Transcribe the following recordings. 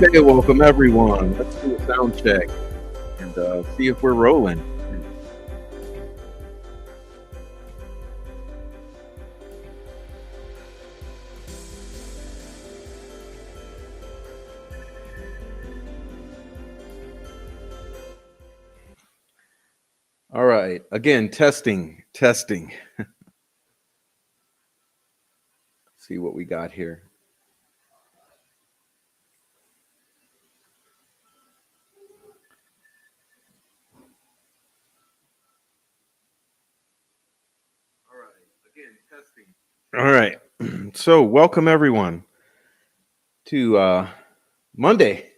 Okay, welcome everyone. Let's do a sound check and see if we're rolling. All right. Again, testing. See what we got here. All right. Again, testing. All right. So, welcome everyone to Monday.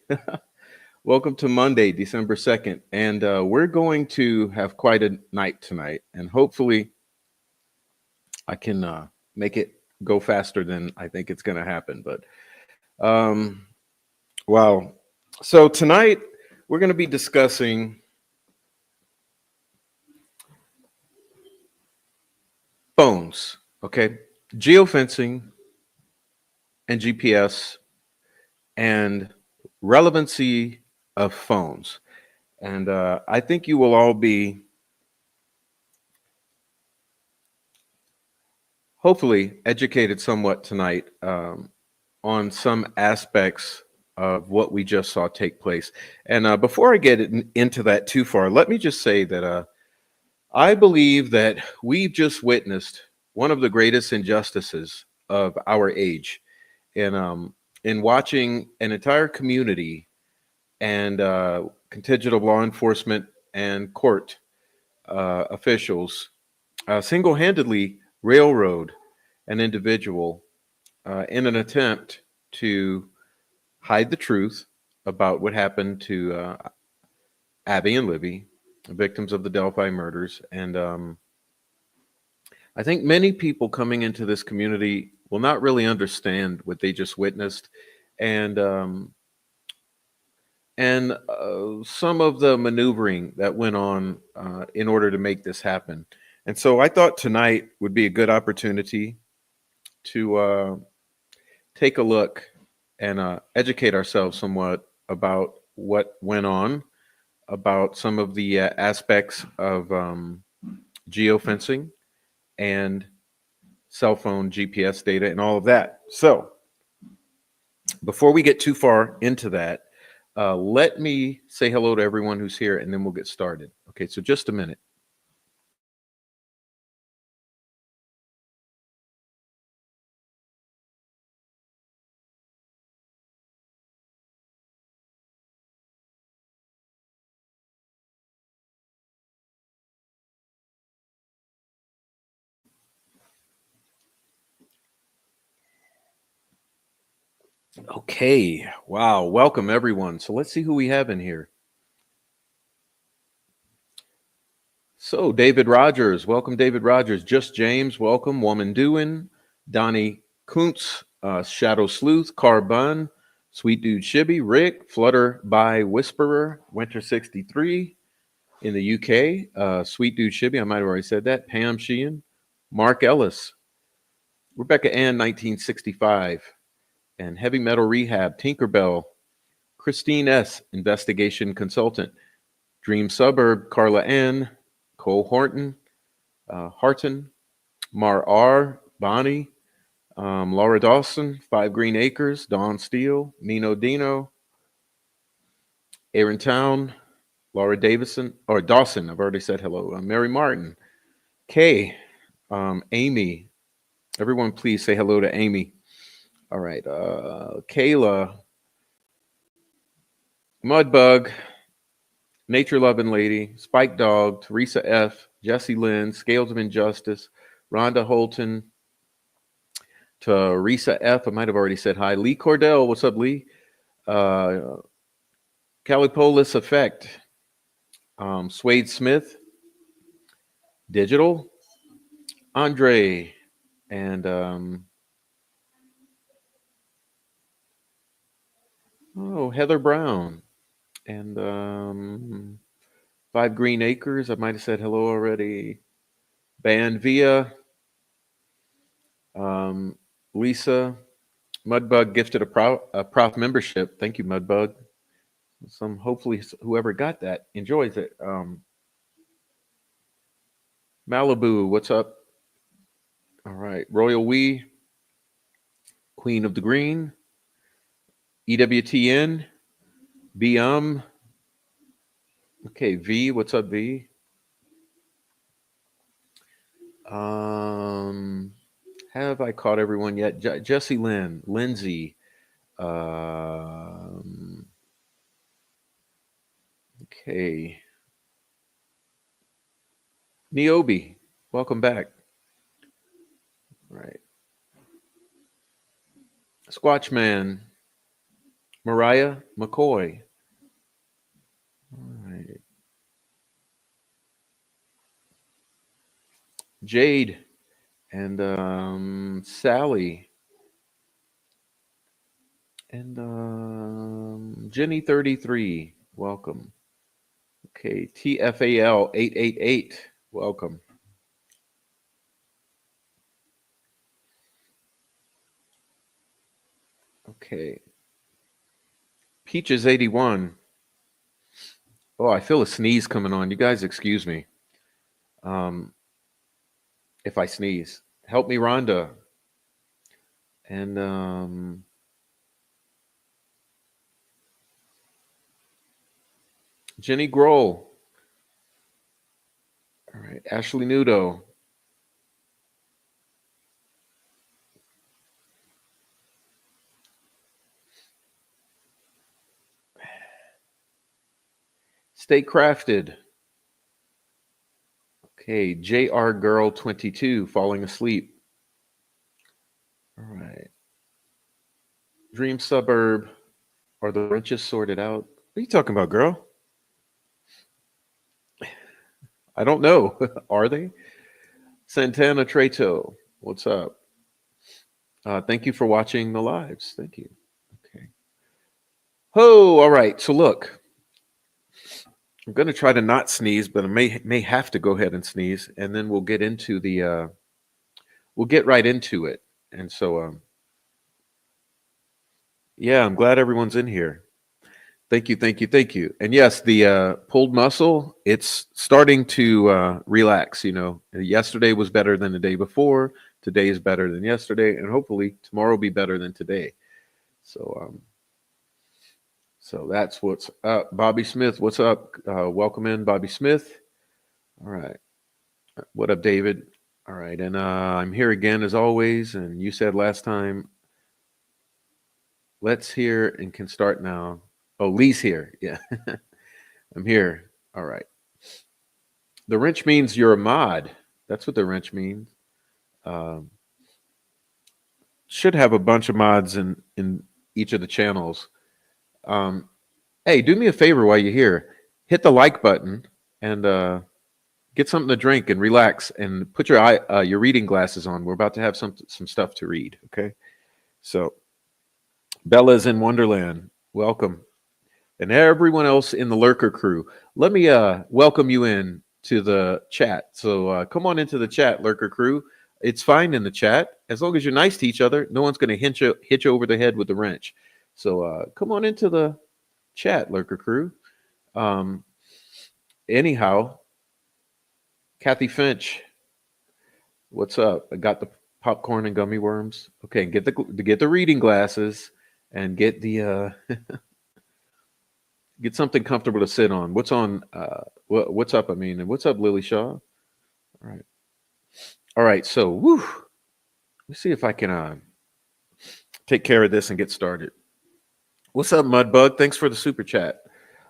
Welcome to Monday, December 2nd. And we're going to have quite a night tonight. And hopefully, I can make it go faster than I think it's going to happen. But um, wow. So, tonight, we're going to be discussing phones, okay? Geofencing and GPS and relevancy of phones. And I think you will all be hopefully educated somewhat tonight on some aspects of what we just saw take place. And before I get into that too far, let me just say that I believe that we've just witnessed one of the greatest injustices of our age in watching an entire community and contingent of law enforcement and court officials single-handedly railroad an individual in an attempt to hide the truth about what happened to Abby and Libby, victims of the Delphi murders. And I think many people coming into this community will not really understand what they just witnessed, and some of the maneuvering that went on in order to make this happen. And so I thought tonight would be a good opportunity to take a look and educate ourselves somewhat about what went on, about some of the aspects of geofencing and cell phone GPS data and all of that. So before we get too far into that, let me say hello to everyone who's here and then we'll get started. Okay, so just a minute. Okay, wow, welcome everyone. So let's see who we have in here. So David Rogers, welcome David Rogers. Just James, welcome. Woman Doing, Donnie Kuntz, Shadow Sleuth, Carbun, Sweet Dude Shibby, Rick, Flutter by Whisperer, Winter 63 in the UK, Sweet Dude Shibby, I might have already said that, Pam Sheehan, Mark Ellis, Rebecca Ann 1965, and Heavy Metal Rehab, Tinkerbell, Christine S, Investigation Consultant, Dream Suburb, Carla N, Cole Horton, Harton, Mar R, Bonnie, Laura Dawson, Five Green Acres, Dawn Steele, Nino Dino, Aaron Town, Laura Davison, or Dawson, I've already said hello, Mary Martin, Kay, Amy, everyone please say hello to Amy. All right, Kayla, Mudbug, Nature Loving Lady, Spike Dog, Teresa F, Jesse Lynn, Scales of Injustice, Rhonda Holton, Teresa F, I might have already said hi. Lee Cordell, what's up, Lee? Calipolis Effect, Swade Smith, Digital, Andre, and Heather Brown, and Five Green Acres. I might have said hello already. Band Via, Lisa, Mudbug gifted a prof membership. Thank you, Mudbug. Hopefully whoever got that enjoys it. Malibu, what's up? All right, Royal Wee, Queen of the Green, EWTN, BM. Okay, V, what's up, V? Um, have I caught everyone yet? Jesse Lynn, Lindsay. Um, okay, Niobe, welcome back. All right, Squatchman, Mariah McCoy. All right, Jade and Sally and Jenny 33. Welcome. Okay, TFAL 888. Welcome. Okay, Peaches 81. Oh, I feel a sneeze coming on. You guys, excuse me. Um, if I sneeze, help me, Rhonda. And Jenny Grohl. All right, Ashley Nudo. Stay crafted. Okay, JR Girl 22 falling asleep. All right. Dream Suburb. Are the wrenches sorted out? What are you talking about, girl? I don't know. Are they? Santana Treto. What's up? Thank you for watching the lives. Thank you. Okay. Oh, all right. So look, I'm going to try to not sneeze, but I may have to go ahead and sneeze, and then we'll get into the we'll get right into it. And so, yeah, I'm glad everyone's in here. Thank you, thank you, thank you. And yes, the pulled muscle, it's starting to relax. You know, yesterday was better than the day before. Today is better than yesterday, and hopefully tomorrow will be better than today. So, so that's what's up. Bobby Smith, what's up? Welcome in, Bobby Smith. All right. What up, David? All right, and I'm here again as always. And you said last time, let's hear and can start now. Oh, Lee's here. Yeah, I'm here. All right. The wrench means you're a mod. That's what the wrench means. Um, should have a bunch of mods in each of the channels. Um, hey, do me a favor while you're here. Hit the like button and get something to drink and relax and put your reading glasses on. We're about to have some stuff to read. Okay. So Bella's in Wonderland. Welcome. And everyone else in the Lurker crew. Let me welcome you in to the chat. So come on into the chat, Lurker crew. It's fine in the chat as long as you're nice to each other. No one's going to hit you over the head with the wrench. So come on into the chat, Lurker crew. Um, anyhow, Kathy Finch, what's up? I got the popcorn and gummy worms. Okay, get the reading glasses and get the get something comfortable to sit on. What's on? What's up? I mean, and what's up, Lily Shaw? All right, all right. So, woo. Let's see if I can take care of this and get started. What's up, Mudbug? Thanks for the super chat.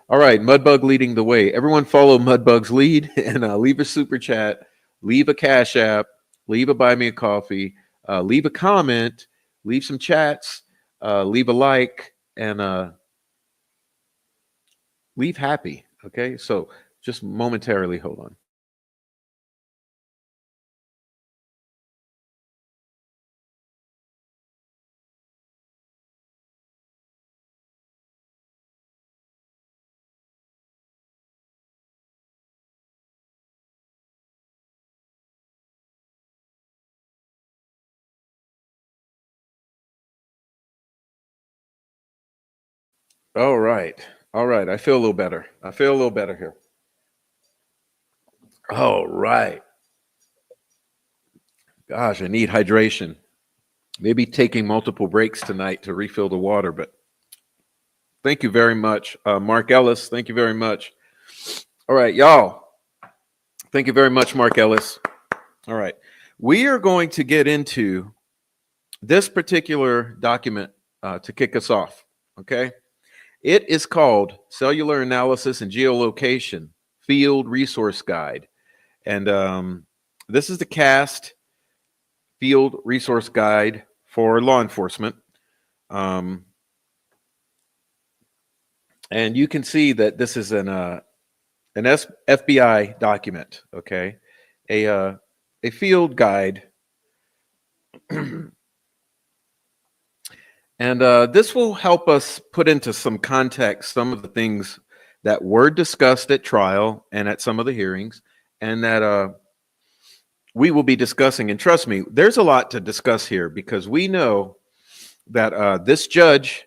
All right, Mudbug leading the way. Everyone follow Mudbug's lead and leave a super chat, leave a cash app, leave a buy me a coffee, leave a comment, leave some chats, leave a like, and leave happy. Okay, so just momentarily hold on. All right. All right. I feel a little better. I feel a little better here. All right. Gosh, I need hydration. Maybe taking multiple breaks tonight to refill the water, but thank you very much. Mark Ellis, thank you very much. All right, y'all. Thank you very much, Mark Ellis. All right. We are going to get into this particular document to kick us off. Okay. It is called Cellular Analysis and Geolocation Field Resource Guide. And this is the CAST Field Resource Guide for law enforcement. And you can see that this is an FBI document, okay? A field guide. And this will help us put into some context some of the things that were discussed at trial and at some of the hearings, and that we will be discussing. And trust me, there's a lot to discuss here because we know that this judge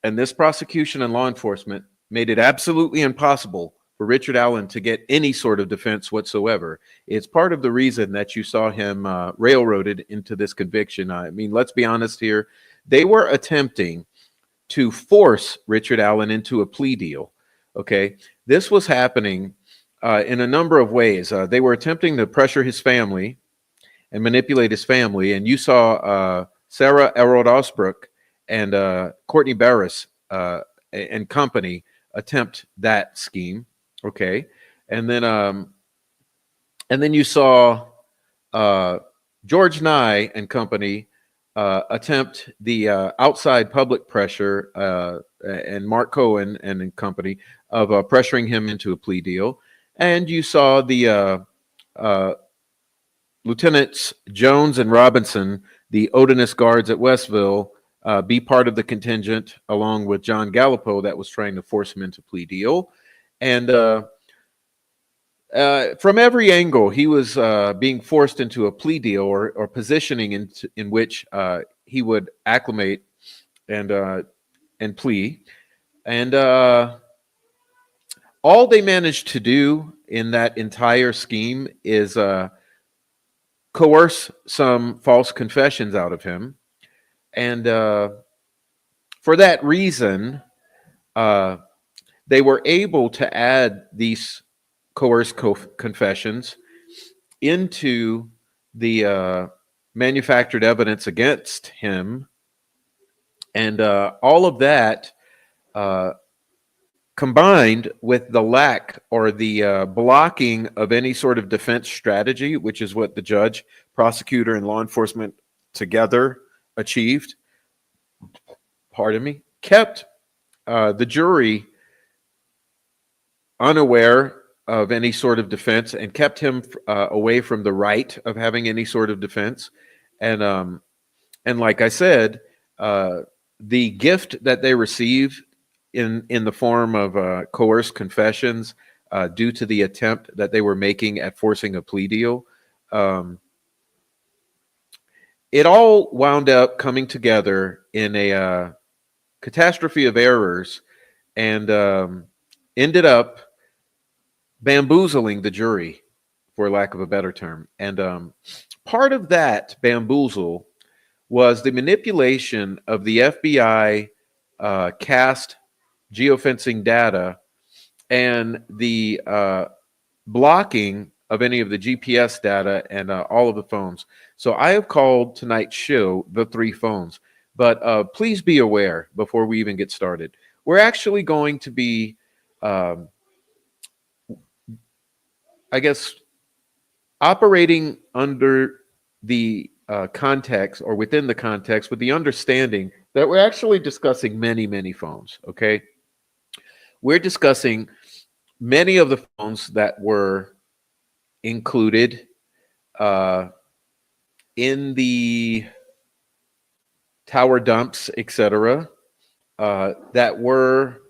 and this prosecution and law enforcement made it absolutely impossible for Richard Allen to get any sort of defense whatsoever. It's part of the reason that you saw him railroaded into this conviction. I mean, let's be honest here. They were attempting to force Richard Allen into a plea deal. Okay. This was happening in a number of ways. They were attempting to pressure his family and manipulate his family. And you saw Sarah Elrod Osbrook and Courtney Barris and company attempt that scheme. Okay. And then you saw George Nye and company attempt the outside public pressure and Mark Cohen and company of pressuring him into a plea deal. And you saw the Lieutenants Jones and Robinson, the Odinist guards at Westville, be part of the contingent along with John Gallipo that was trying to force him into a plea deal. And from every angle, he was being forced into a plea deal or positioning in which he would acclimate and plea. And all they managed to do in that entire scheme is coerce some false confessions out of him. And for that reason, they were able to add these coerced confessions into the manufactured evidence against him. And all of that combined with the lack or the blocking of any sort of defense strategy, which is what the judge, prosecutor, and law enforcement together achieved, kept the jury unaware of any sort of defense and kept him away from the right of having any sort of defense. And like I said, the gift that they received in the form of coerced confessions due to the attempt that they were making at forcing a plea deal, it all wound up coming together in a catastrophe of errors and ended up bamboozling the jury, for lack of a better term. And part of that bamboozle was the manipulation of the FBI CAST geofencing data and the blocking of any of the GPS data and all of the phones. So I have called tonight's show the three phones, but please be aware before we even get started, we're actually going to be I guess, operating under the context or within the context with the understanding that we're actually discussing many, many phones, okay? We're discussing many of the phones that were included in the tower dumps, etc., that were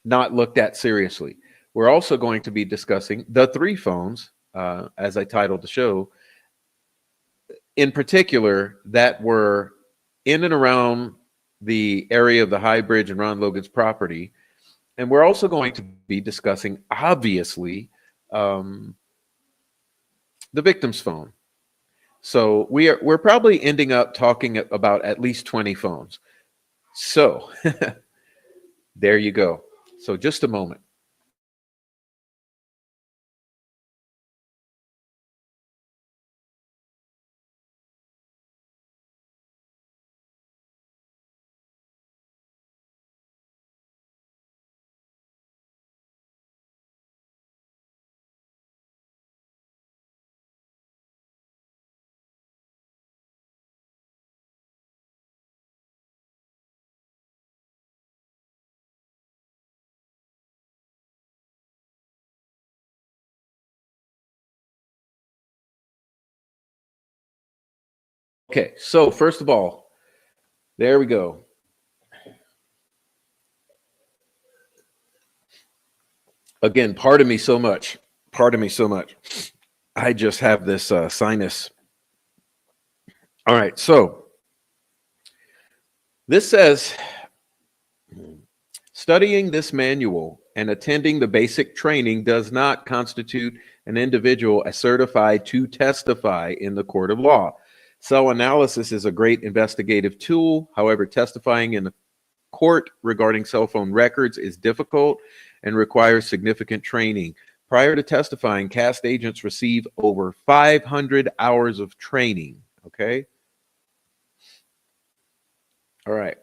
not looked at seriously. We're also going to be discussing the three phones, as I titled the show, in particular, that were in and around the area of the High Bridge and Ron Logan's property. And we're also going to be discussing, obviously, the victim's phone. So we're probably ending up talking about at least 20 phones. So there you go. So just a moment. Okay, so first of all, there we go. Again, pardon me so much. Pardon me so much. I just have this sinus. All right, so this says, studying this manual and attending the basic training does not constitute an individual as certified to testify in the court of law. Cell analysis is a great investigative tool. However, testifying in the court regarding cell phone records is difficult and requires significant training. Prior to testifying, CAST agents receive over 500 hours of training. Okay. All right.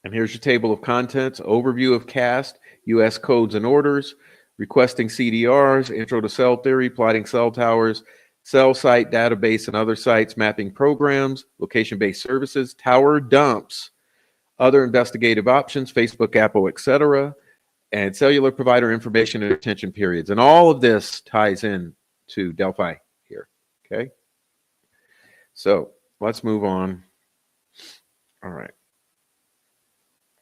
And here's your table of contents: overview of CAST, U.S. codes and orders, requesting CDRs, intro to cell theory, plotting cell towers, cell site database and other sites, mapping programs, location-based services, tower dumps, other investigative options, Facebook, Apple, etc., and cellular provider information and retention periods. And all of this ties in to Delphi here. Okay. So let's move on. All right.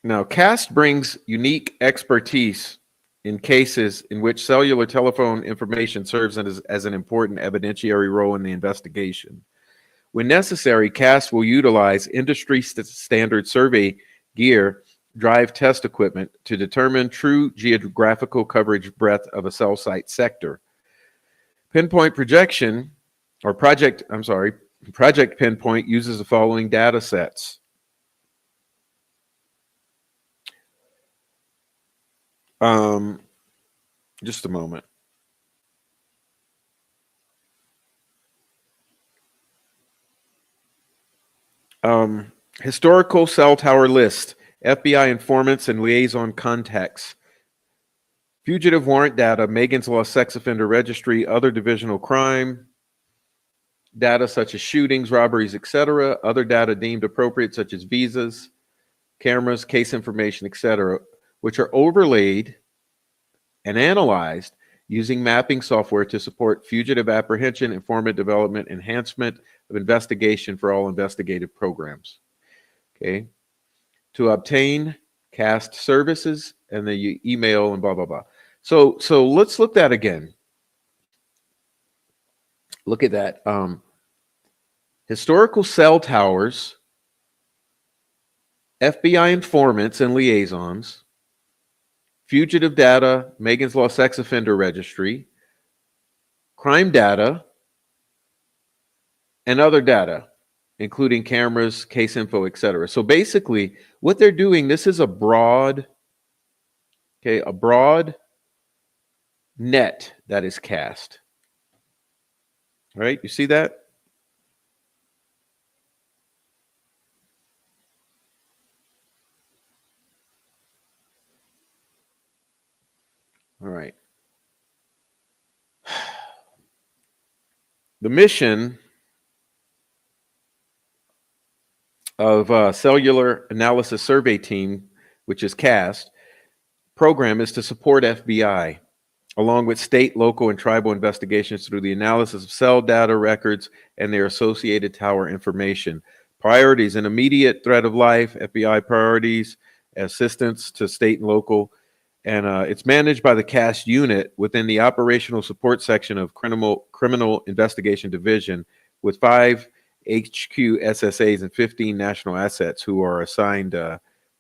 Now, CAST brings unique expertise in cases in which cellular telephone information serves as an important evidentiary role in the investigation. When necessary, CAST will utilize industry standard survey gear, drive test equipment to determine true geographical coverage breadth of a cell site sector. Pinpoint projection, or project Pinpoint uses the following data sets. Just a moment. Historical cell tower list, FBI informants and liaison contacts, fugitive warrant data, Megan's Law sex offender registry, other divisional crime, data such as shootings, robberies, etc., other data deemed appropriate such as visas, cameras, case information, etc., which are overlaid and analyzed using mapping software to support fugitive apprehension, informant development, enhancement of investigation for all investigative programs. Okay. To obtain CAST services, and then you email and blah, blah, blah. So let's look at that again. Look at that. Historical cell towers, FBI informants and liaisons, fugitive data, Megan's Law sex offender registry, crime data, and other data, including cameras, case info, etc. So basically, what they're doing, this is a broad net that is cast. All right, you see that? All right. The mission of Cellular Analysis Survey Team, which is CAST, program is to support FBI, along with state, local, and tribal investigations through the analysis of cell data records and their associated tower information. Priorities: an immediate threat of life, FBI priorities, assistance to state and local, and it's managed by the CAST unit within the operational support section of Criminal Investigation Division, with 5 HQ SSAs and 15 national assets who are assigned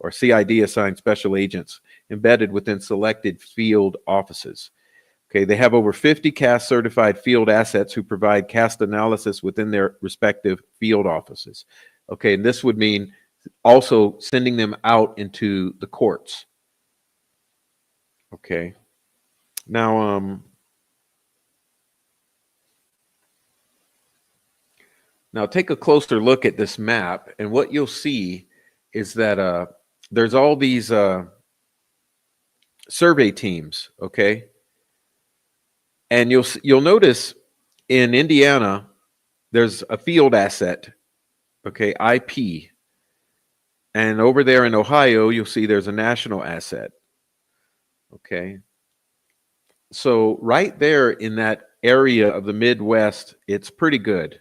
or CID assigned special agents embedded within selected field offices. Okay, they have over 50 CAST certified field assets who provide CAST analysis within their respective field offices. Okay, and this would mean also sending them out into the courts. Okay, now now take a closer look at this map, and what you'll see is that there's all these survey teams. Okay, and you'll notice in Indiana there's a field asset. Okay, IP. And over there in Ohio, you'll see there's a national asset. Okay. So right there in that area of the Midwest, it's pretty good.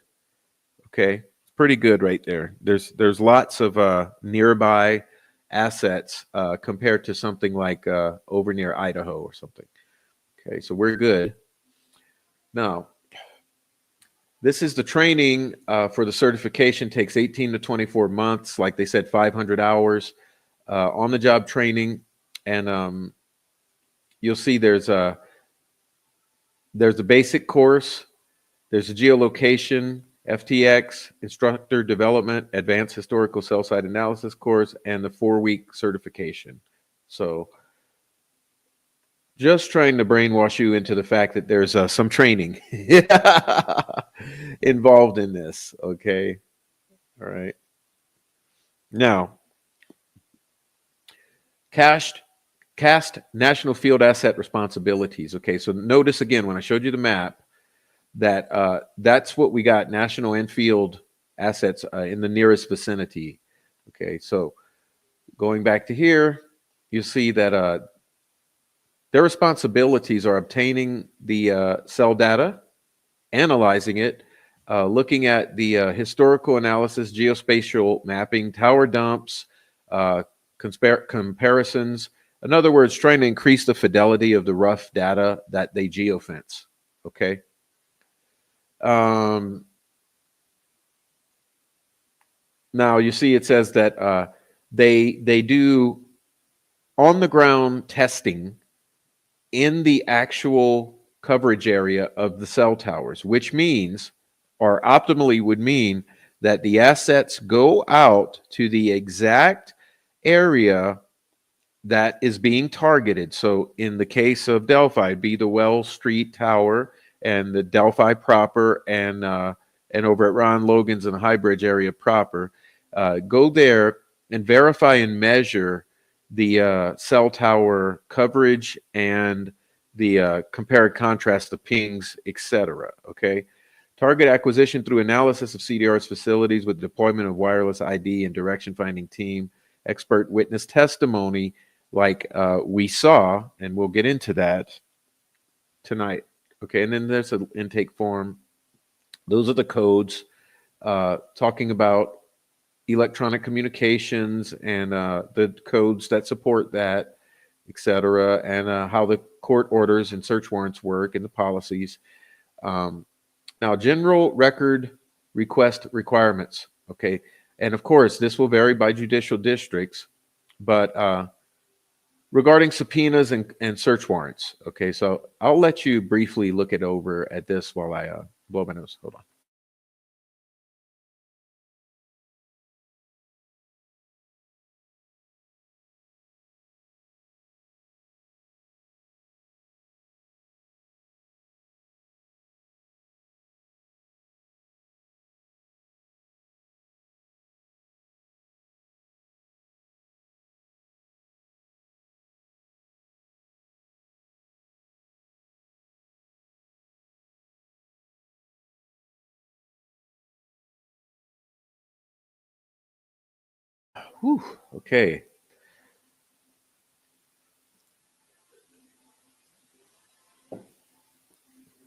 Okay. It's pretty good right there. There's lots of nearby assets compared to something like over near Idaho or something. Okay. So we're good. Now, this is the training for the certification. Takes 18 to 24 months. Like they said, 500 hours on the job training. And you'll see there's a basic course, there's a geolocation, FTX, instructor development, advanced historical cell site analysis course, and the 4-week certification. So just trying to brainwash you into the fact that there's some training involved in this. Okay. All right. Now, CAST National Field Asset Responsibilities. Okay, so notice again when I showed you the map that that's what we got: national and field assets in the nearest vicinity. Okay, so going back to here, you see that their responsibilities are obtaining the cell data, analyzing it, looking at the historical analysis, geospatial mapping, tower dumps, comparisons. In other words, trying to increase the fidelity of the rough data that they geofence. Okay. Now you see it says that they do on the ground testing in the actual coverage area of the cell towers, which means, or optimally would mean, that the assets go out to the exact area that is being targeted. So in the case of Delphi, it'd be the Wells Street Tower and the Delphi proper, and over at Ron Logan's in the High Bridge area proper. Go there and verify and measure the cell tower coverage and the compare and contrast the pings, etc. Okay. Target acquisition through analysis of CDR's facilities with deployment of wireless ID and direction finding team, expert witness testimony, like we saw, and we'll get into that tonight. Okay, and then there's an intake form. Those are the codes talking about electronic communications and the codes that support that, etc., and how the court orders and search warrants work and the policies. Now, general record request requirements. Okay, and of course, this will vary by judicial districts, but regarding subpoenas and search warrants. Okay, so I'll let you briefly look it over at this while I blow my nose. Hold on. Whew, okay.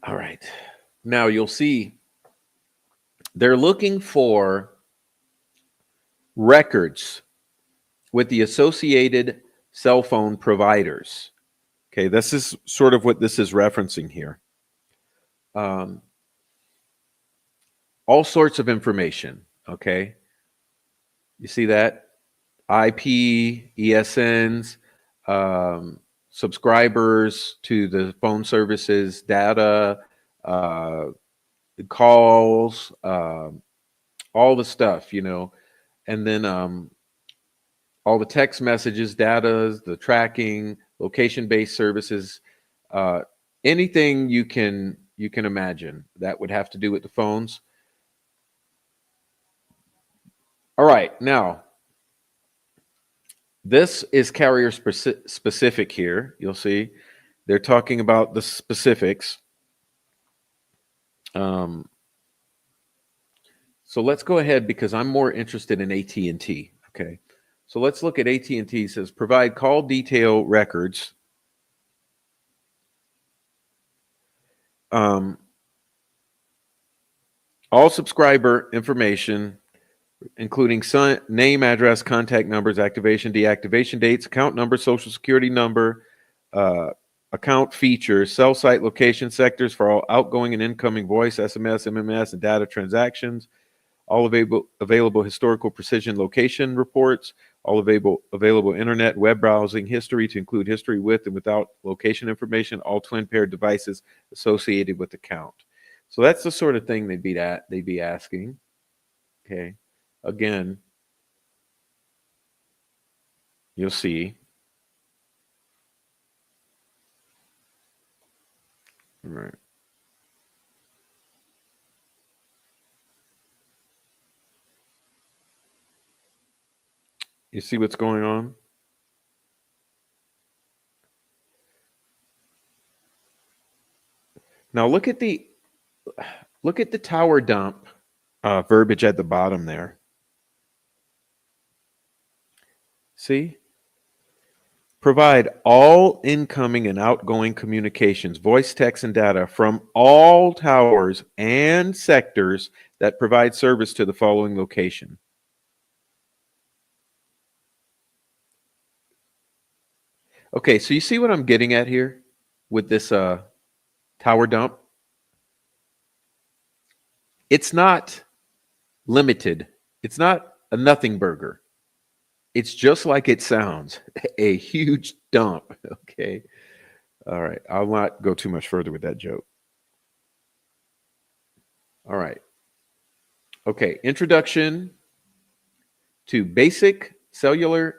All right. Now you'll see they're looking for records with the associated cell phone providers. Okay, this is sort of what this is referencing here. All sorts of information. Okay, you see that? IP, ESNs, subscribers to the phone services, data, calls, all the stuff, and then all the text messages, data, the tracking, location-based services, uh, anything you can imagine that would have to do with the phones. All right, now this is carrier specific here. You'll see they're talking about the specifics. Um, so let's go ahead because I'm more interested in AT&T. Okay, so let's look at AT&T. It says provide call detail records. Um, all subscriber information, including name, address, contact numbers, activation, deactivation dates, account number, social security number, uh, account features, cell site location sectors for all outgoing and incoming voice, SMS, MMS, and data transactions, all available historical precision location reports, all available internet web browsing history to include history with and without location information, all twin paired devices associated with account. So that's the sort of thing they'd be asking. Okay. Again, you'll see. All right. You see what's going on? Now look at the tower dump verbiage at the bottom there. See? Provide all incoming and outgoing communications, voice, text, and data from all towers and sectors that provide service to the following location. Okay, so you see what I'm getting at here with this tower dump? It's not limited. It's not a nothing burger. It's just like it sounds, a huge dump. Okay. All right. I'll not go too much further with that joke. All right. Okay. Introduction to basic cellular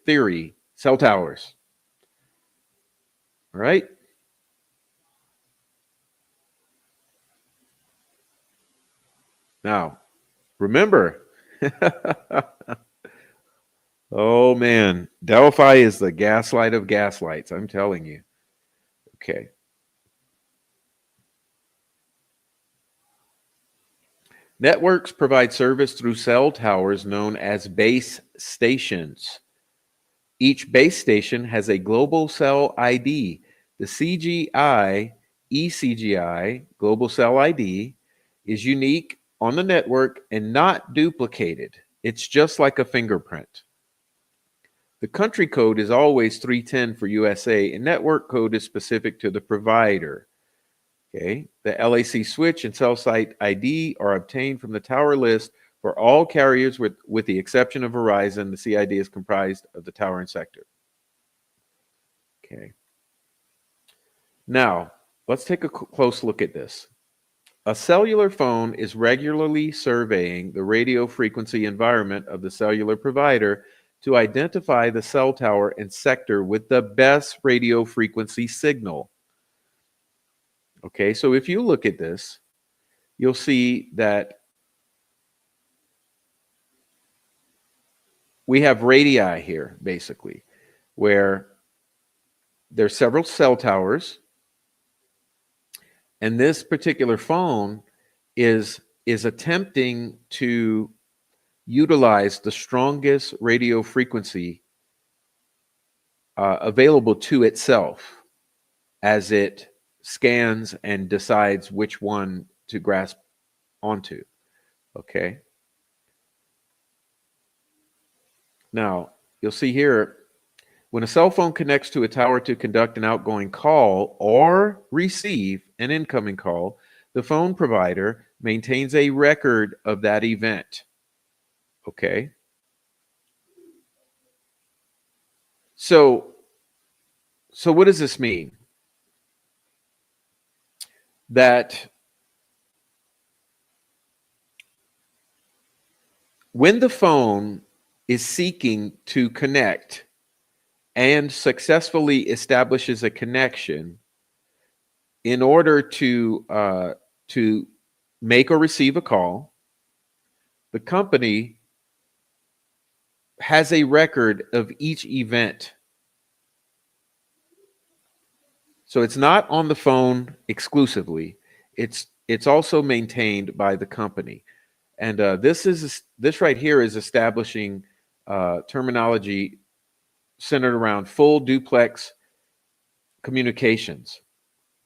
theory, cell towers. All right. Now, remember, oh man, Delphi is the gaslight of gaslights. I'm telling you. Okay. Networks provide service through cell towers known as base stations. Each base station has a global cell ID. The CGI, ECGI, global cell ID, is unique on the network and not duplicated. It's just like a fingerprint. The country code is always 310 for USA, and network code is specific to the provider. Okay. The LAC switch and cell site ID are obtained from the tower list for all carriers with the exception of Verizon. The CID is comprised of the tower and sector. Okay. Now, let's take a close look at this. A cellular phone is regularly surveying the radio frequency environment of the cellular provider to identify the cell tower and sector with the best radio frequency signal. Okay, so if you look at this, you'll see that we have radii here, basically, where there's several cell towers, and this particular phone is attempting to utilize the strongest radio frequency available to itself as it scans and decides which one to grasp onto. Okay. Now, you'll see here, when a cell phone connects to a tower to conduct an outgoing call or receive an incoming call, the phone provider maintains a record of that event. Okay. So what does this mean? That when the phone is seeking to connect and successfully establishes a connection in order to make or receive a call, the company has a record of each event. So it's not on the phone exclusively. It's also maintained by the company. And this right here is establishing terminology centered around full duplex communications.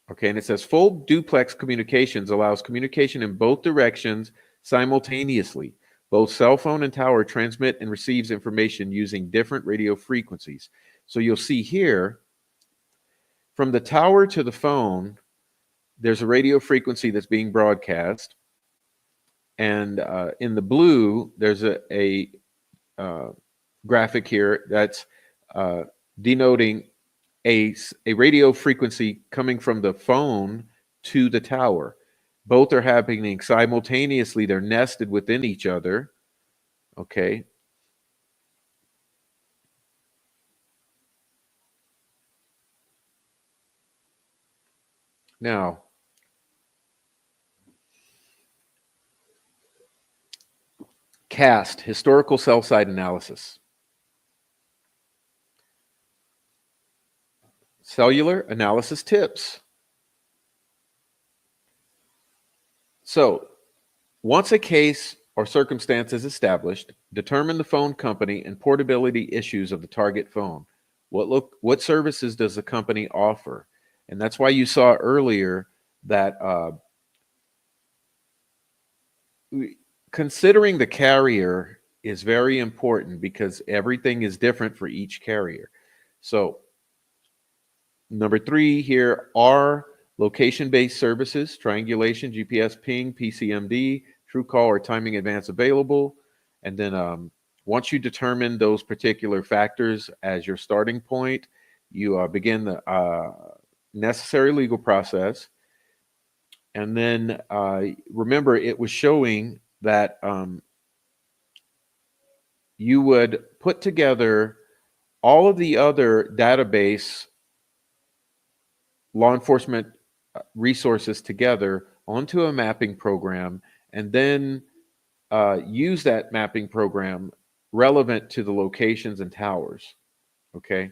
Okay, and it says full duplex communications allows communication in both directions simultaneously. Both cell phone and tower transmit and receives information using different radio frequencies. So you'll see here, from the tower to the phone, there's a radio frequency that's being broadcast. And in the blue, there's a graphic here that's denoting a radio frequency coming from the phone to the tower. Both are happening simultaneously. They're nested within each other. Okay. Now, CAST, historical cell site analysis. Cellular analysis tips. So, once a case or circumstance is established, determine the phone company and portability issues of the target phone. What services does the company offer? And that's why you saw earlier that considering the carrier is very important because everything is different for each carrier. So number 3 here are location-based services, triangulation, GPS ping, PCMD, true call or timing advance available. And then once you determine those particular factors as your starting point, you begin the necessary legal process. And then remember, it was showing that you would put together all of the other database law enforcement resources together onto a mapping program, and then use that mapping program relevant to the locations and towers. Okay.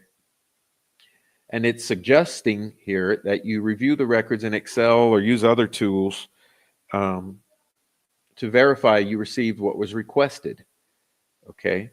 And it's suggesting here that you review the records in Excel or use other tools to verify you received what was requested. Okay.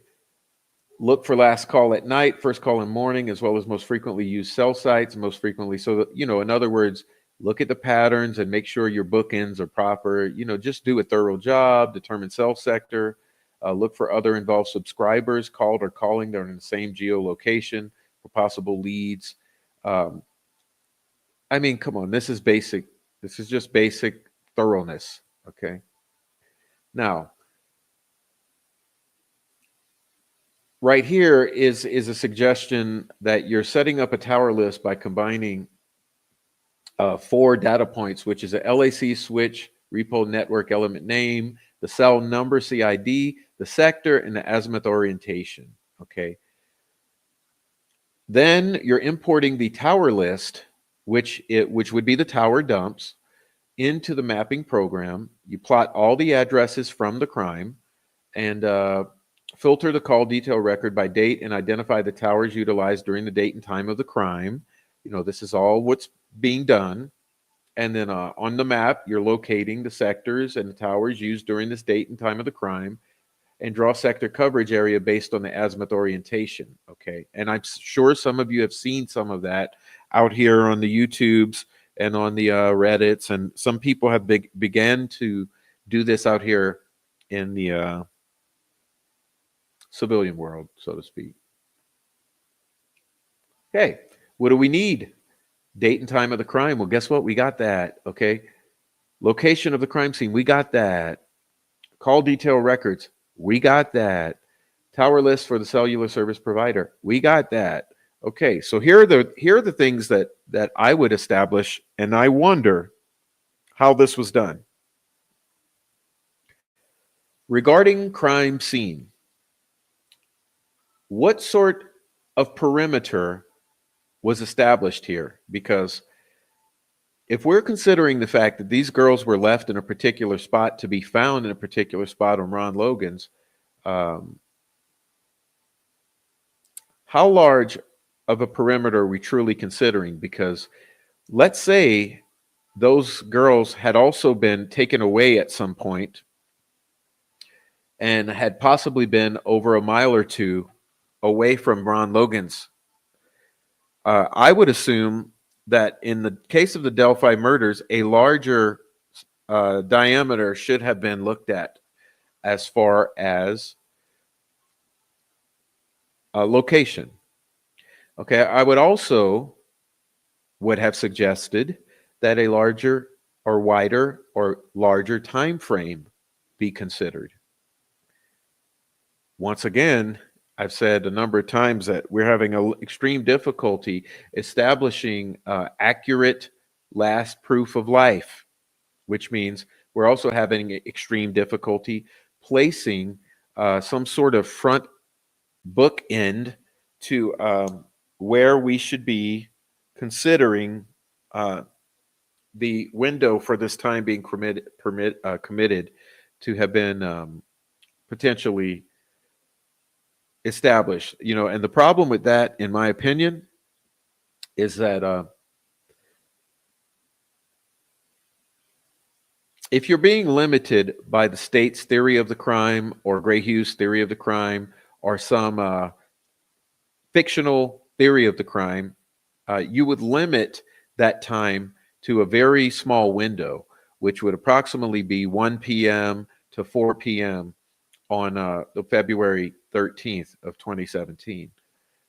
Look for last call at night, first call in morning, as well as most frequently used cell sites, most frequently. So, that, in other words, look at the patterns and make sure your bookends are proper. Just do a thorough job, determine cell sector, look for other involved subscribers called or calling that are in the same geolocation for possible leads. I mean, come on, this is basic. This is just basic thoroughness. Okay. Now, right here is a suggestion that you're setting up a tower list by combining 4 data points, which is a LAC switch, repo network element name, the cell number CID, the sector, and the azimuth orientation. Okay. Then you're importing the tower list, which would be the tower dumps, into the mapping program. You plot all the addresses from the crime and filter the call detail record by date and identify the towers utilized during the date and time of the crime. This is all what's being done. And then on the map, you're locating the sectors and the towers used during this date and time of the crime, and draw sector coverage area based on the azimuth orientation. Okay. And I'm sure some of you have seen some of that out here on the YouTubes and on the Reddits. And some people have began to do this out here in the civilian world, so to speak. Okay. What do we need? Date and time of the crime. Well, guess what? We got that. Okay. Location of the crime scene. We got that. Call detail records. We got that. Tower list for the cellular service provider. We got that. Okay, so here are the things that I would establish, and I wonder how this was done. Regarding crime scene, what sort of perimeter was established here? Because if we're considering the fact that these girls were left in a particular spot to be found in a particular spot on Ron Logan's, um, how large of a perimeter are we truly considering? Because let's say those girls had also been taken away at some point and had possibly been over a mile or two away from Ron Logan's. I would assume that in the case of the Delphi murders, a larger diameter should have been looked at as far as location. Okay, I would have suggested that a larger or wider or larger time frame be considered. Once again, I've said a number of times that we're having an extreme difficulty establishing accurate last proof of life, which means we're also having extreme difficulty placing some sort of front bookend to where we should be considering the window for this time being committed to have been potentially established. And the problem with that, in my opinion, is that if you're being limited by the state's theory of the crime or Gray Hughes' theory of the crime or some fictional theory of the crime, you would limit that time to a very small window, which would approximately be 1 p.m. to 4 p.m. on the February 13th of 2017.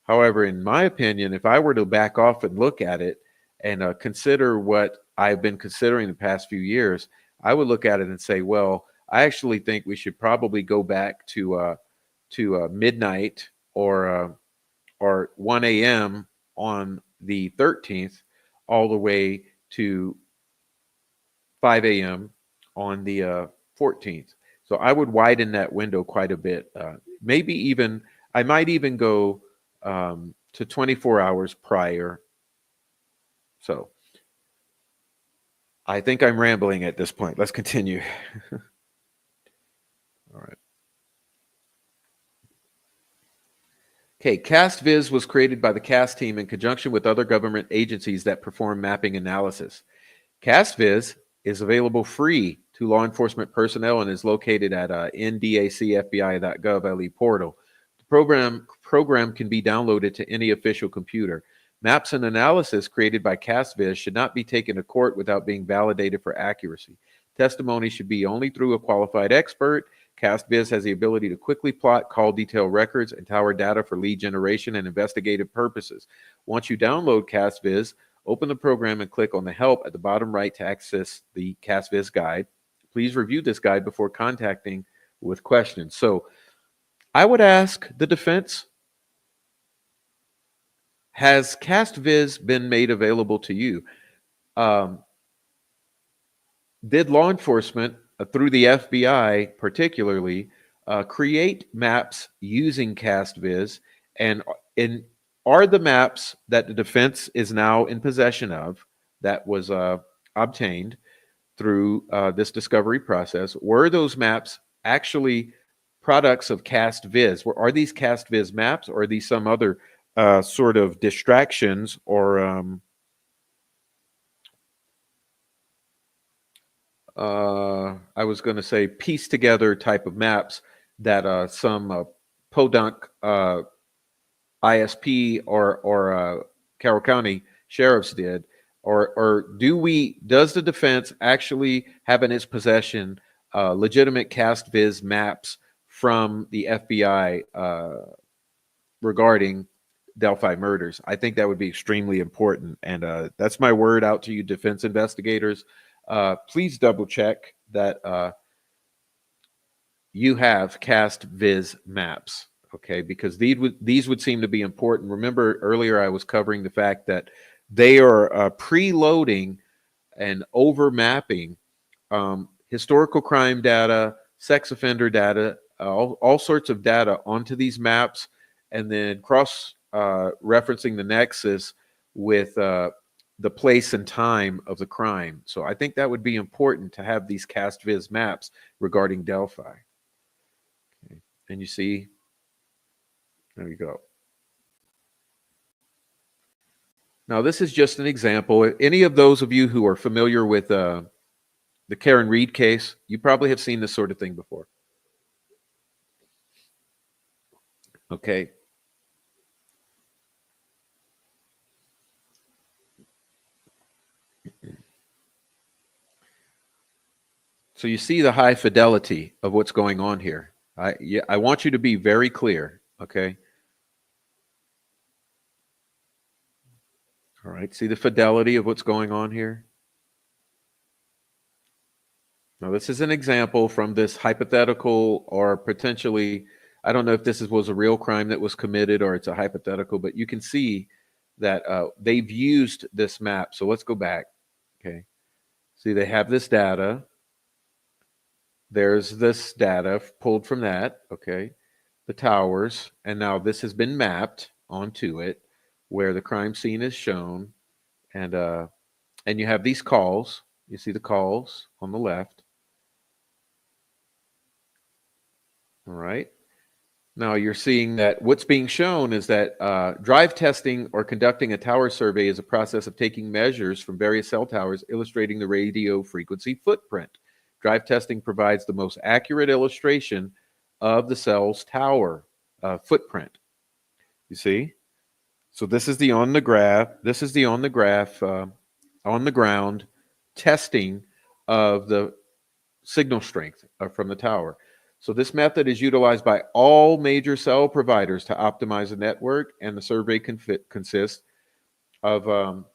However, in my opinion, if I were to back off and look at it and consider what I've been considering the past few years, I would look at it and say, well, I actually think we should probably go back to midnight or 1 a.m. on the 13th, all the way to 5 a.m. on the 14th. So I would widen that window quite a bit. Maybe even, I might even go to 24 hours prior. So I think I'm rambling at this point. Let's continue. All right. Okay, CASTviz was created by the CAST team in conjunction with other government agencies that perform mapping analysis. CASTviz is available free to law enforcement personnel and is located at ndacfbi.gov LE portal. The program can be downloaded to any official computer. Maps and analysis created by CASTviz should not be taken to court without being validated for accuracy. Testimony should be only through a qualified expert. CASTviz has the ability to quickly plot call detail records and tower data for lead generation and investigative purposes. Once you download CASTviz, open the program and click on the help at the bottom right to access the CASTviz guide. Please review this guide before contacting with questions. So I would ask the defense, has CASTviz been made available to you? Did law enforcement, through the FBI particularly, create maps using CASTviz? And are the maps that the defense is now in possession of, that was obtained through this discovery process, were those maps actually products of CASTviz? Are these CASTviz maps, or are these some other sort of distractions or I was going to say piece together type of maps that some podunk ISP or Carroll County sheriffs did, or does the defense actually have in its possession legitimate CASTviz maps from the FBI regarding Delphi murders? I think that would be extremely important, and that's my word out to you, defense investigators. Please double check that you have CASTviz maps. okay, because these would seem to be important. Remember earlier I was covering the fact that they are preloading and overmapping historical crime data, sex offender data, all sorts of data onto these maps, and then cross referencing the nexus with the place and time of the crime. So I think that would be important to have these CASTviz maps regarding Delphi. Okay. And you see, there you go. Now, this is just an example. Any of those of you who are familiar with the Karen Reed case, you probably have seen this sort of thing before. Okay. So you see the high fidelity of what's going on here. I want you to be very clear, okay? All right, see the fidelity of what's going on here? Now, this is an example from this hypothetical or potentially, I don't know if this was a real crime that was committed or it's a hypothetical, but you can see that they've used this map. So let's go back, okay? See, they have this data. There's this data pulled from that, okay? The towers, and now this has been mapped onto it where the crime scene is shown, and you have these calls. You see the calls on the left. All right. Now you're seeing that what's being shown is that drive testing or conducting a tower survey is a process of taking measures from various cell towers, illustrating the radio frequency footprint. Drive testing provides the most accurate illustration of the cell's tower footprint. You see? So this is the on the graph. This is the on the graph, on the ground testing of the signal strength from the tower. So this method is utilized by all major cell providers to optimize the network, and the survey consists of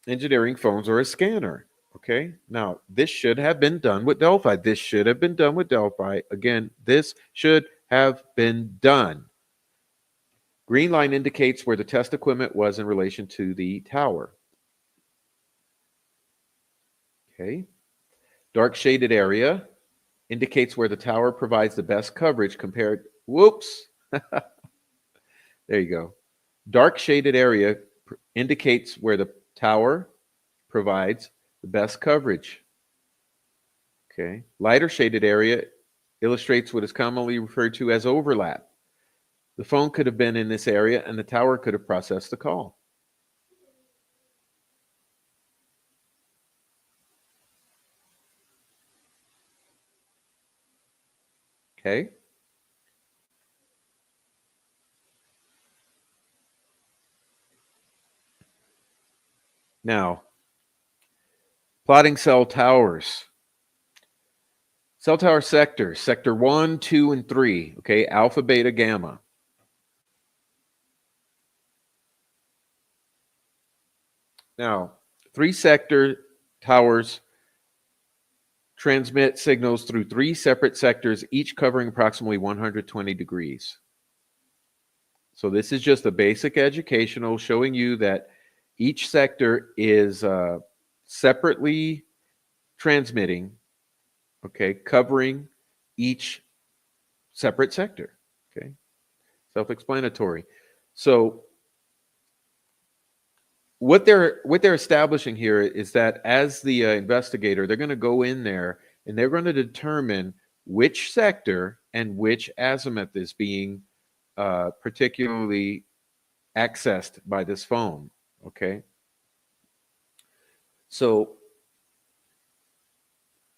engineering phones or a scanner. Okay, now this should have been done with Delphi. This should have been done with Delphi. Again, this should have been done. Green line indicates where the test equipment was in relation to the tower. Okay. Dark shaded area indicates where the tower provides the best coverage compared. Whoops. There you go. Dark shaded area indicates where the tower provides the best coverage. Okay. Lighter shaded area illustrates what is commonly referred to as overlap. The phone could have been in this area and the tower could have processed the call. Okay. Now, plotting cell towers. Cell tower sectors, sector 1, 2, and 3, okay, alpha, beta, gamma. Now, 3 sector towers transmit signals through 3 separate sectors, each covering approximately 120 degrees. So this is just a basic educational showing you that each sector is separately transmitting, okay, covering each separate sector, okay, self-explanatory. So what they're establishing here is that as the investigator, they're going to go in there and they're going to determine which sector and which azimuth is being particularly accessed by this phone. Okay, so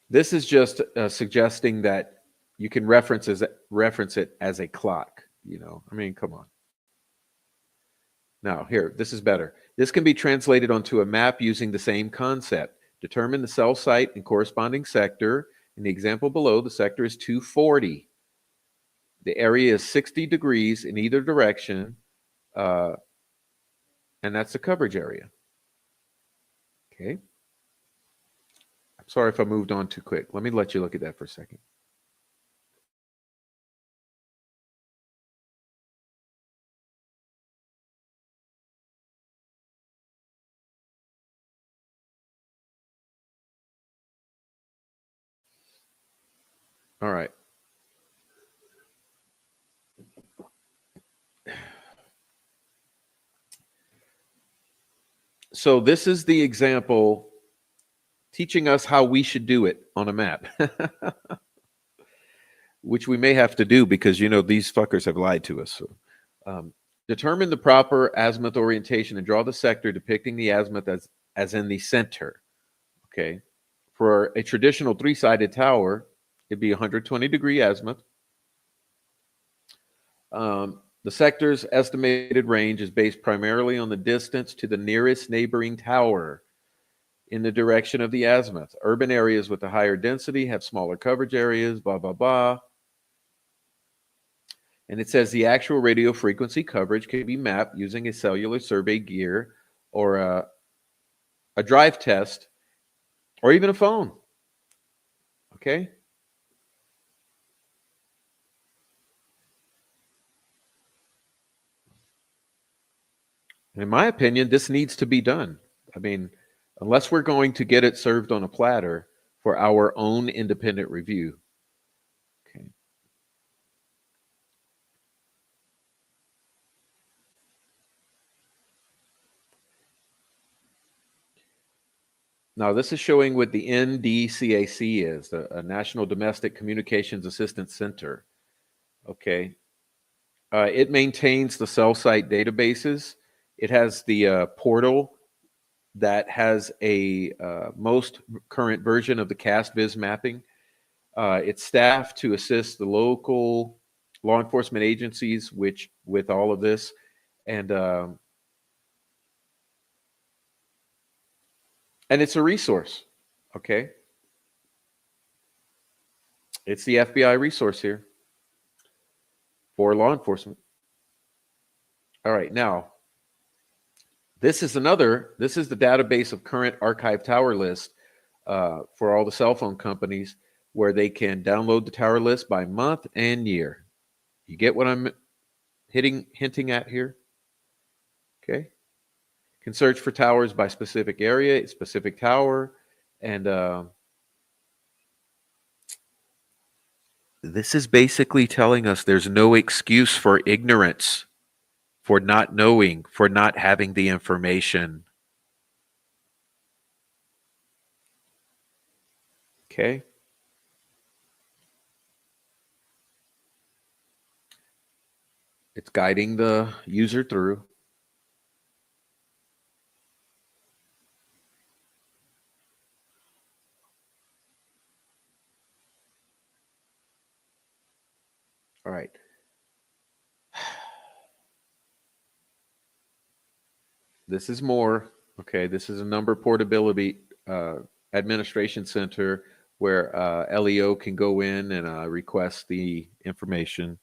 this is just suggesting that you can reference it as a clock. You know, I mean, come on. Now, here, this is better. This can be translated onto a map using the same concept. Determine the cell site and corresponding sector. In the example below, the sector is 240. The area is 60 degrees in either direction, and that's the coverage area. Okay. I'm sorry if I moved on too quick. Let me let you look at that for a second. All right. So this is the example teaching us how we should do it on a map, which we may have to do because, these fuckers have lied to us. So, determine the proper azimuth orientation and draw the sector depicting the azimuth as in the center. Okay. For a traditional three-sided tower, it'd be 120-degree azimuth. The sector's estimated range is based primarily on the distance to the nearest neighboring tower in the direction of the azimuth. Urban areas with a higher density have smaller coverage areas, blah, blah, blah. And it says the actual radio frequency coverage can be mapped using a cellular survey gear or a drive test or even a phone. Okay? In my opinion, this needs to be done. I mean, unless we're going to get it served on a platter for our own independent review. Okay. Now, this is showing what the NDCAC is, the National Domestic Communications Assistance Center. Okay. It maintains the cell site databases. It has the portal that has a most current version of the CASTviz mapping. It's staffed to assist the local law enforcement agencies, with all of this, and it's a resource. Okay, it's the FBI resource here for law enforcement. All right, now this is the database of current archive tower list for all the cell phone companies, where they can download the tower list by month and year. You get what I'm hinting at here? Okay. Can search for towers by specific area, specific tower, and this is basically telling us there's no excuse for ignorance, for not knowing, for not having the information. Okay. It's guiding the user through. All right. This is more. Okay. This is a number portability administration center where LEO can go in and request the information.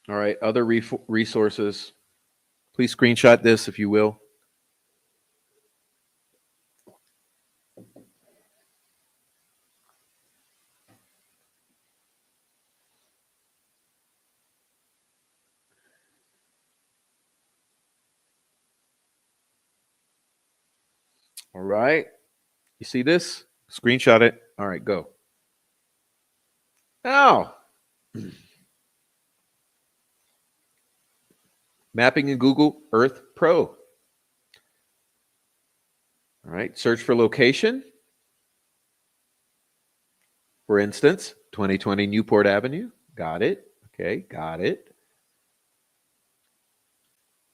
All right. Other resources. Please screenshot this if you will. All right. You see this? Screenshot it. All right, go. Now, mapping in Google Earth Pro. All right, search for location. For instance, 2020 Newport Avenue. Got it. Okay, got it.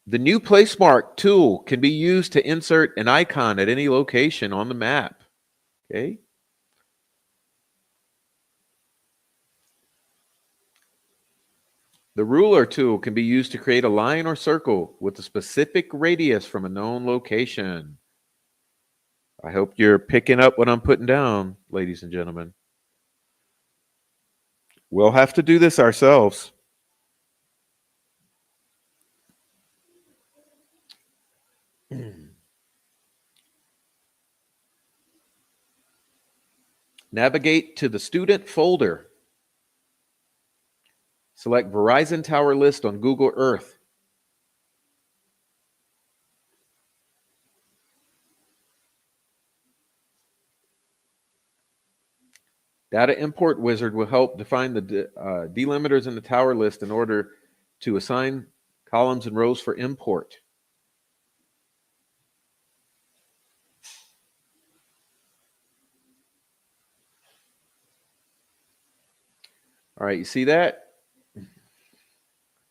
The new placemark tool can be used to insert an icon at any location on the map. Okay. The ruler tool can be used to create a line or circle with a specific radius from a known location. I hope you're picking up what I'm putting down, ladies and gentlemen. We'll have to do this ourselves. Navigate to the student folder. Select Verizon Tower List on Google Earth. Data Import Wizard will help define the delimiters in the tower list in order to assign columns and rows for import. All right, you see that?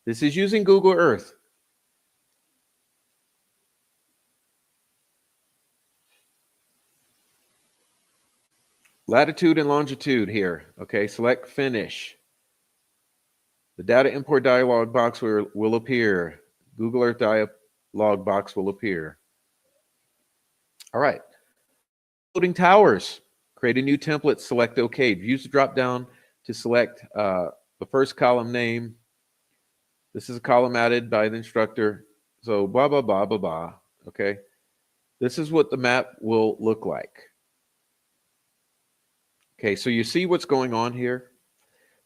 This is using Google Earth. Latitude and longitude here. Okay, select Finish. The data import dialog box will appear. Google Earth dialog box will appear. All right. Loading towers. Create a new template, select OK. Use the drop down to select the first column name. This is a column added by the instructor. So blah, blah, blah, blah, blah. Okay. This is what the map will look like. Okay, so you see what's going on here,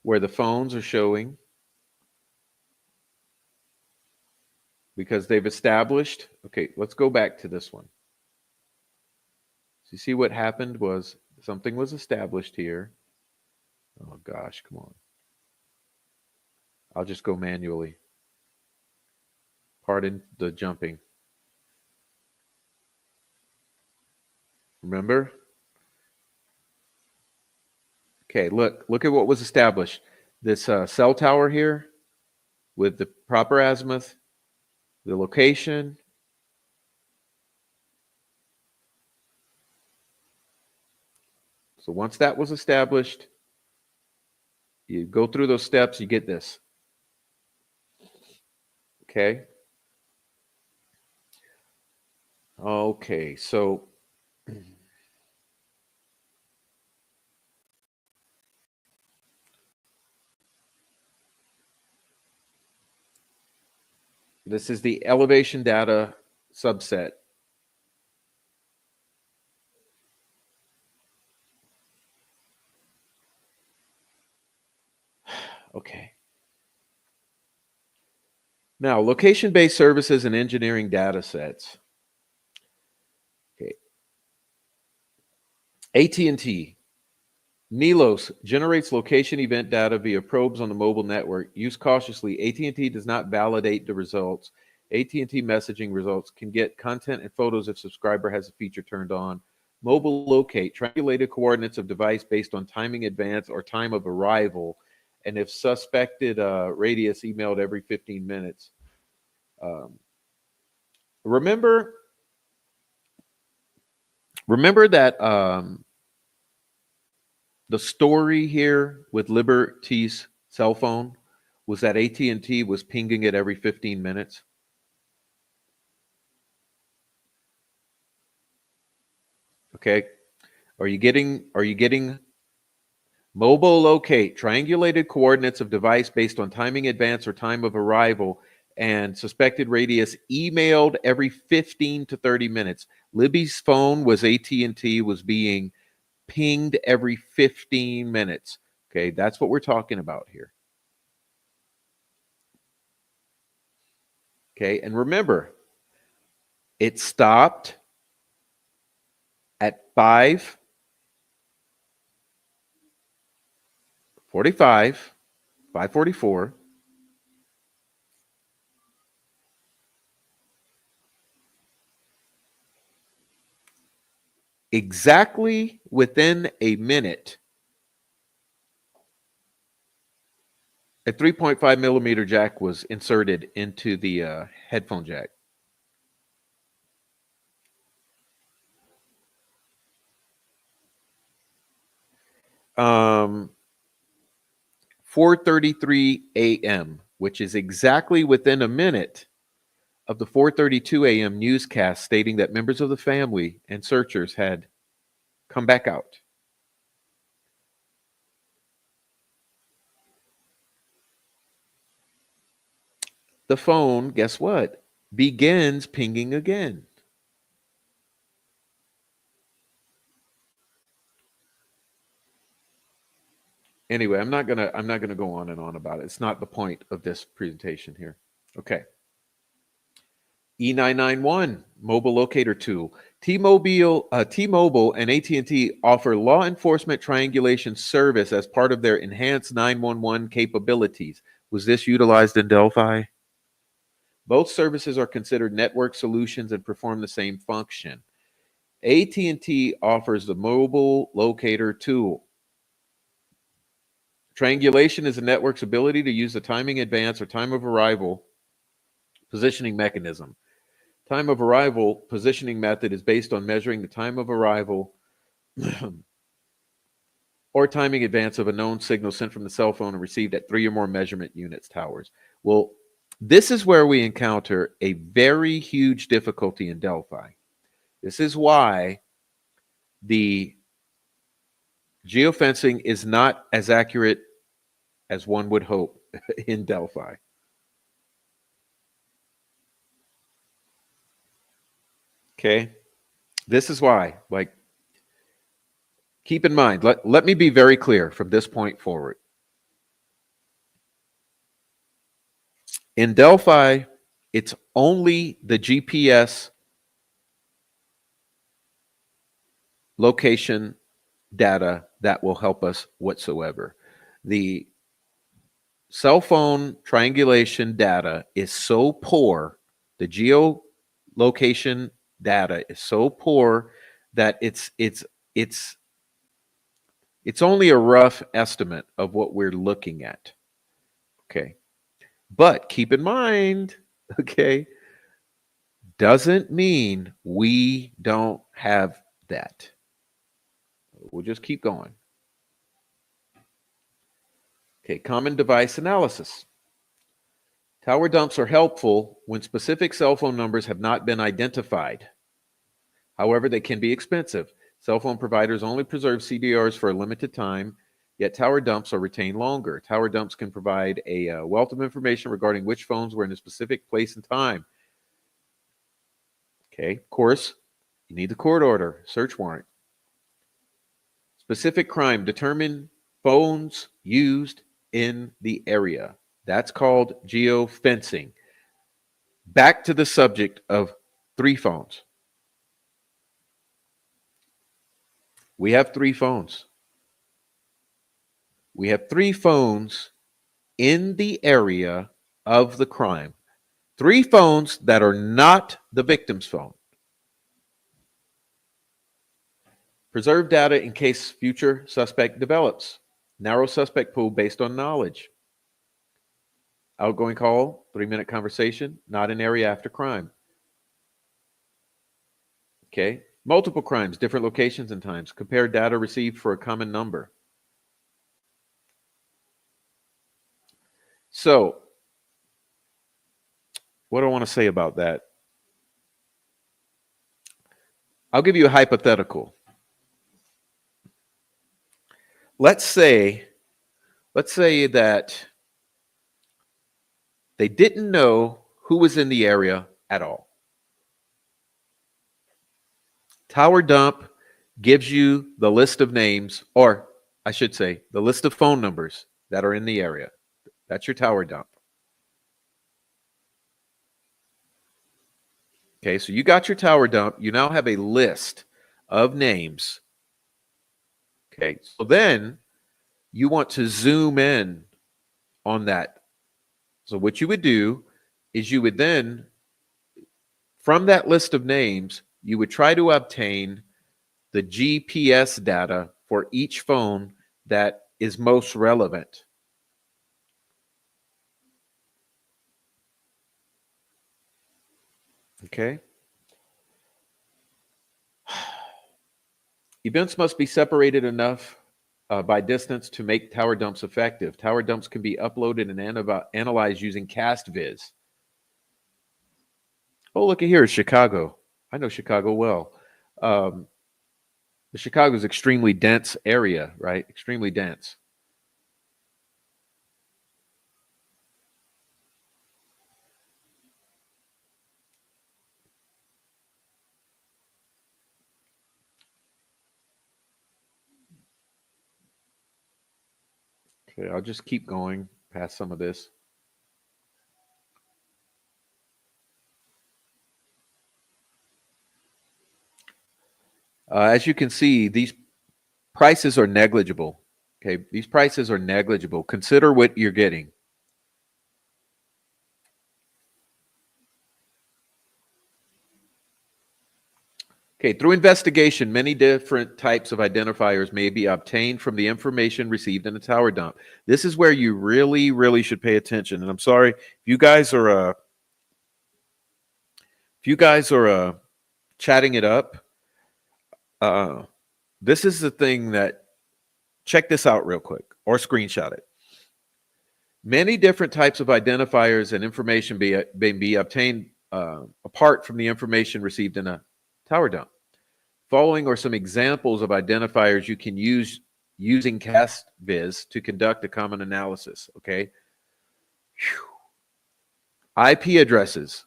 where the phones are showing because they've established. Okay, let's go back to this one. So you see what happened was something was established here. Oh gosh, come on. I'll just go manually. Pardon the jumping. Remember? Okay, look at what was established. This cell tower here with the proper azimuth, the location. So once that was established, you go through those steps, you get this. Okay. Okay, so this is the elevation data subset. Okay. Now, location-based services and engineering data sets. Okay. AT&T. Nelos generates location event data via probes on the mobile network. Use cautiously. AT&T does not validate the results. AT&T messaging results can get content and photos if subscriber has a feature turned on. Mobile locate, triangulated coordinates of device based on timing advance or time of arrival, and if suspected radius emailed every 15 minutes. Remember that the story here with Liberty's cell phone was that AT&T was pinging it every 15 minutes. Okay. Are you getting mobile locate, triangulated coordinates of device based on timing advance or time of arrival, and suspected radius emailed every 15 to 30 minutes. Libby's phone was AT&T was being pinged every 15 minutes. Okay, that's what we're talking about here. Okay, and remember, it stopped at 5:45, 5:44. Exactly within a minute, a 3.5 millimeter jack was inserted into the headphone jack. Um, 4:33 a.m., which is exactly within a minute of the 4:32 a.m. newscast stating that members of the family and searchers had come back out. The phone, guess what? Begins pinging again. Anyway, I'm not gonna go on and on about it. It's not the point of this presentation here. Okay. E991 mobile locator tool. T-Mobile and AT&T offer law enforcement triangulation service as part of their enhanced 911 capabilities. Was this utilized in Delphi? Both services are considered network solutions and perform the same function. AT&T offers the mobile locator tool. Triangulation is a network's ability to use the timing advance or time of arrival positioning mechanism. Time of arrival positioning method is based on measuring the time of arrival or timing advance of a known signal sent from the cell phone and received at 3 or more measurement units towers. Well, this is where we encounter a very huge difficulty in Delphi. This is why the geofencing is not as accurate as one would hope in Delphi. Okay? This is why. Like, keep in mind, let me be very clear from this point forward. In Delphi, it's only the GPS location data that will help us whatsoever. The cell phone triangulation data is so poor, the geolocation data is so poor that it's only a rough estimate of what we're looking at. Okay. But keep in mind, okay, doesn't mean we don't have that. We'll just keep going. Okay, common device analysis. Tower dumps are helpful when specific cell phone numbers have not been identified. However, they can be expensive. Cell phone providers only preserve CDRs for a limited time, yet tower dumps are retained longer. Tower dumps can provide a wealth of information regarding which phones were in a specific place and time. Okay, of course, you need the court order, search warrant. Specific crime, determine phones used in the area. That's called geofencing. Back to the subject of 3 phones. We have 3 phones. We have 3 phones in the area of the crime. 3 phones that are not the victim's phone. Preserve data in case future suspect develops. Narrow suspect pool based on knowledge. Outgoing call, 3-minute conversation, not an area after crime. Okay. Multiple crimes, different locations and times. Compare data received for a common number. So, what do I want to say about that? I'll give you a hypothetical. Let's say that they didn't know who was in the area at all. Tower dump gives you the list of names, or I should say, the list of phone numbers that are in the area. That's your tower dump. Okay, so you got your tower dump. You now have a list of names. Okay, so then you want to zoom in on that. So what you would do is you would then, from that list of names, you would try to obtain the GPS data for each phone that is most relevant. Okay. Events must be separated enough by distance to make tower dumps effective. Tower dumps can be uploaded and analyzed using CASTviz. Oh, look at here, it's Chicago. I know Chicago well. The Chicago is extremely dense area, right? Extremely dense. Okay, I'll just keep going past some of this. As you can see, these prices are negligible. Okay, these prices are negligible. Consider what you're getting. Okay, through investigation, many different types of identifiers may be obtained from the information received in a tower dump. This is where you really, really should pay attention. And I'm sorry, if you guys are chatting it up, this is the thing that, check this out real quick or screenshot it. Many different types of identifiers and information may be obtained apart from the information received in a tower dump. Following are some examples of identifiers you can use using CASTviz to conduct a common analysis, okay? IP addresses,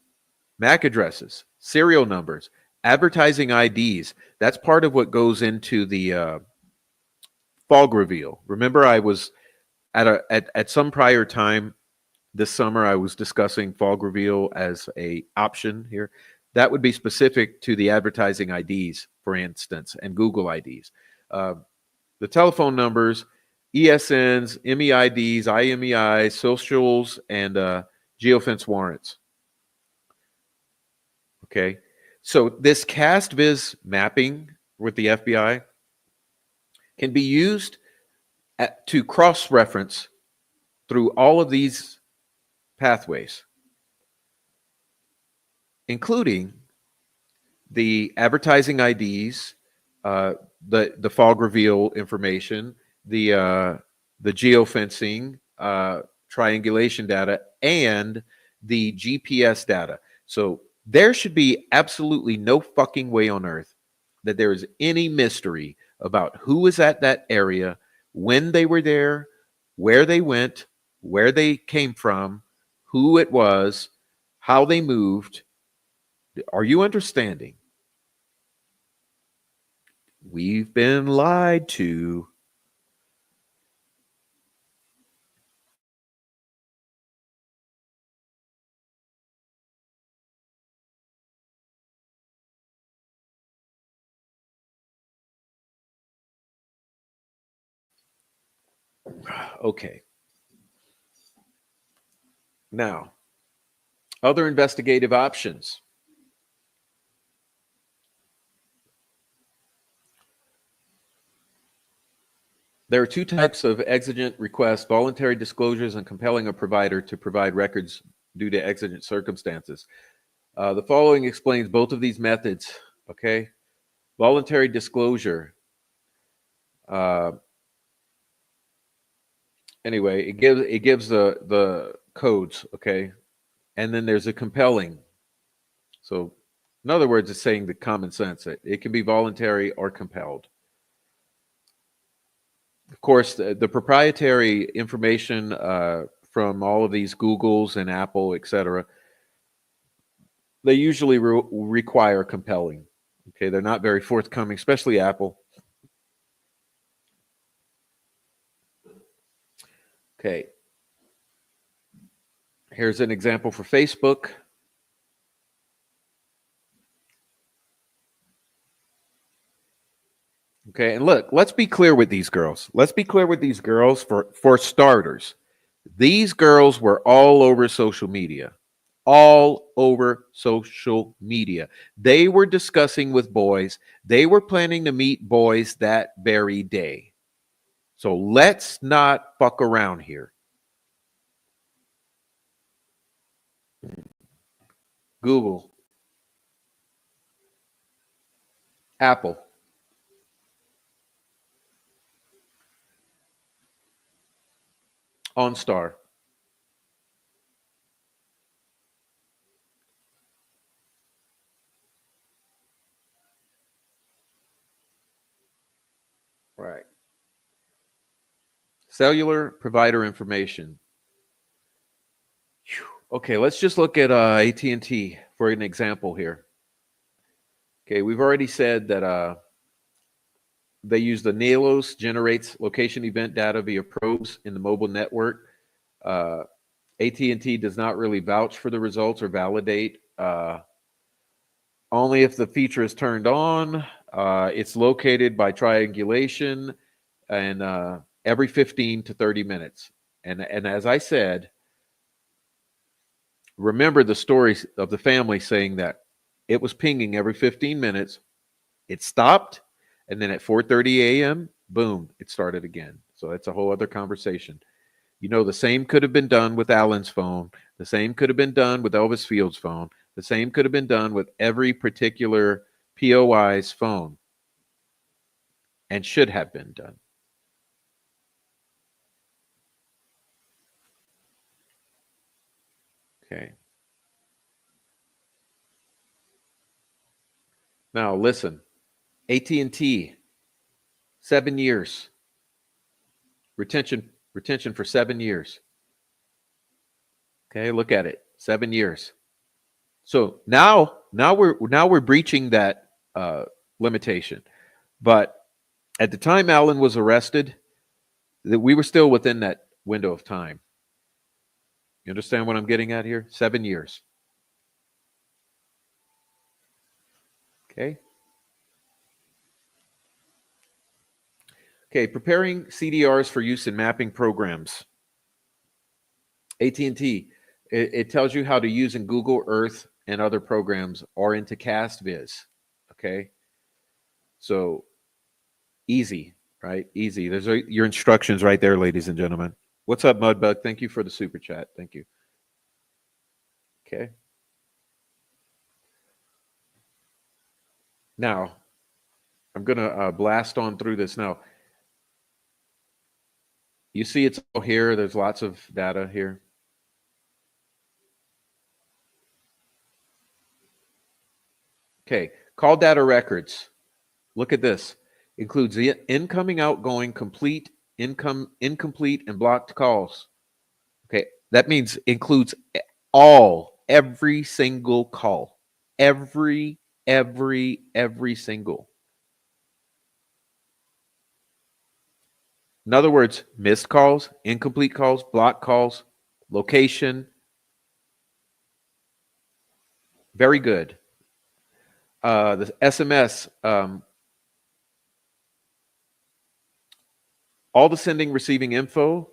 MAC addresses, serial numbers, advertising IDs. That's part of what goes into the fog reveal. Remember, I was at some prior time this summer, I was discussing fog reveal as a option here. That would be specific to the advertising IDs, for instance, and Google IDs. The telephone numbers, ESNs, MEIDs, IMEIs, socials, and geofence warrants. Okay, so this CASTviz mapping with the FBI can be used to cross-reference through all of these pathways, including the advertising IDs, the fog reveal information, the geofencing, triangulation data, and the GPS data. So there should be absolutely no fucking way on earth that there is any mystery about who was at that area, when they were there, where they went, where they came from, who it was, how they moved. Are you understanding? We've been lied to. Okay. Now, other investigative options. There are two types of exigent requests: voluntary disclosures and compelling a provider to provide records due to exigent circumstances. The following explains both of these methods. Okay. Voluntary disclosure. Uh, anyway, it gives the codes. Okay. And then there's a compelling. So, in other words, it's saying the common sense. It can be voluntary or compelled. Of course, the proprietary information from all of these Googles and Apple, etc., they usually require compelling. Okay, they're not very forthcoming, especially Apple. Okay, here's an example for Facebook. Okay, and look, let's be clear with these girls. Let's be clear with these girls for starters. These girls were all over social media. All over social media. They were discussing with boys. They were planning to meet boys that very day. So let's not fuck around here. Google, Apple, OnStar. Right. Cellular provider information. Okay, let's just look at AT&T for an example here. Okay, we've already said that They use the NALOS, generates location event data via probes in the mobile network. AT&T does not really vouch for the results or validate. Only if the feature is turned on. It's located by triangulation and every 15 to 30 minutes. And as I said, remember the stories of the family saying that it was pinging every 15 minutes. It stopped, and then at 4:30 a.m., boom, it started again. So that's a whole other conversation. You know, the same could have been done with Alan's phone. The same could have been done with Elvis Field's phone. The same could have been done with every particular POI's phone, and should have been done. Okay. Now listen, AT&T, 7 years retention for 7 years. Okay, look at it, 7 years. So now we're breaching that limitation. But at the time Alan was arrested, that we were still within that window of time. You understand what I'm getting at here? 7 years. Okay. Okay, preparing CDRs for use in mapping programs. AT&T, it tells you how to use in Google Earth and other programs or into CASTviz. Okay. So easy, right? Easy. There's your instructions right there, ladies and gentlemen. What's up, Mudbug? Thank you for the super chat. Thank you. Okay. Now, I'm going to blast on through this now. You see it's all here. There's lots of data here. Okay. Call data records. Look at this. Includes the incoming, outgoing, complete, incomplete, and blocked calls. Okay. That means includes every single call. Every single. In other words, missed calls, incomplete calls, blocked calls, location. Very good. The SMS, all the sending, receiving info,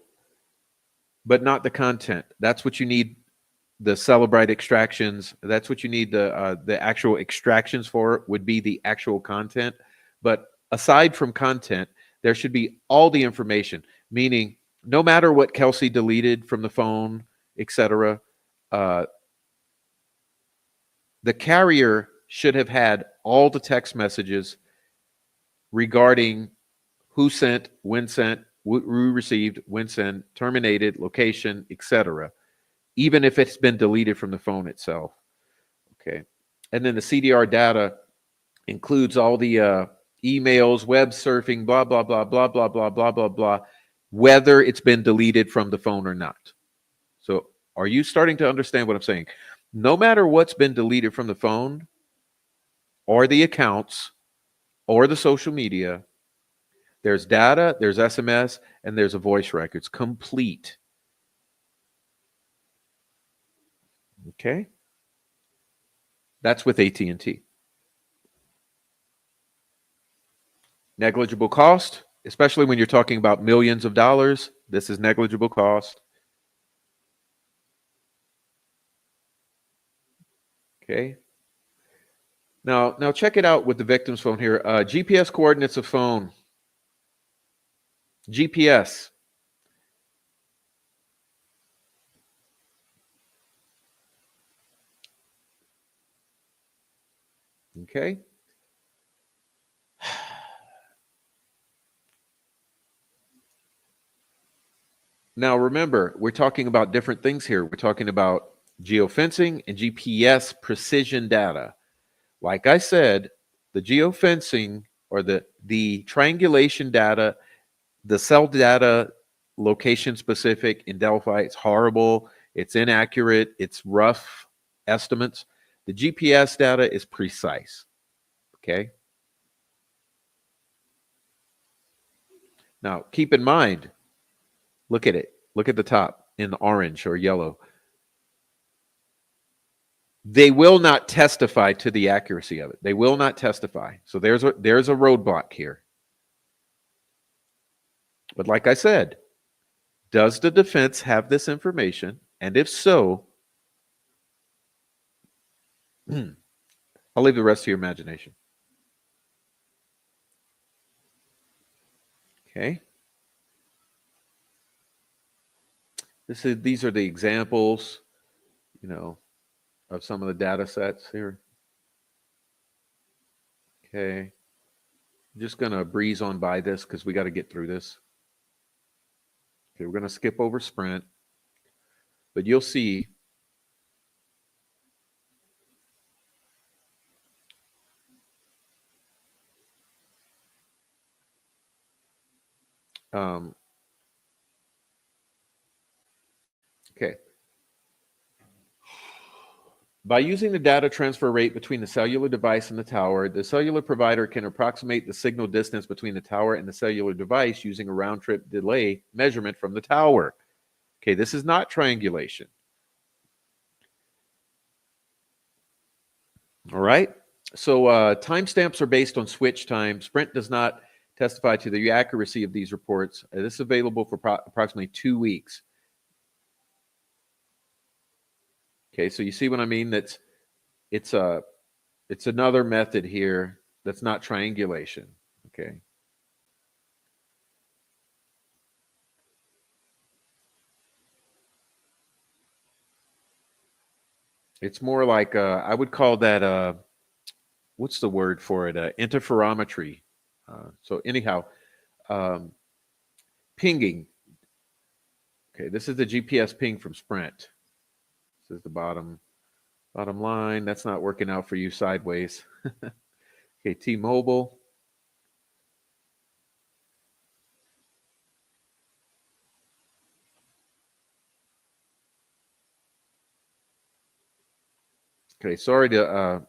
but not the content. That's what you need the Cellular extractions. That's what you need the actual extractions for, would be the actual content. But aside from content, there should be all the information, meaning no matter what Kelsey deleted from the phone, etc., the carrier should have had all the text messages regarding who sent, who received, when sent, terminated, location, etc., even if it's been deleted from the phone itself. Okay. And then the CDR data includes all the emails, web surfing, blah, blah, blah, blah, blah, blah, blah, blah, blah, whether it's been deleted from the phone or not. So are you starting to understand what I'm saying? No matter what's been deleted from the phone or the accounts or the social media, there's data, there's SMS, and there's a voice records complete. Okay. That's with AT&T. Negligible cost, especially when you're talking about millions of dollars. This is negligible cost. Okay. Now check it out with the victim's phone here. GPS coordinates of phone. GPS. Okay. Now remember, we're talking about different things here. We're talking about geofencing and GPS precision data. Like I said, the geofencing or the triangulation data, the cell data, location specific in Delphi, it's horrible, it's inaccurate, it's rough estimates. The GPS data is precise. Okay. Now, keep in mind, look at it. Look at the top in orange or yellow. They will not testify to the accuracy of it. They will not testify. So there's a roadblock here. But like I said, does the defense have this information? And if so, I'll leave the rest to your imagination. Okay. These are the examples, of some of the data sets here. Okay. I'm just going to breeze on by this because we got to get through this. Okay, we're going to skip over Sprint, but you'll see okay. By using the data transfer rate between the cellular device and the tower, the cellular provider can approximate the signal distance between the tower and the cellular device using a round-trip delay measurement from the tower. Okay, this is not triangulation. All right. So timestamps are based on switch time. Sprint does not testify to the accuracy of these reports. This is available for approximately 2 weeks. Okay, so you see what I mean? It's another method here that's not triangulation. Okay. It's more like I would call that what's the word for it? Interferometry. So anyhow, pinging. Okay, this is the GPS ping from Sprint. This is the bottom line. That's not working out for you sideways. Okay, T-Mobile. Okay, sorry to.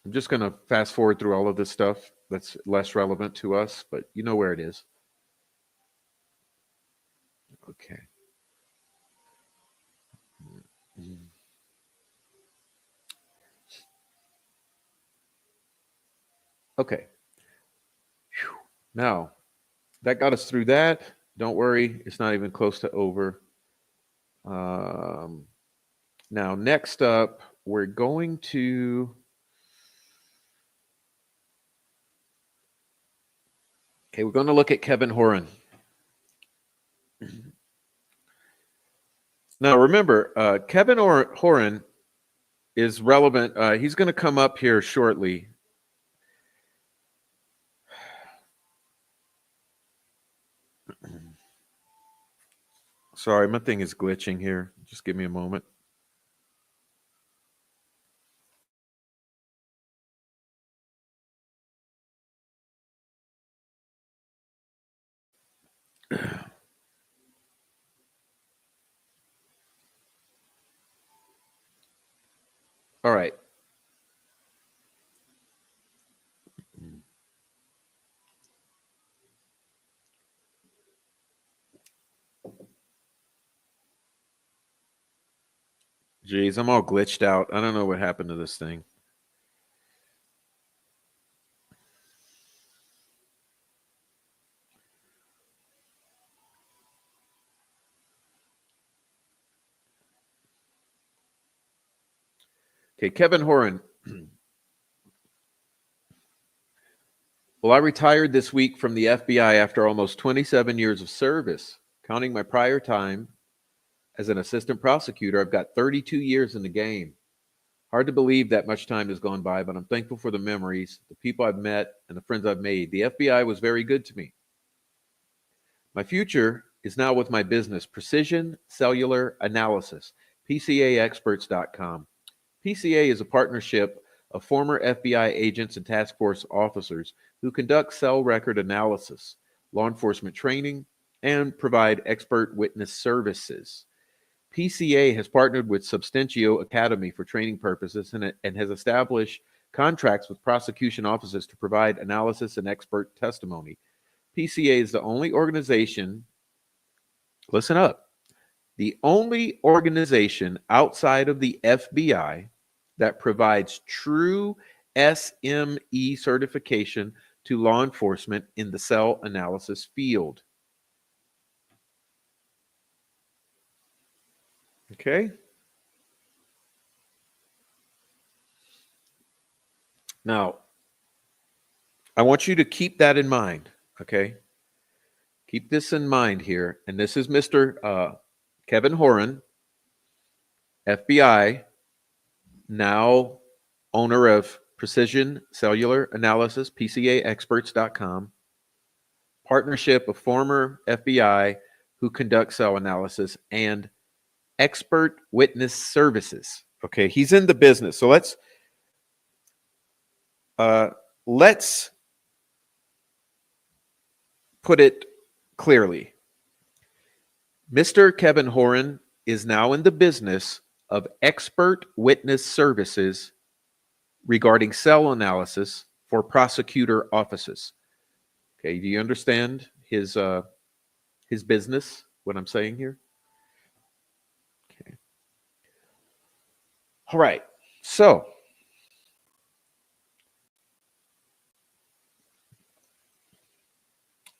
I'm just going to fast forward through all of this stuff that's less relevant to us, but you know where it is. Okay. Okay. Whew. Now, that got us through that. Don't worry, it's not even close to over. Now, next up, we're going to. Okay, we're going to look at Kevin Horan. Now, remember, Kevin Horan is relevant. He's going to come up here shortly. Sorry, my thing is glitching here. Just give me a moment. All right. Jeez, I'm all glitched out. I don't know what happened to this thing. Okay, Kevin Horan. Well, I retired this week from the FBI after almost 27 years of service. Counting my prior time as an assistant prosecutor, I've got 32 years in the game. Hard to believe that much time has gone by, but I'm thankful for the memories, the people I've met, and the friends I've made. The FBI was very good to me. My future is now with my business, Precision Cellular Analysis, PCAexperts.com. PCA is a partnership of former FBI agents and task force officers who conduct cell record analysis, law enforcement training, and provide expert witness services. PCA has partnered with Substantial Academy for training purposes and has established contracts with prosecution offices to provide analysis and expert testimony. PCA is the only organization, listen up, the only organization outside of the FBI that provides true SME certification to law enforcement in the cell analysis field. Okay. Now, I want you to keep that in mind. Okay. Keep this in mind here. And this is Mr. Kevin Horan, FBI, now owner of Precision Cellular Analysis, PCAexperts.com, partnership of former FBI who conduct cell analysis and expert witness services. Okay, he's in the business. So let's put it clearly. Mr. Kevin Horan is now in the business of expert witness services regarding cell analysis for prosecutor offices. Okay, do you understand his business, what I'm saying here? Okay. All right. So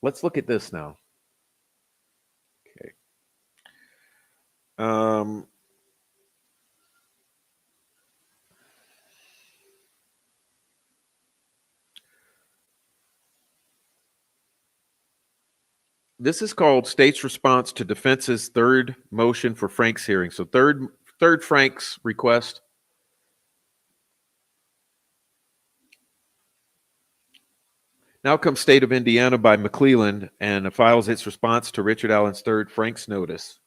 let's look at this now. Okay. This is called state's response to defense's third motion for Frank's hearing. So third Frank's request. Now comes State of Indiana by McClelland and files its response to Richard Allen's third Frank's notice.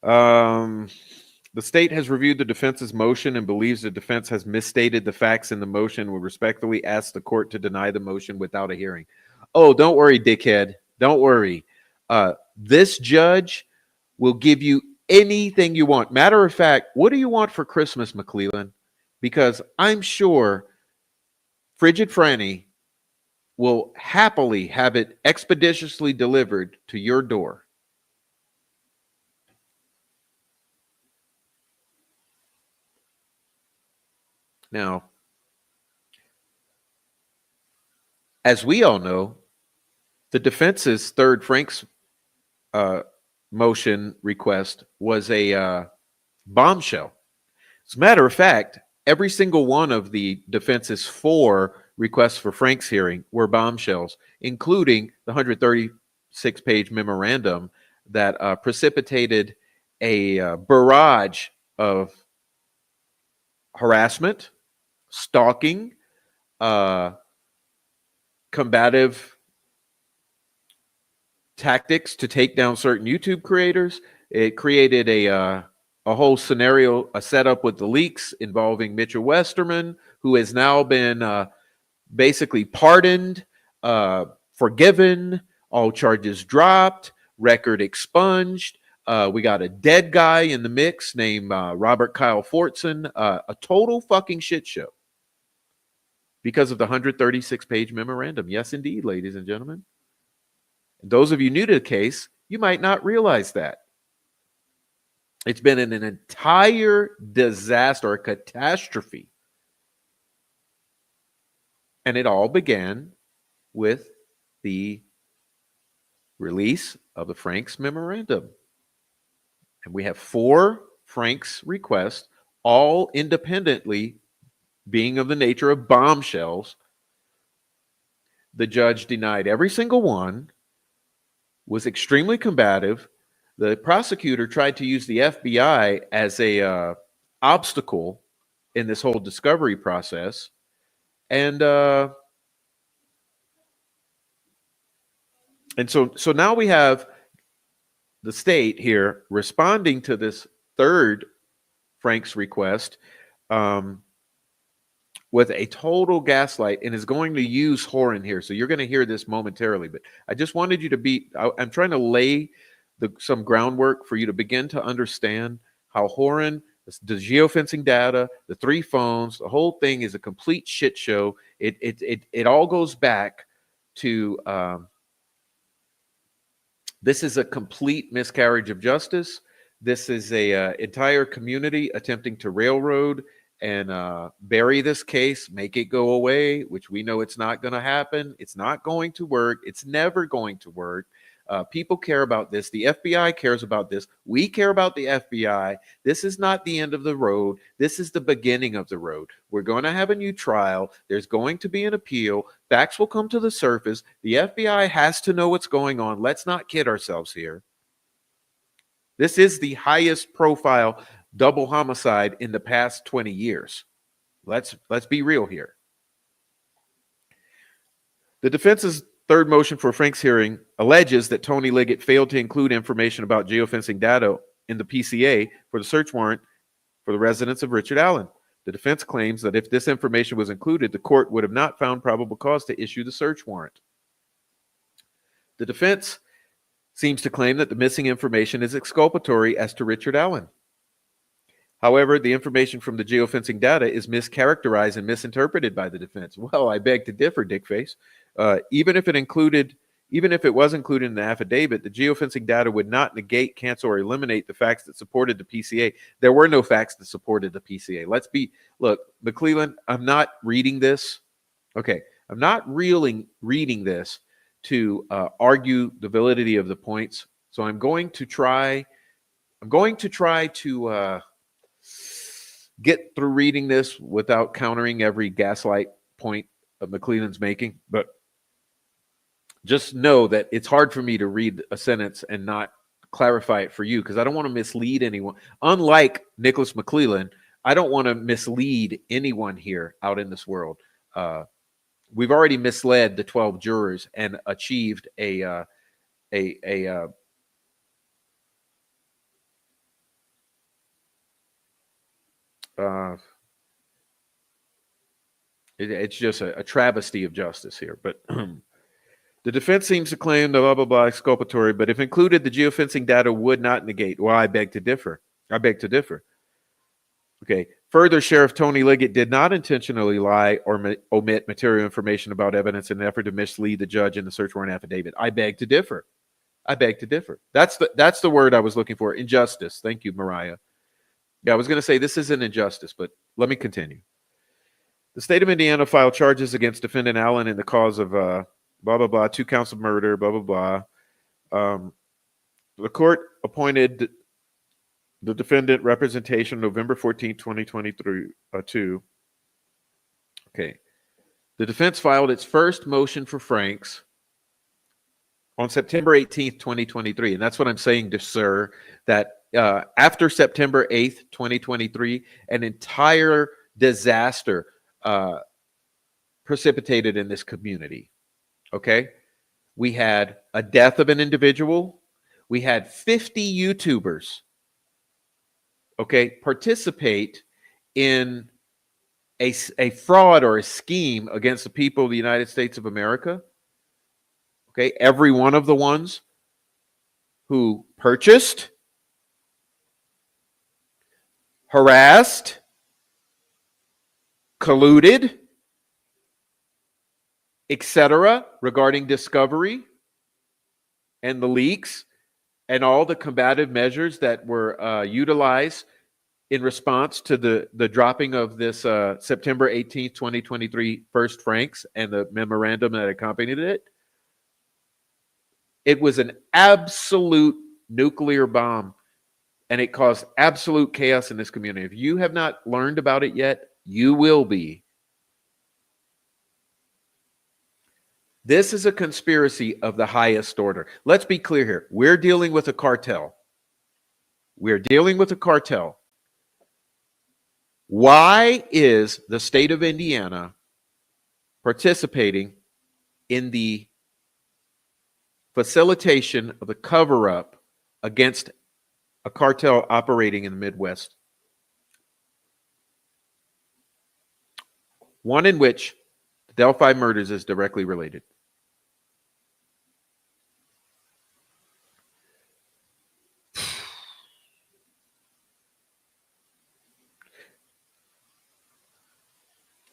The state has reviewed the defense's motion and believes the defense has misstated the facts in the motion. We respectfully ask the court to deny the motion without a hearing. Oh, don't worry, dickhead. Don't worry. This judge will give you anything you want. Matter of fact, what do you want for Christmas, McClelland? Because I'm sure Frigid Franny will happily have it expeditiously delivered to your door. Now, as we all know, the defense's third Frank's motion request was a bombshell. As a matter of fact, every single one of the defense's 4 requests for Frank's hearing were bombshells, including the 136-page memorandum that precipitated a barrage of harassment, stalking, combative tactics to take down certain YouTube creators. It created a whole scenario, a setup with the leaks involving Mitchell Westerman, who has now been basically pardoned, forgiven, all charges dropped, record expunged. We got a dead guy in the mix named Robert Kyle Fortson, a total fucking shit show because of the 136-page memorandum. Yes, indeed, ladies and gentlemen. Those of you new to the case, you might not realize that. It's been an entire disaster, a catastrophe. And it all began with the release of the Frank's memorandum. And we have 4 Frank's requests, all independently being of the nature of bombshells. The judge denied every single one, was extremely combative. The prosecutor tried to use the FBI as a obstacle in this whole discovery process. And so now we have the state here responding to this third Frank's request with a total gaslight, and is going to use Horan here. So you're going to hear this momentarily, but I just wanted you to I'm trying to lay some groundwork for you to begin to understand how Horan The geofencing data, the 3 phones, the whole thing is a complete shit show. It all goes back to this is a complete miscarriage of justice. This is a entire community attempting to railroad and bury this case, make it go away, which we know it's not going to happen. It's not going to work. It's never going to work. People care about this. The FBI cares about this. We care about the FBI. This is not the end of the road. This is the beginning of the road. We're going to have a new trial. There's going to be an appeal. Facts will come to the surface. The FBI has to know what's going on. Let's not kid ourselves here. This is the highest profile double homicide in the past 20 years. Let's be real here. The defense's third motion for Frank's hearing alleges that Tony Liggett failed to include information about geofencing data in the PCA for the search warrant for the residence of Richard Allen. The defense claims that if this information was included, the court would have not found probable cause to issue the search warrant. The defense seems to claim that the missing information is exculpatory as to Richard Allen. However, the information from the geofencing data is mischaracterized and misinterpreted by the defense. Well, I beg to differ, Dickface. Even if it was included in the affidavit, the geofencing data would not negate, cancel, or eliminate the facts that supported the PCA. There were no facts that supported the PCA. Look, McClellan, I'm not reading this. Okay, I'm not reading this to argue the validity of the points. So I'm going to try to get through reading this without countering every gaslight point of McClellan's making. But just know that it's hard for me to read a sentence and not clarify it for you because I don't want to mislead anyone. Unlike Nicholas McClellan, I don't want to mislead anyone here out in this world. We've already misled the 12 jurors and achieved it's just a travesty of justice here. But the defense seems to claim the blah, blah, blah exculpatory, but if included, the geofencing data would not negate. Well, I beg to differ. Okay. Further, Sheriff Tony Liggett did not intentionally lie or omit material information about evidence in an effort to mislead the judge in the search warrant affidavit. I beg to differ. That's the word I was looking for. Injustice. Thank you, Mariah. Yeah, I was going to say this is an injustice, but let me continue. The state of Indiana filed charges against defendant Allen in the cause of blah, blah, blah, 2 counts of murder, blah, blah, blah. The court appointed the defendant representation November 14, 2023, Okay. The defense filed its first motion for Franks on September 18th, 2023. And that's what I'm saying to sir, that after September 8th, 2023, an entire disaster precipitated in this community. Okay. We had a death of an individual. We had 50 YouTubers, okay, participate in a fraud or a scheme against the people of the United States of America. Okay. Every one of the ones who purchased, harassed, colluded, etc., regarding discovery and the leaks and all the combative measures that were utilized in response to the dropping of this September 18th, 2023 first Franks and the memorandum that accompanied it. It was an absolute nuclear bomb, and it caused absolute chaos in this community. If you have not learned about it yet, you will be. This is a conspiracy of the highest order. Let's be clear here. We're dealing with a cartel. Why is the state of Indiana participating in the facilitation of the cover-up against a cartel operating in the Midwest? One in which the Delphi murders is directly related.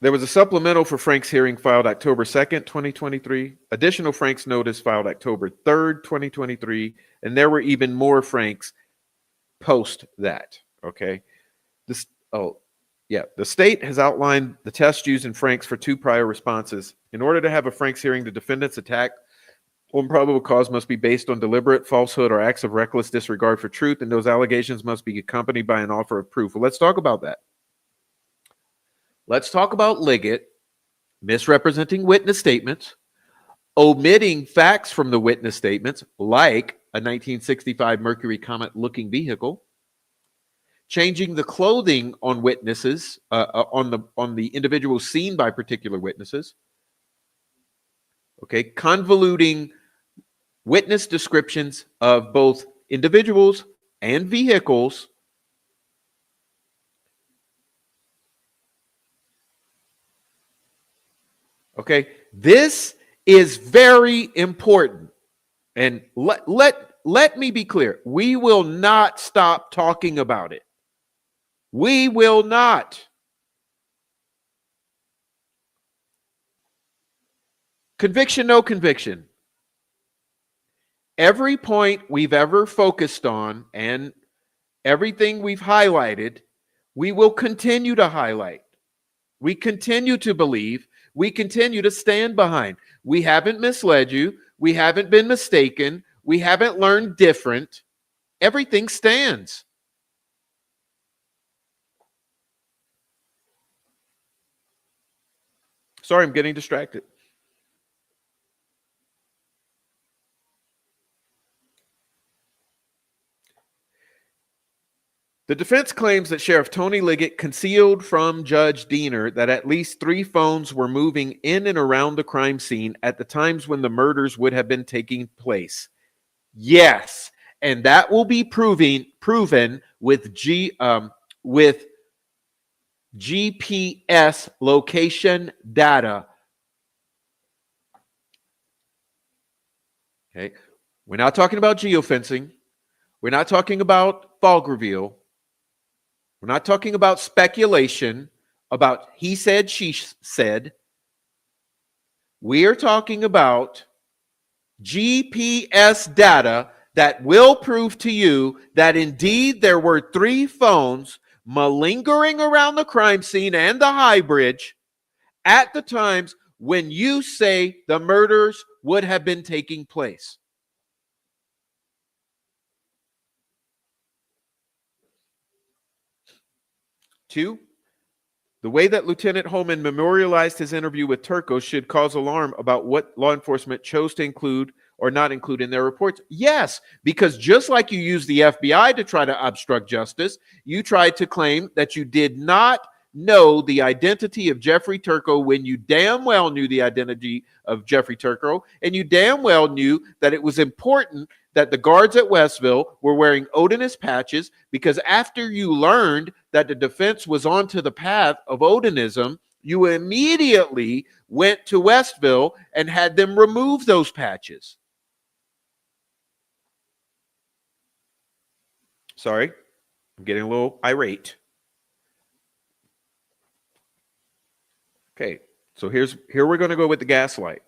There was a supplemental for Frank's hearing filed October 2nd, 2023. Additional Frank's notice filed October 3rd, 2023. And there were even more Frank's post that. Okay. This, oh, yeah. The state has outlined the test used in Frank's for 2 prior responses. In order to have a Frank's hearing, the defendant's attack on probable cause must be based on deliberate falsehood or acts of reckless disregard for truth, and those allegations must be accompanied by an offer of proof. Well, let's talk about that. Let's talk about Liggett misrepresenting witness statements, omitting facts from the witness statements, like a 1965 Mercury Comet-looking vehicle, changing the clothing on witnesses, on the individuals seen by particular witnesses, okay, convoluting witness descriptions of both individuals and vehicles, okay, this is very important. And let me be clear. We will not stop talking about it. We will not. Conviction, no conviction. Every point we've ever focused on and everything we've highlighted, we will continue to highlight. We continue to believe. We continue to stand behind. We haven't misled you. We haven't been mistaken. We haven't learned different. Everything stands. Sorry, I'm getting distracted. The defense claims that Sheriff Tony Liggett concealed from Judge Diener that at least 3 phones were moving in and around the crime scene at the times when the murders would have been taking place. Yes, and that will be proven with GPS location data. Okay, we're not talking about geofencing. We're not talking about fog reveal. We're not talking about speculation, about he said, she said. We are talking about GPS data that will prove to you that indeed there were 3 phones malingering around the crime scene and the high bridge at the times when you say the murders would have been taking place. Two, the way that Lieutenant Holman memorialized his interview with Turco should cause alarm about what law enforcement chose to include or not include in their reports. Yes, because just like you used the FBI to try to obstruct justice, you tried to claim that you did not know the identity of Jeffrey Turco when you damn well knew the identity of Jeffrey Turco, and you damn well knew that it was important that the guards at Westville were wearing Odinist patches, because after you learned that the defense was onto the path of Odinism, you immediately went to Westville and had them remove those patches. Sorry, I'm getting a little irate. Okay, so here we're going to go with the gaslight.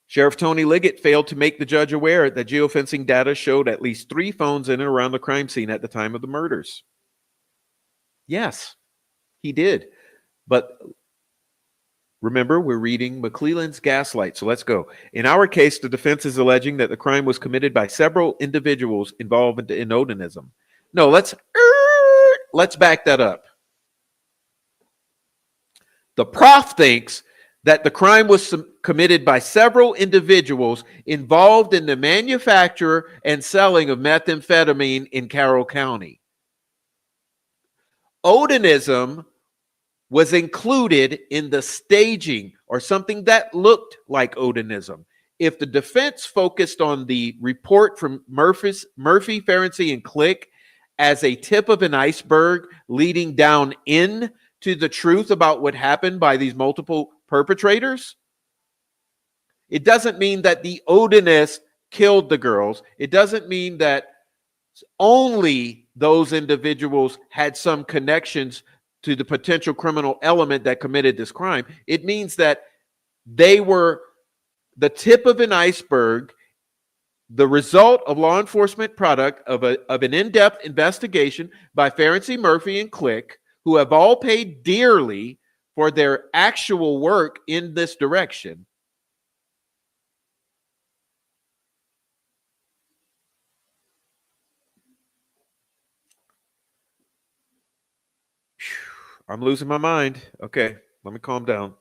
Sheriff Tony Liggett failed to make the judge aware that geofencing data showed at least 3 phones in and around the crime scene at the time of the murders. Yes, he did. But remember, we're reading McClelland's gaslight, so let's go. In our case, the defense is alleging that the crime was committed by several individuals involved in Odinism. No, let's back that up. The prof thinks that the crime was committed by several individuals involved in the manufacture and selling of methamphetamine in Carroll County. Odinism was included in the staging or something that looked like Odinism. If the defense focused on the report from Murphy, Ferenczi, and Click as a tip of an iceberg leading down in to the truth about what happened by these multiple perpetrators, it doesn't mean that the Odinists killed the girls. It doesn't mean that only those individuals had some connections to the potential criminal element that committed this crime. It means that they were the tip of an iceberg, the result of law enforcement product of an in-depth investigation by Ferenczi, Murphy, and Click, who have all paid dearly for their actual work in this direction. I'm losing my mind. Okay, let me calm down.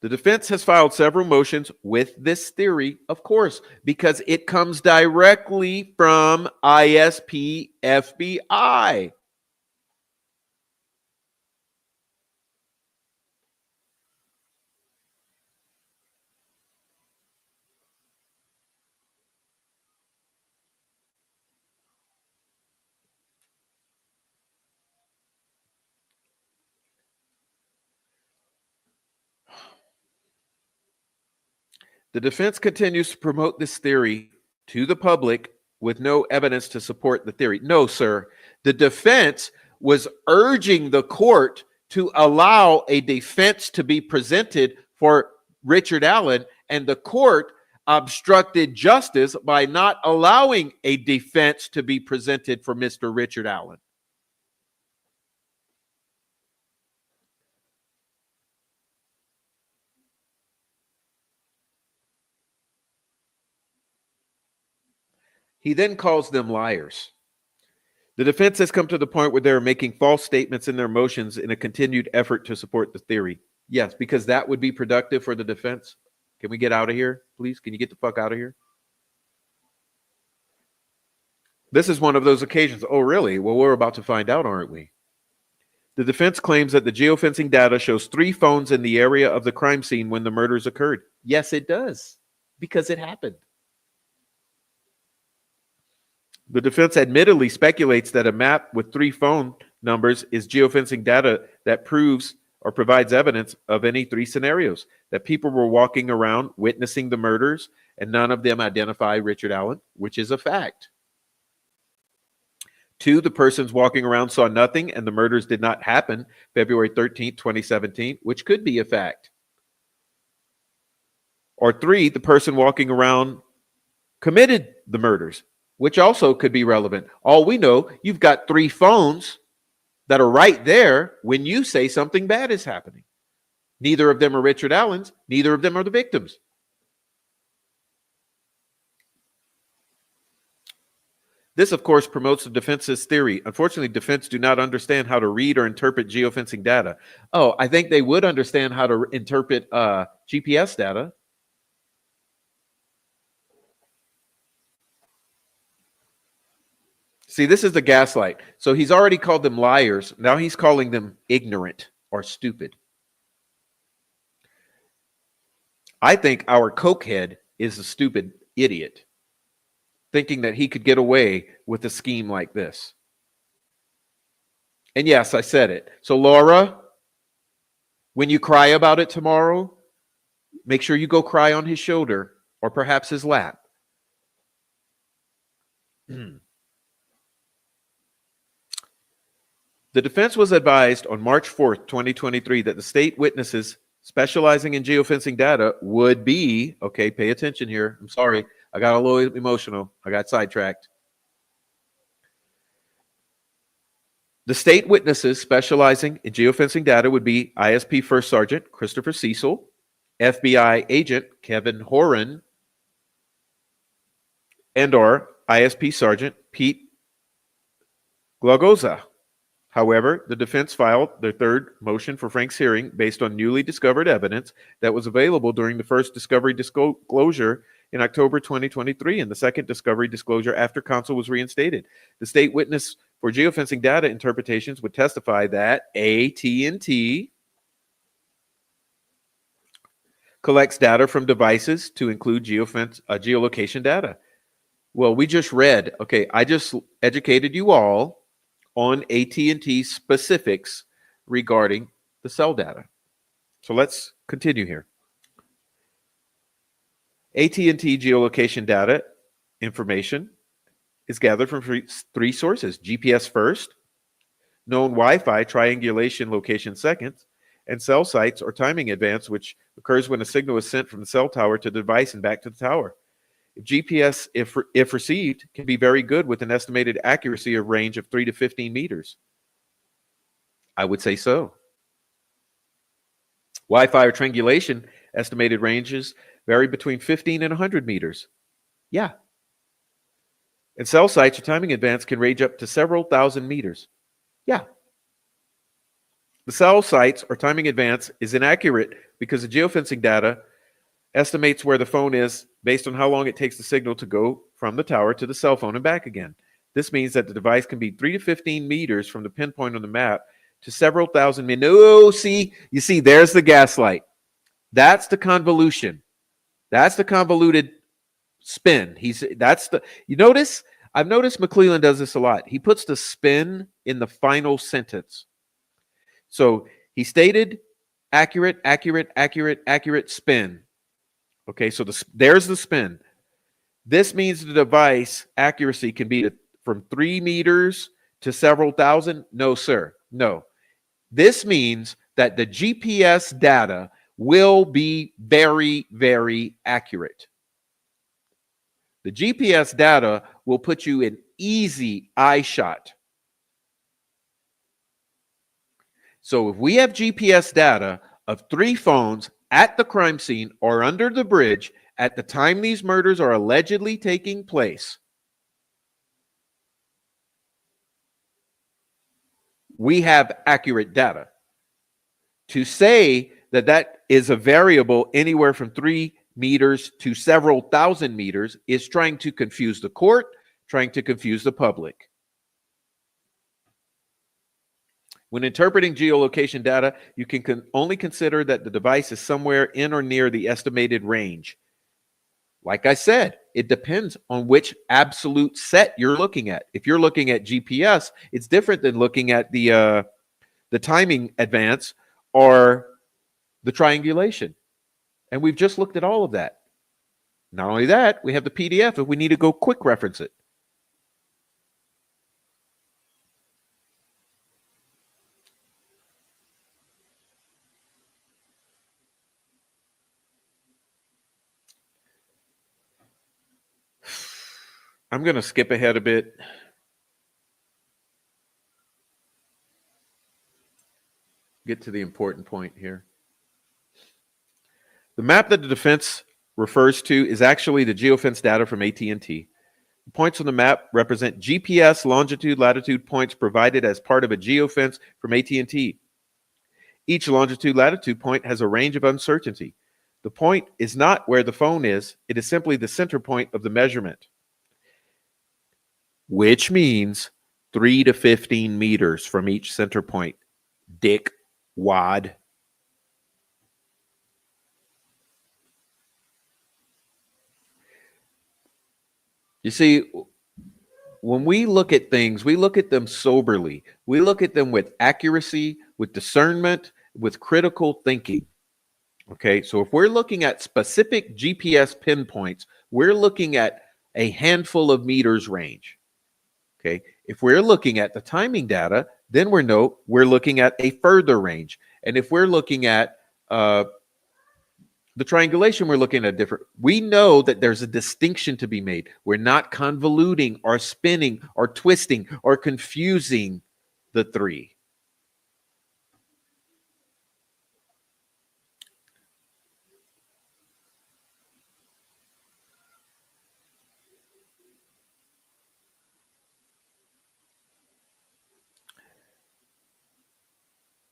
The defense has filed several motions with this theory, of course, because it comes directly from ISP FBI. The defense continues to promote this theory to the public with no evidence to support the theory. No, sir. The defense was urging the court to allow a defense to be presented for Richard Allen, and the court obstructed justice by not allowing a defense to be presented for Mr. Richard Allen. He then calls them liars. The defense has come to the point where they're making false statements in their motions in a continued effort to support the theory. Yes, because that would be productive for the defense. Can we get out of here, please? Can you get the fuck out of here? This is one of those occasions. Oh, really? Well, we're about to find out, aren't we? The defense claims that the geofencing data shows 3 phones in the area of the crime scene when the murders occurred. Yes, it does, because it happened. The defense admittedly speculates that a map with 3 phone numbers is geofencing data that proves or provides evidence of any 3 scenarios, that people were walking around witnessing the murders and none of them identify Richard Allen, which is a fact. 2, the persons walking around saw nothing and the murders did not happen February 13th, 2017, which could be a fact. Or 3, the person walking around committed the murders, which also could be relevant. All we know, you've got 3 phones that are right there when you say something bad is happening. Neither of them are Richard Allen's. Neither of them are the victims. This, of course, promotes the defense's theory. Unfortunately, defense do not understand how to read or interpret geofencing data. Oh, I think they would understand how to interpret GPS data. See, this is the gaslight. So he's already called them liars. Now he's calling them ignorant or stupid. I think our cokehead is a stupid idiot, thinking that he could get away with a scheme like this. And yes, I said it. So Laura, when you cry about it tomorrow, make sure you go cry on his shoulder or perhaps his lap. The defense was advised on March 4th, 2023, that the state witnesses specializing in geofencing data would be, okay, pay attention here. I'm sorry. I got a little emotional. I got sidetracked. The state witnesses specializing in geofencing data would be ISP First Sergeant Christopher Cecil, FBI Agent Kevin Horan, and or ISP Sergeant Pete Glagoza. However, the defense filed their 3rd motion for Frank's hearing based on newly discovered evidence that was available during the first discovery disclosure in October 2023 and the second discovery disclosure after counsel was reinstated. The state witness for geofencing data interpretations would testify that AT&T collects data from devices to include geolocation data. Well, we just read, okay, I just educated you all on AT&T specifics regarding the cell data. So let's continue here. AT&T geolocation data information is gathered from 3 sources: GPS first, known Wi-Fi triangulation location seconds, and cell sites or timing advance, which occurs when a signal is sent from the cell tower to the device and back to the tower. GPS, if received, can be very good with an estimated accuracy of range of 3 to 15 meters. I would say so. Wi-Fi or triangulation estimated ranges vary between 15 and 100 meters. Yeah. And cell sites or timing advance can range up to several thousand meters. Yeah. The cell sites or timing advance is inaccurate because the geofencing data estimates where the phone is based on how long it takes the signal to go from the tower to the cell phone and back again. This means that the device can be 3 to 15 meters from the pinpoint on the map to several thousand meters. Oh, you see, there's the gaslight. That's the convolution. That's the convoluted spin. You notice, I've noticed McClellan does this a lot. He puts the spin in the final sentence. So he stated accurate, spin. Okay, so there's the spin. This means the device accuracy can be from 3 meters to several thousand. No, sir. No. This means that the GPS data will be very, very accurate. The GPS data will put you in easy eye shot. So if we have GPS data of 3 phones at the crime scene or under the bridge at the time these murders are allegedly taking place, we have accurate data. To say that that is a variable anywhere from 3 meters to several thousand meters is trying to confuse the court, trying to confuse the public. When interpreting geolocation data, you can only consider that the device is somewhere in or near the estimated range. Like I said, it depends on which absolute set you're looking at. If you're looking at GPS, it's different than looking at the timing advance or the triangulation. And we've just looked at all of that. Not only that, we have the PDF if we need to go quick reference it. I'm going to skip ahead a bit. Get to the important point here. The map that the defense refers to is actually the geofence data from AT&T. The points on the map represent GPS longitude, latitude points provided as part of a geofence from AT&T. Each longitude, latitude point has a range of uncertainty. The point is not where the phone is, it is simply the center point of the measurement, which means 3 to 15 meters from each center point. Dick wad. You see, when we look at things, we look at them soberly. We look at them with accuracy, with discernment, with critical thinking. Okay, so if we're looking at specific GPS pinpoints, we're looking at a handful of meters range. Okay, if we're looking at the timing data, then we're looking at a further range. And if we're looking at the triangulation, we're looking at different. We know that there's a distinction to be made. We're not convoluting or spinning or twisting or confusing the three.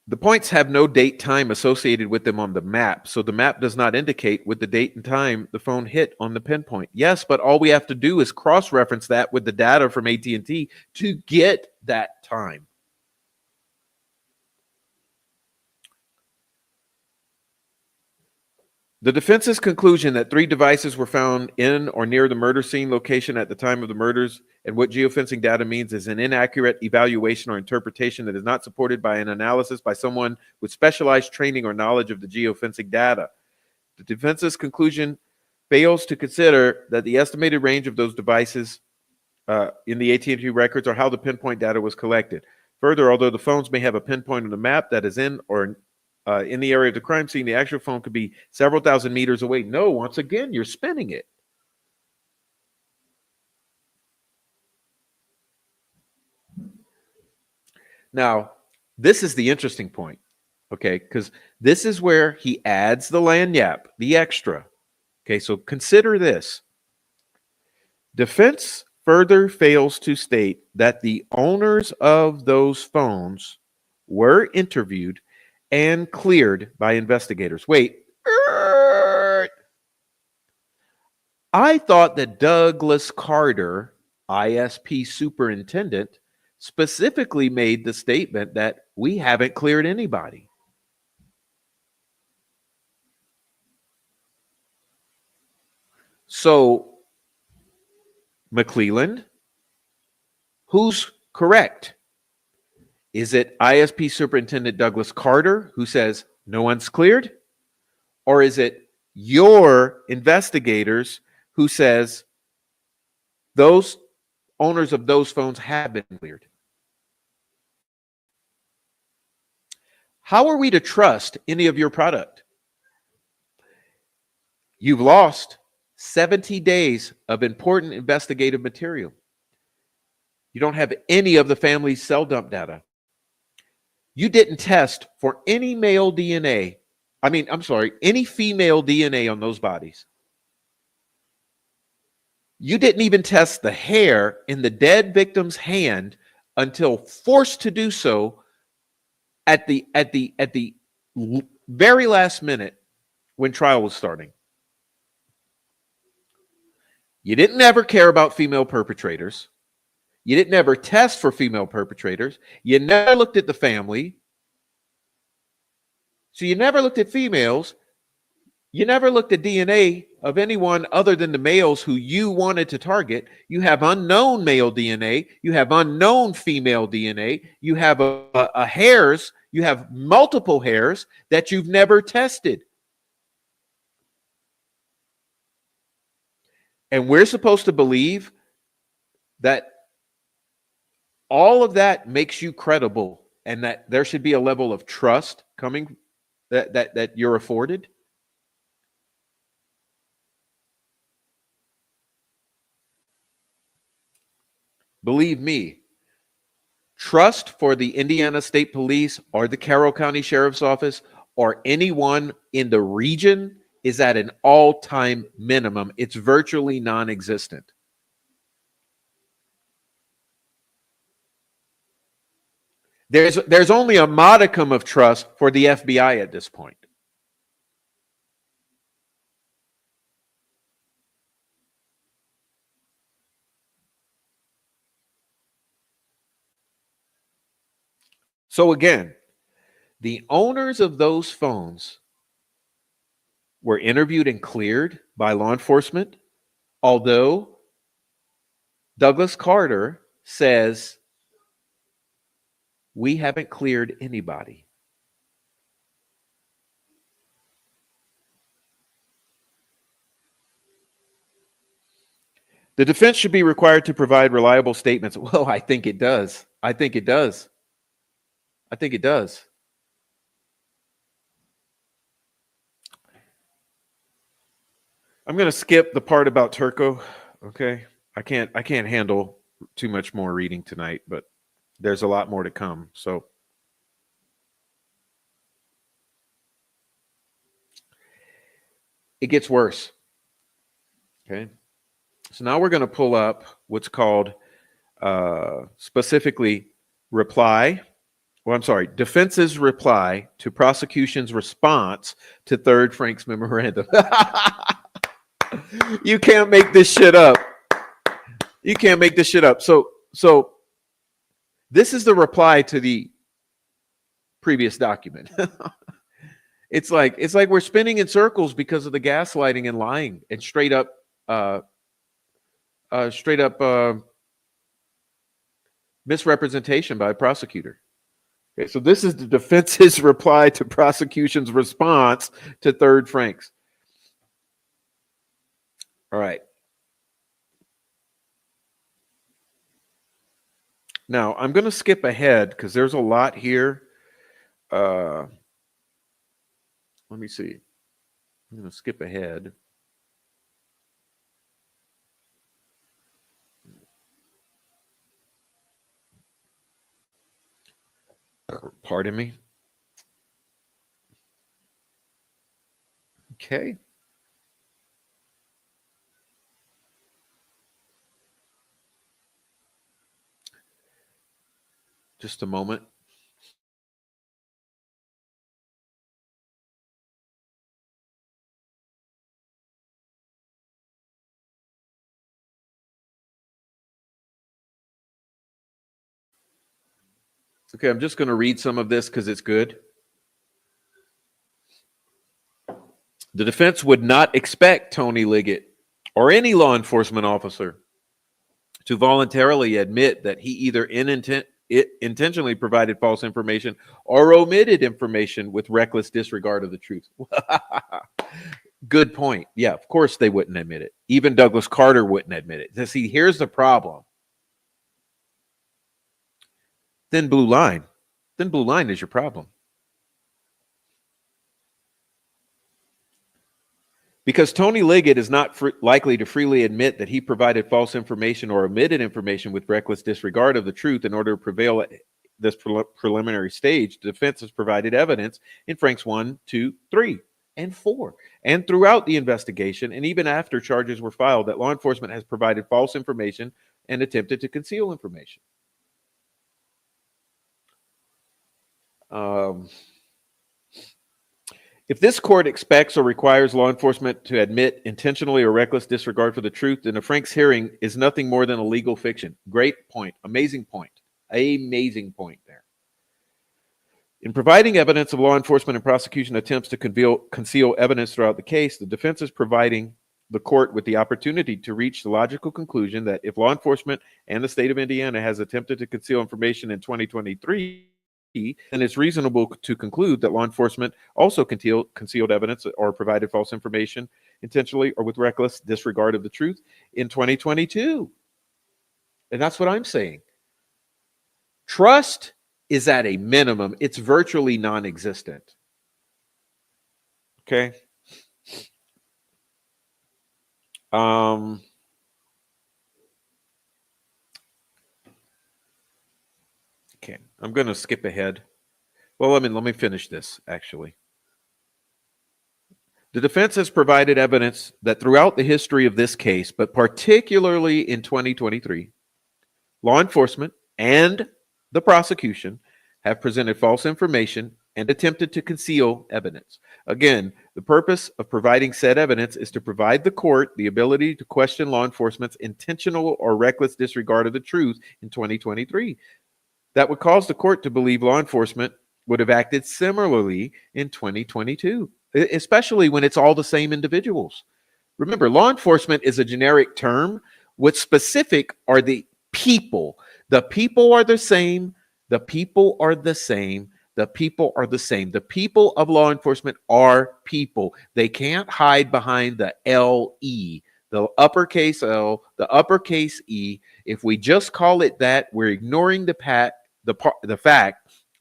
The points have no date time associated with them on the map, so the map does not indicate with the date and time the phone hit on the pinpoint. Yes, but all we have to do is cross-reference that with the data from AT&T to get that time. The defense's conclusion that 3 devices were found in or near the murder scene location at the time of the murders and what geofencing data means is an inaccurate evaluation or interpretation that is not supported by an analysis by someone with specialized training or knowledge of the geofencing data. The defense's conclusion fails to consider that the estimated range of those devices in the AT&T records or how the pinpoint data was collected. Further, although the phones may have a pinpoint on the map that is in or in the area of the crime scene, the actual phone could be several thousand meters away. No, once again, you're spinning it. Now, this is the interesting point, okay? Because this is where he adds the lanyap, the extra. Okay, so consider this. Defense further fails to state that the owners of those phones were interviewed and cleared by investigators. Wait. I thought that Douglas Carter, ISP superintendent, specifically made the statement that we haven't cleared anybody. So, McClelland, who's correct? Is it ISP Superintendent Douglas Carter who says no one's cleared? Or is it your investigators who says those owners of those phones have been cleared? How are we to trust any of your product? You've lost 70 days of important investigative material. You don't have any of the family's cell dump data. You didn't test for any male DNA. Any female DNA on those bodies. You didn't even test the hair in the dead victim's hand until forced to do so at the very last minute when trial was starting. You didn't ever care about female perpetrators. You didn't ever test for female perpetrators. You never looked at the family. So you never looked at females. You never looked at DNA of anyone other than the males who you wanted to target. You have unknown male DNA. You have unknown female DNA. You have hairs. You have multiple hairs that you've never tested. And we're supposed to believe that all of that makes you credible and that there should be a level of trust coming that you're afforded. Believe me, trust for the Indiana State Police or the Carroll County Sheriff's Office or anyone in the region is at an all-time minimum. It's virtually non-existent. There's only a modicum of trust for the FBI at this point. So again, the owners of those phones were interviewed and cleared by law enforcement, although Douglas Carter says we haven't cleared anybody. The defense should be required to provide reliable statements. Well, I think it does. I think it does. I think it does. I'm going to skip the part about Turco. Okay. I can't handle too much more reading tonight, but there's a lot more to come. So it gets worse. Okay. So now we're going to pull up what's called specifically defense's reply to prosecution's response to Third Frank's memorandum. You can't make this shit up. You can't make this shit up. So this is the reply to the previous document. It's like we're spinning in circles because of the gaslighting and lying and straight up misrepresentation by a prosecutor. Okay, so this is the defense's reply to prosecution's response to Third Frank's. All right. Now, I'm going to skip ahead because there's a lot here. Let me see. I'm going to skip ahead. Pardon me. Okay. Just a moment. Okay, I'm just going to read some of this because it's good. The defense would not expect Tony Liggett or any law enforcement officer to voluntarily admit that he either intentionally provided false information or omitted information with reckless disregard of the truth. Good point. Yeah, of course they wouldn't admit it. Even Douglas Carter wouldn't admit it. See, here's the problem. Thin blue line. Thin blue line is your problem. Because Tony Liggett is not likely to freely admit that he provided false information or omitted information with reckless disregard of the truth in order to prevail at this preliminary stage, the defense has provided evidence in Franks 1, 2, 3, and 4, and throughout the investigation, and even after charges were filed, that law enforcement has provided false information and attempted to conceal information. If this court expects or requires law enforcement to admit intentionally or reckless disregard for the truth, then a Franks hearing is nothing more than a legal fiction. Great point. Amazing point. Amazing point there. In providing evidence of law enforcement and prosecution attempts to conceal evidence throughout the case, the defense is providing the court with the opportunity to reach the logical conclusion that if law enforcement and the state of Indiana has attempted to conceal information in 2023, then it's reasonable to conclude that law enforcement also concealed evidence or provided false information intentionally or with reckless disregard of the truth in 2022. And that's what I'm saying. Trust is at a minimum. It's virtually non-existent. Okay. Okay, I'm going to skip ahead. Well, let me finish this, actually. The defense has provided evidence that throughout the history of this case, but particularly in 2023, law enforcement and the prosecution have presented false information and attempted to conceal evidence. Again, the purpose of providing said evidence is to provide the court the ability to question law enforcement's intentional or reckless disregard of the truth in 2023. That would cause the court to believe law enforcement would have acted similarly in 2022, especially when it's all the same individuals. Remember, law enforcement is a generic term. What's specific are the people. The people are the same. The people are the same. The people are the same. The people of law enforcement are people. They can't hide behind the LE, the uppercase L, the uppercase E. If we just call it that, we're ignoring the fact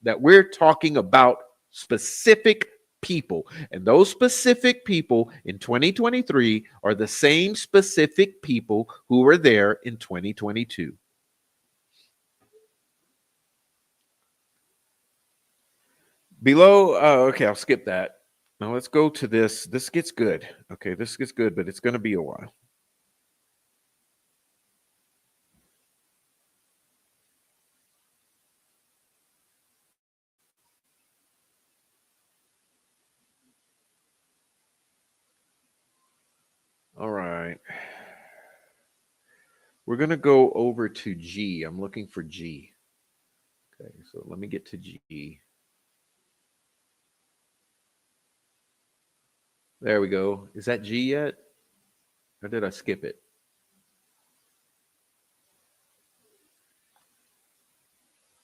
that we're talking about specific people. And those specific people in 2023 are the same specific people who were there in 2022. Below, okay, I'll skip that. Now let's go to this. This gets good. Okay, this gets good, but it's going to be a while. All right. We're going to go over to G. I'm looking for G. Okay, so let me get to G. There we go. Is that G yet? Or did I skip it?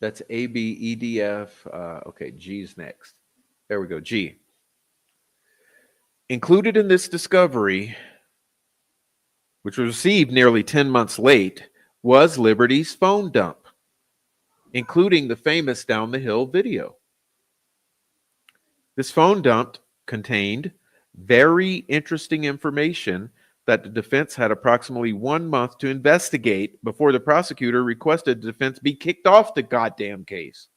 That's A, B, E, D, F. Okay, G's next. There we go, G. Included in this discovery, which was received nearly 10 months late, was Liberty's phone dump. including the famous Down the Hill video. This phone dump contained very interesting information that the defense had approximately 1 month to investigate before the prosecutor requested the defense be kicked off the goddamn case.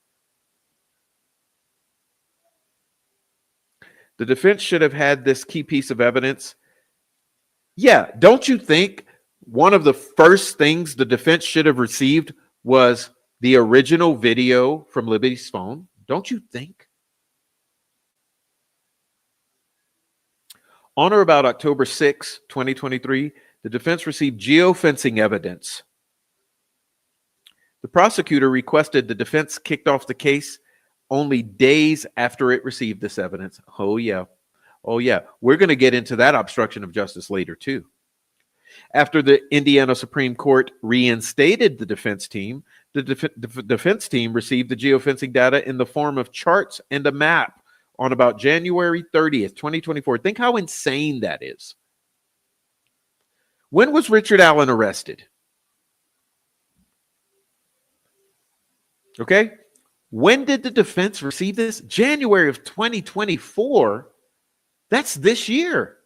The defense should have had this key piece of evidence. Yeah, don't you think one of the first things the defense should have received was the original video from Libby's phone? Don't you think? On or about October 6, 2023, the defense received geofencing evidence. The prosecutor requested the defense kicked off the case only days after it received this evidence. Oh, yeah. Oh, yeah. We're going to get into that obstruction of justice later, too. After the Indiana Supreme Court reinstated the defense team, the defense team received the geofencing data in the form of charts and a map on about January 30th, 2024. Think how insane that is. When was Richard Allen arrested? Okay. When did the defense receive this? January of 2024. That's this year.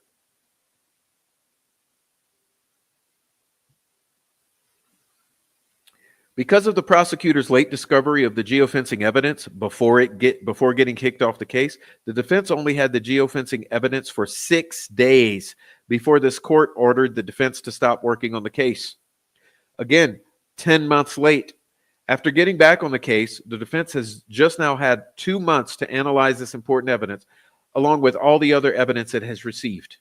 Because of the prosecutor's late discovery of the geofencing evidence before getting kicked off the case, the defense only had the geofencing evidence for 6 days before this court ordered the defense to stop working on the case. Again, 10 months late. After getting back on the case, the defense has just now had 2 months to analyze this important evidence, along with all the other evidence it has received.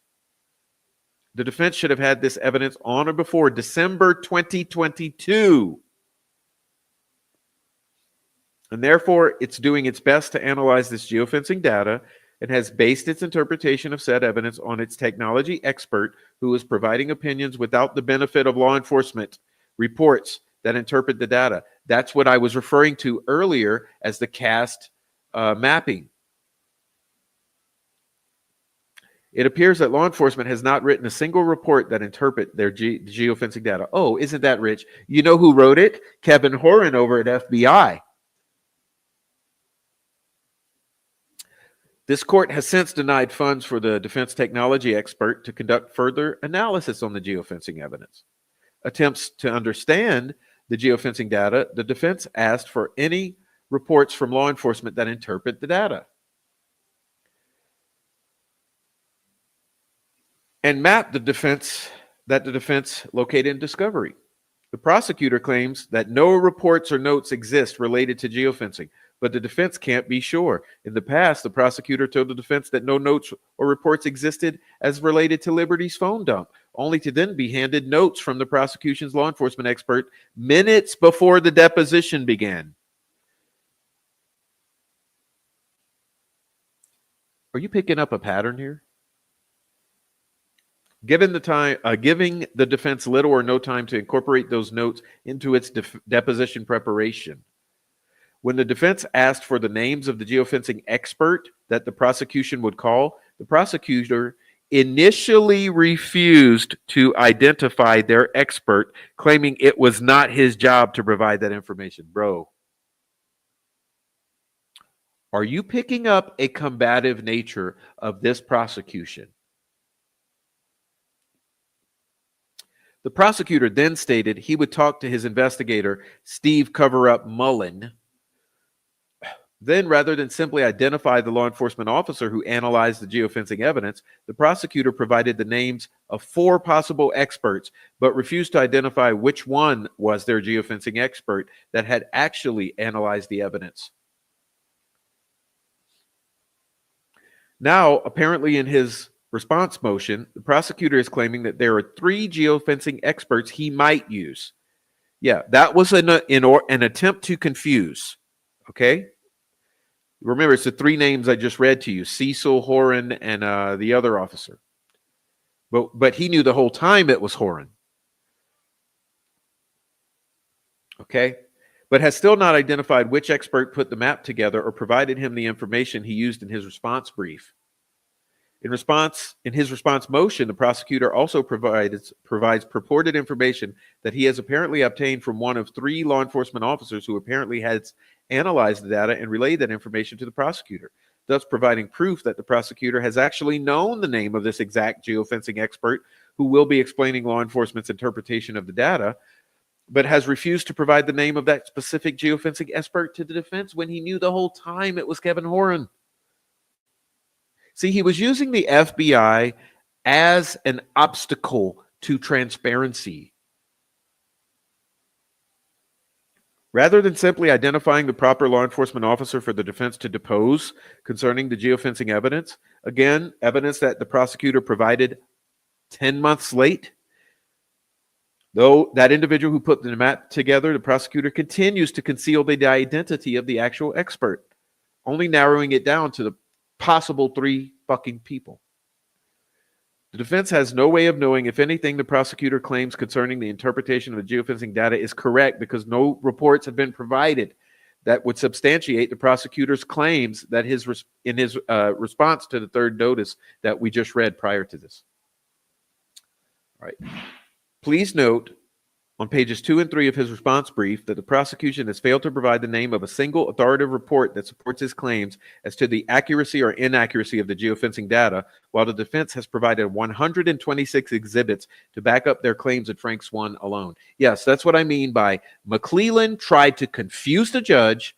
The defense should have had this evidence on or before December 2022. And therefore, it's doing its best to analyze this geofencing data and has based its interpretation of said evidence on its technology expert who is providing opinions without the benefit of law enforcement reports that interpret the data. That's what I was referring to earlier as the CAST mapping. It appears that law enforcement has not written a single report that interpret their geofencing data. Oh, isn't that rich? You know who wrote it? Kevin Horan over at FBI. This court has since denied funds for the defense technology expert to conduct further analysis on the geofencing evidence. Attempts to understand the geofencing data, the defense asked for any reports from law enforcement that interpret the data and map the defense located in discovery. The prosecutor claims that no reports or notes exist related to geofencing, but the defense can't be sure. In the past, the prosecutor told the defense that no notes or reports existed as related to Liberty's phone dump, only to then be handed notes from the prosecution's law enforcement expert minutes before the deposition began. Are you picking up a pattern here? Giving the defense little or no time to incorporate those notes into its deposition preparation. When the defense asked for the names of the geofencing expert that the prosecution would call, the prosecutor initially refused to identify their expert, claiming it was not his job to provide that information. Bro, are you picking up a combative nature of this prosecution? The prosecutor then stated he would talk to his investigator, Steve Cover-Up Mullen. Then, rather than simply identify the law enforcement officer who analyzed the geofencing evidence, the prosecutor provided the names of 4 possible experts, but refused to identify which one was their geofencing expert that had actually analyzed the evidence. Now, apparently in his response motion, the prosecutor is claiming that there are 3 geofencing experts he might use. Yeah, that was an attempt to confuse, okay? Remember, it's the 3 names I just read to you, Cecil, Horan, and the other officer. But he knew the whole time it was Horan. Okay? But has still not identified which expert put the map together or provided him the information he used in his response brief. In his response motion, the prosecutor also provides purported information that he has apparently obtained from one of 3 law enforcement officers who apparently has analyzed the data and relayed that information to the prosecutor, thus providing proof that the prosecutor has actually known the name of this exact geofencing expert who will be explaining law enforcement's interpretation of the data, but has refused to provide the name of that specific geofencing expert to the defense when he knew the whole time it was Kevin Horan. See, he was using the FBI as an obstacle to transparency. Rather than simply identifying the proper law enforcement officer for the defense to depose concerning the geofencing evidence, again, evidence that the prosecutor provided 10 months late, though that individual who put the map together, the prosecutor continues to conceal the identity of the actual expert, only narrowing it down to the possible 3 fucking people. The defense has no way of knowing if anything the prosecutor claims concerning the interpretation of the geofencing data is correct because no reports have been provided that would substantiate the prosecutor's claims that in his response to the 3rd notice that we just read prior to this. All right. Please note on pages 2 and 3 of his response brief that the prosecution has failed to provide the name of a single authoritative report that supports his claims as to the accuracy or inaccuracy of the geofencing data, while the defense has provided 126 exhibits to back up their claims in Frank Swan alone. Yes, that's what I mean by McClellan tried to confuse the judge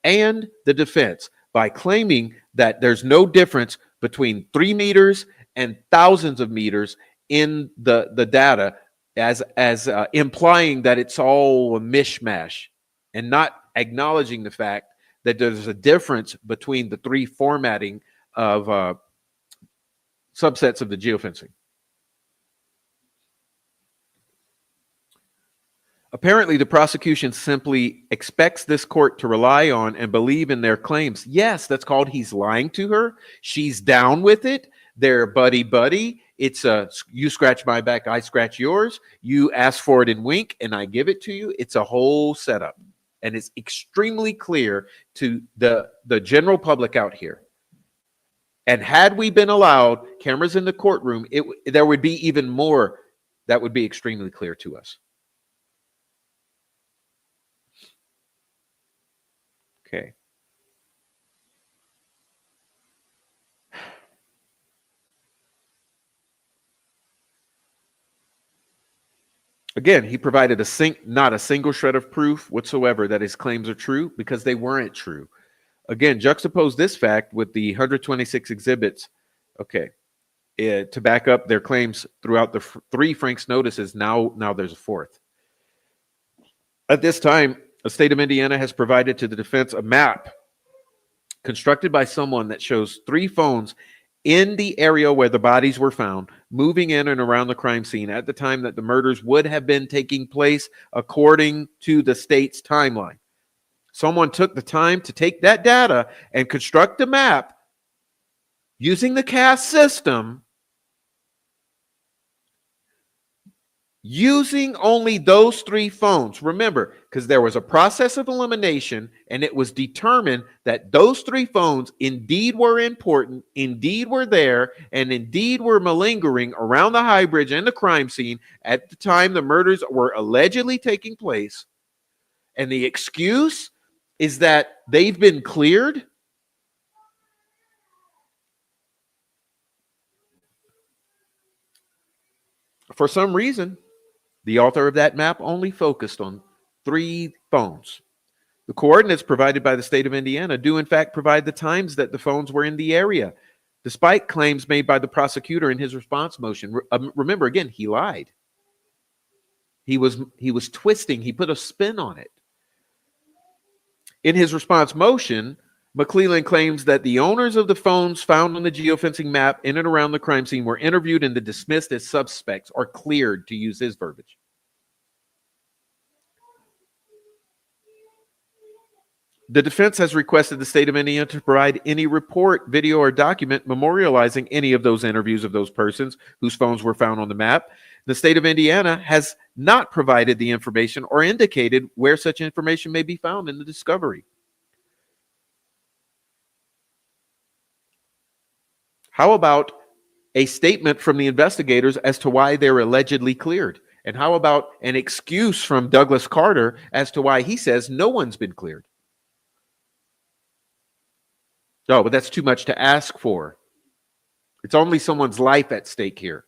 and the defense by claiming that there's no difference between 3 meters and thousands of meters in the data, as implying that it's all a mishmash and not acknowledging the fact that there's a difference between the 3 formatting of subsets of the geofencing. Apparently, the prosecution simply expects this court to rely on and believe in their claims. Yes, that's called he's lying to her. She's down with it. They're buddy-buddy. It's you scratch my back, I scratch yours. You ask for it and wink, and I give it to you. It's a whole setup. And it's extremely clear to the general public out here. And had we been allowed cameras in the courtroom, there would be even more that would be extremely clear to us. Okay. Again, he provided not a single shred of proof whatsoever that his claims are true because they weren't true. Again, juxtapose this fact with the 126 exhibits, okay, to back up their claims throughout the 3 Frank's notices. Now there's a 4th. At this time, the state of Indiana has provided to the defense a map constructed by someone that shows 3 phones in the area where the bodies were found, moving in and around the crime scene at the time that the murders would have been taking place according to the state's timeline. Someone took the time to take that data and construct a map using the CAST system, using only those 3 phones. Remember, because there was a process of elimination and it was determined that those 3 phones indeed were important, indeed were there, and indeed were malingering around the high bridge and the crime scene at the time the murders were allegedly taking place. And the excuse is that they've been cleared. For some reason, the author of that map only focused on 3 phones. The coordinates provided by the state of Indiana do in fact provide the times that the phones were in the area, despite claims made by the prosecutor in his response motion. Remember, again, he lied. He was twisting. He put a spin on it. In his response motion, McClellan claims that the owners of the phones found on the geofencing map in and around the crime scene were interviewed and dismissed as suspects or cleared, to use his verbiage. The defense has requested the state of Indiana to provide any report, video, or document memorializing any of those interviews of those persons whose phones were found on the map. The state of Indiana has not provided the information or indicated where such information may be found in the discovery. How about a statement from the investigators as to why they're allegedly cleared? And how about an excuse from Douglas Carter as to why he says no one's been cleared? No, but that's too much to ask for. It's only someone's life at stake here.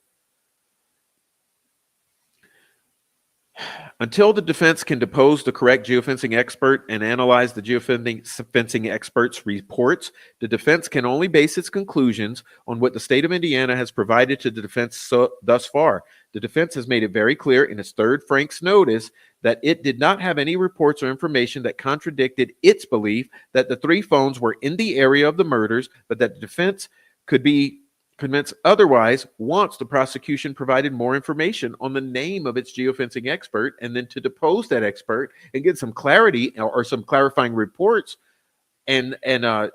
Until the defense can depose the correct geofencing expert and analyze the geofencing expert's reports, the defense can only base its conclusions on what the state of Indiana has provided to the defense thus far. The defense has made it very clear in its third Frank's notice that it did not have any reports or information that contradicted its belief that the 3 phones were in the area of the murders, but that the defense could be convinced otherwise once the prosecution provided more information on the name of its geofencing expert, and then to depose that expert and get some clarity or some clarifying reports and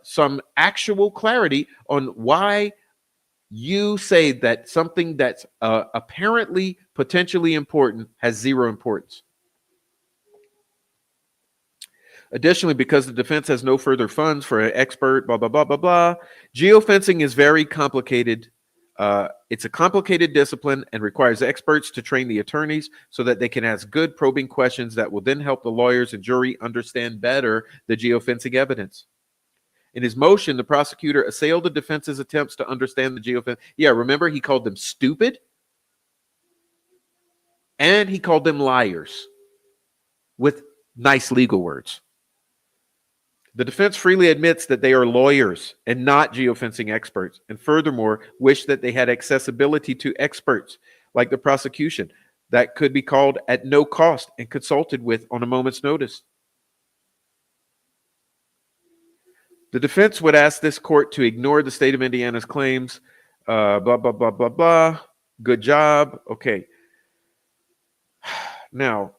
some actual clarity on why you say that something that's apparently potentially important has zero importance. Additionally, because the defense has no further funds for an expert, blah, blah, blah, blah, blah, geofencing is very complicated. It's a complicated discipline and requires experts to train the attorneys so that they can ask good probing questions that will then help the lawyers and jury understand better the geofencing evidence. In his motion, the prosecutor assailed the defense's attempts to understand the geofence. Yeah, remember, he called them stupid and he called them liars with nice legal words. The defense freely admits that they are lawyers and not geofencing experts, and furthermore, wish that they had accessibility to experts like the prosecution that could be called at no cost and consulted with on a moment's notice. The defense would ask this court to ignore the state of Indiana's claims, blah, blah, blah, blah, blah. Good job. Okay. Now,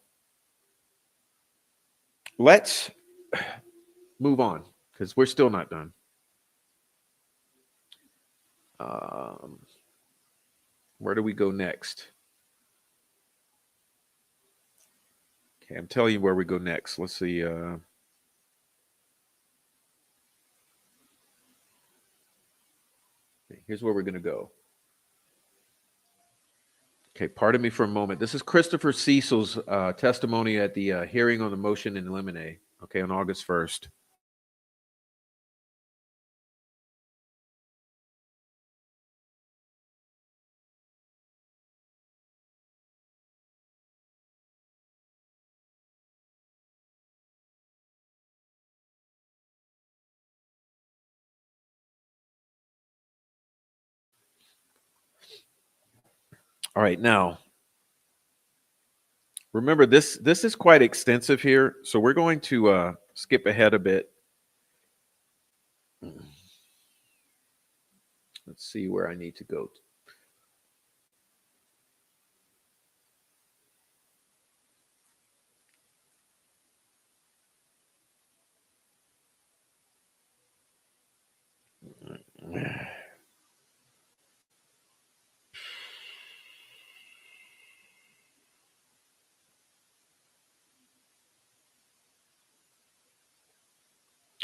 let's move on because we're still not done. Where do we go next? Okay, I'm telling you where we go next. Let's see. Okay, here's where we're going to go. Okay, pardon me for a moment. This is Christopher Cecil's testimony at the hearing on the motion in limine, okay, on August 1st. All right, now, remember this is quite extensive here, so we're going to skip ahead a bit. Let's see where I need to go.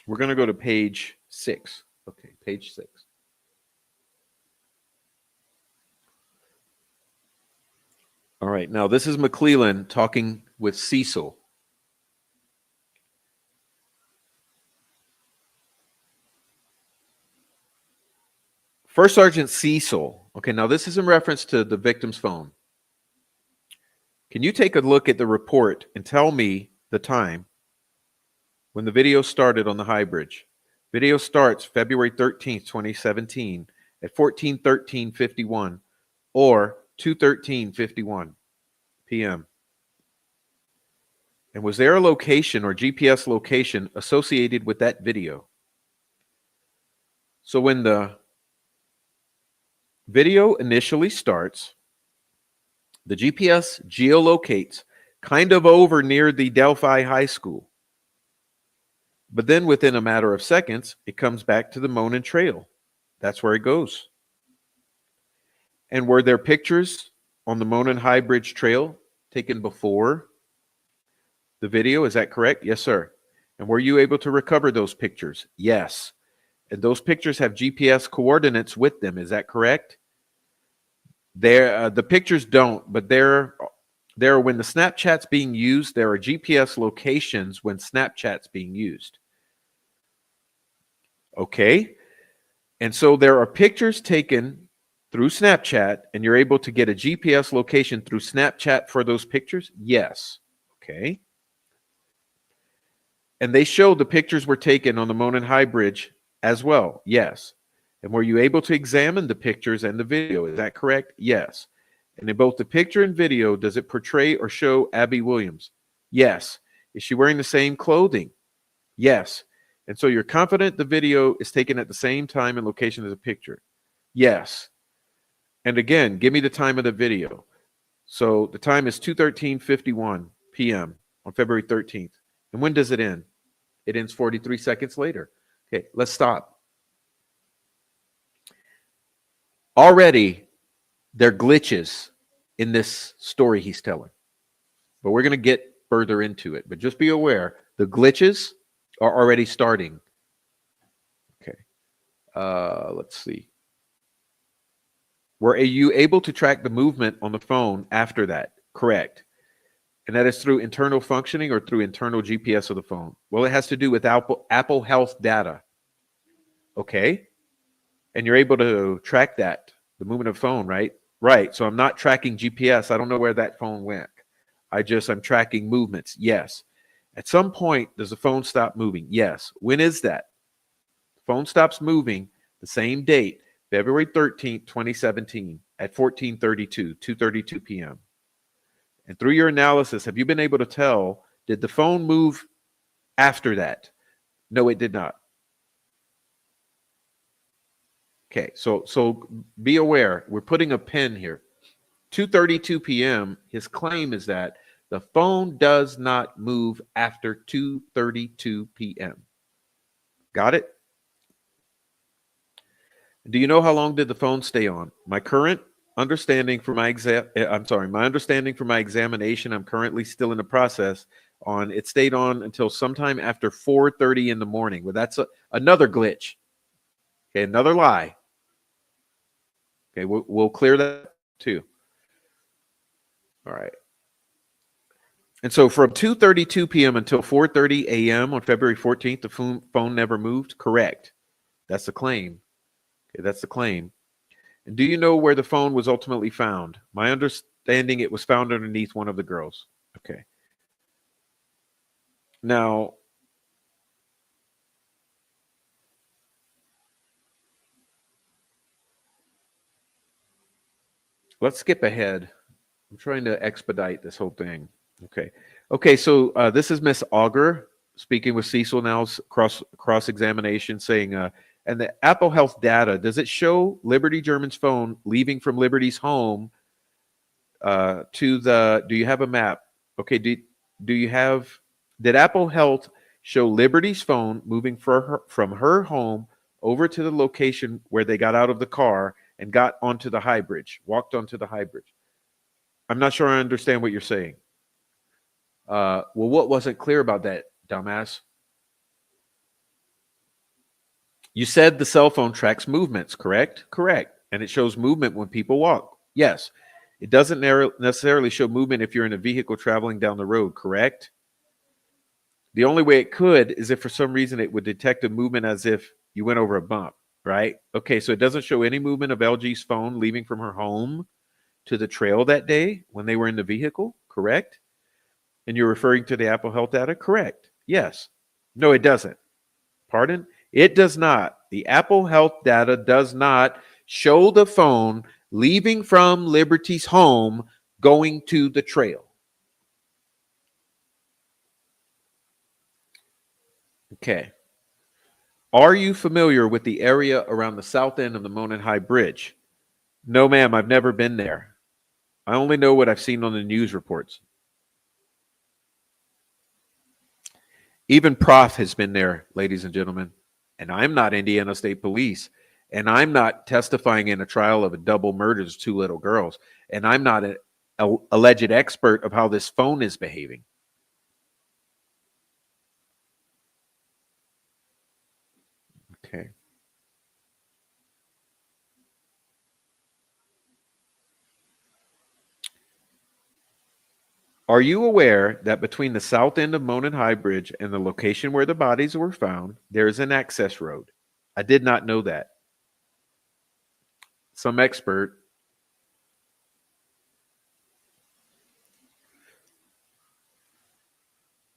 We're going to go to page 6. Okay, page 6. All right, now this is McClellan talking with Cecil. First Sergeant Cecil. Okay, now this is in reference to the victim's phone. Can you take a look at the report and tell me the time when the video started on the high bridge? Video starts February 13th, 2017 at 14:13:51 or 2:13:51 p.m. And was there a location or GPS location associated with that video? So when the video initially starts, the GPS geolocates kind of over near the DELPHI High School. But then within a matter of seconds, it comes back to the Monon Trail. That's where it goes. And were there pictures on the Monon High Bridge Trail taken before the video? Is that correct? Yes, sir. And were you able to recover those pictures? Yes. And those pictures have GPS coordinates with them. Is that correct? The pictures don't, but there when the Snapchat's being used, there are GPS locations when Snapchat's being used. Okay? And so there are pictures taken through Snapchat, and you're able to get a GPS location through Snapchat for those pictures? Yes. Okay. And they showed the pictures were taken on the Monon High Bridge as well? Yes. And were you able to examine the pictures and the video? Is that correct? Yes. And in both the picture and video, does it portray or show Abby Williams? Yes. Is she wearing the same clothing? Yes. And so you're confident the video is taken at the same time and location as the picture? Yes. And again, give me the time of the video. So the time is 2:13:51 p.m. on February 13th. And when does it end? It ends 43 seconds later. Okay, let's stop. Already, there are glitches in this story he's telling. But we're going to get further into it. But just be aware, the glitches are already starting. Okay, let's see. Were you able to track the movement on the phone after that? Correct. And that is through internal functioning or through internal GPS of the phone? Well, it has to do with Apple Health data. Okay. And you're able to track that, the movement of phone, right? Right. So I'm not tracking GPS. I don't know where that phone went. I'm tracking movements. Yes. At some point, does the phone stop moving? Yes. When is that? The phone stops moving the same date, February 13th, 2017 at 14:32, 2:32 p.m. And through your analysis, have you been able to tell, did the phone move after that? No, it did not. Okay, so be aware, we're putting a pin here. 2:32 p.m., his claim is that the phone does not move after 2:32 p.m. Got it? Do you know how long did the phone stay on? My understanding for my examination, I'm currently still in the process on, it stayed on until sometime after 4:30 in the morning. Well, that's another glitch. Okay, another lie. Okay, we'll clear that too. All right. And so from 2:32 p.m. until 4:30 a.m. on February 14th, the phone never moved? Correct. That's the claim. Okay, that's the claim. And do you know where the phone was ultimately found? My understanding, it was found underneath one of the girls. Okay. Now, let's skip ahead. I'm trying to expedite this whole thing. Okay. Okay, so this is Miss Auger speaking with Cecil now, cross-examination, saying, and the Apple Health data, does it show Liberty German's phone leaving from Liberty's home to the, do you have a map? Okay, did Apple Health show Liberty's phone moving from her home over to the location where they got out of the car and got onto the high bridge, walked onto the high bridge? I'm not sure I understand what you're saying. Well, what wasn't clear about that, dumbass? You said the cell phone tracks movements, correct? Correct. And it shows movement when people walk. Yes. It doesn't necessarily show movement if you're in a vehicle traveling down the road, correct? The only way it could is if for some reason it would detect a movement as if you went over a bump, right? Okay, so it doesn't show any movement of LG's phone leaving from her home to the trail that day when they were in the vehicle, correct? And you're referring to the Apple Health data? Correct. Yes. No, it doesn't. Pardon? It does not. The Apple Health data does not show the phone leaving from Liberty's home going to the trail. Okay. Are you familiar with the area around the south end of the Monon High Bridge? No, ma'am, I've never been there. I only know what I've seen on the news reports. Even Prof has been there, ladies and gentlemen. And I'm not Indiana State Police. And I'm not testifying in a trial of a double murder of 2 little girls. And I'm not an alleged expert of how this phone is behaving. Okay. Are you aware that between the south end of Monon High Bridge and the location where the bodies were found, there is an access road? I did not know that. Some expert.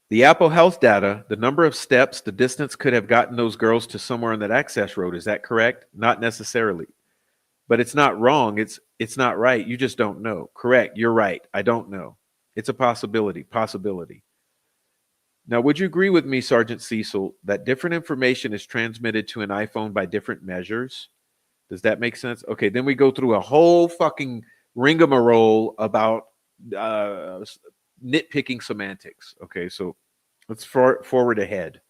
The Apple Health data, the number of steps, the distance could have gotten those girls to somewhere on that access road. Is that correct? Not necessarily. But it's not wrong. It's not right. You just don't know. Correct. You're right. I don't know. It's a possibility. Possibility. Now, would you agree with me, Sergeant Cecil, that different information is transmitted to an iPhone by different measures? Does that make sense? Okay, then we go through a whole fucking rigmarole about nitpicking semantics. Okay, so let's forward ahead.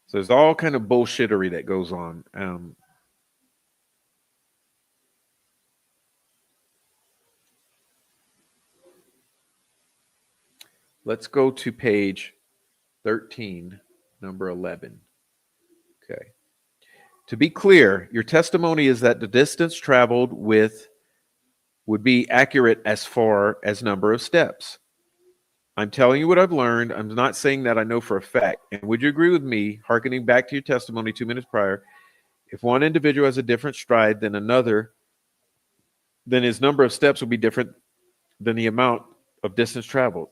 So there's all kind of bullshittery that goes on. Let's go to page 13, number 11. Okay. To be clear, your testimony is that the distance traveled would be accurate as far as number of steps. I'm telling you what I've learned. I'm not saying that I know for a fact. And would you agree with me, hearkening back to your testimony 2 minutes prior, if one individual has a different stride than another, then his number of steps will be different than the amount of distance traveled.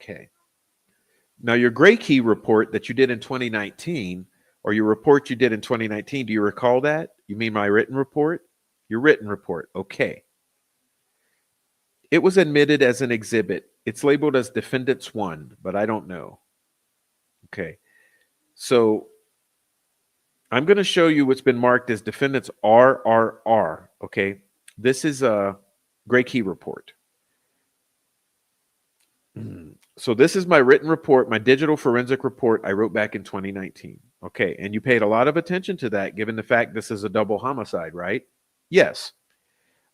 Okay. Now, your GrayKey report that you did in 2019, or your report you did in 2019, do you recall that? You mean my written report? Your written report. Okay. It was admitted as an exhibit. It's labeled as Defendants 1, but I don't know. Okay. So I'm going to show you what's been marked as Defendants RRR. Okay. This is a GrayKey report. So this is my written report, my digital forensic report I wrote back in 2019. Okay. And you paid a lot of attention to that given the fact this is a double homicide, right? Yes.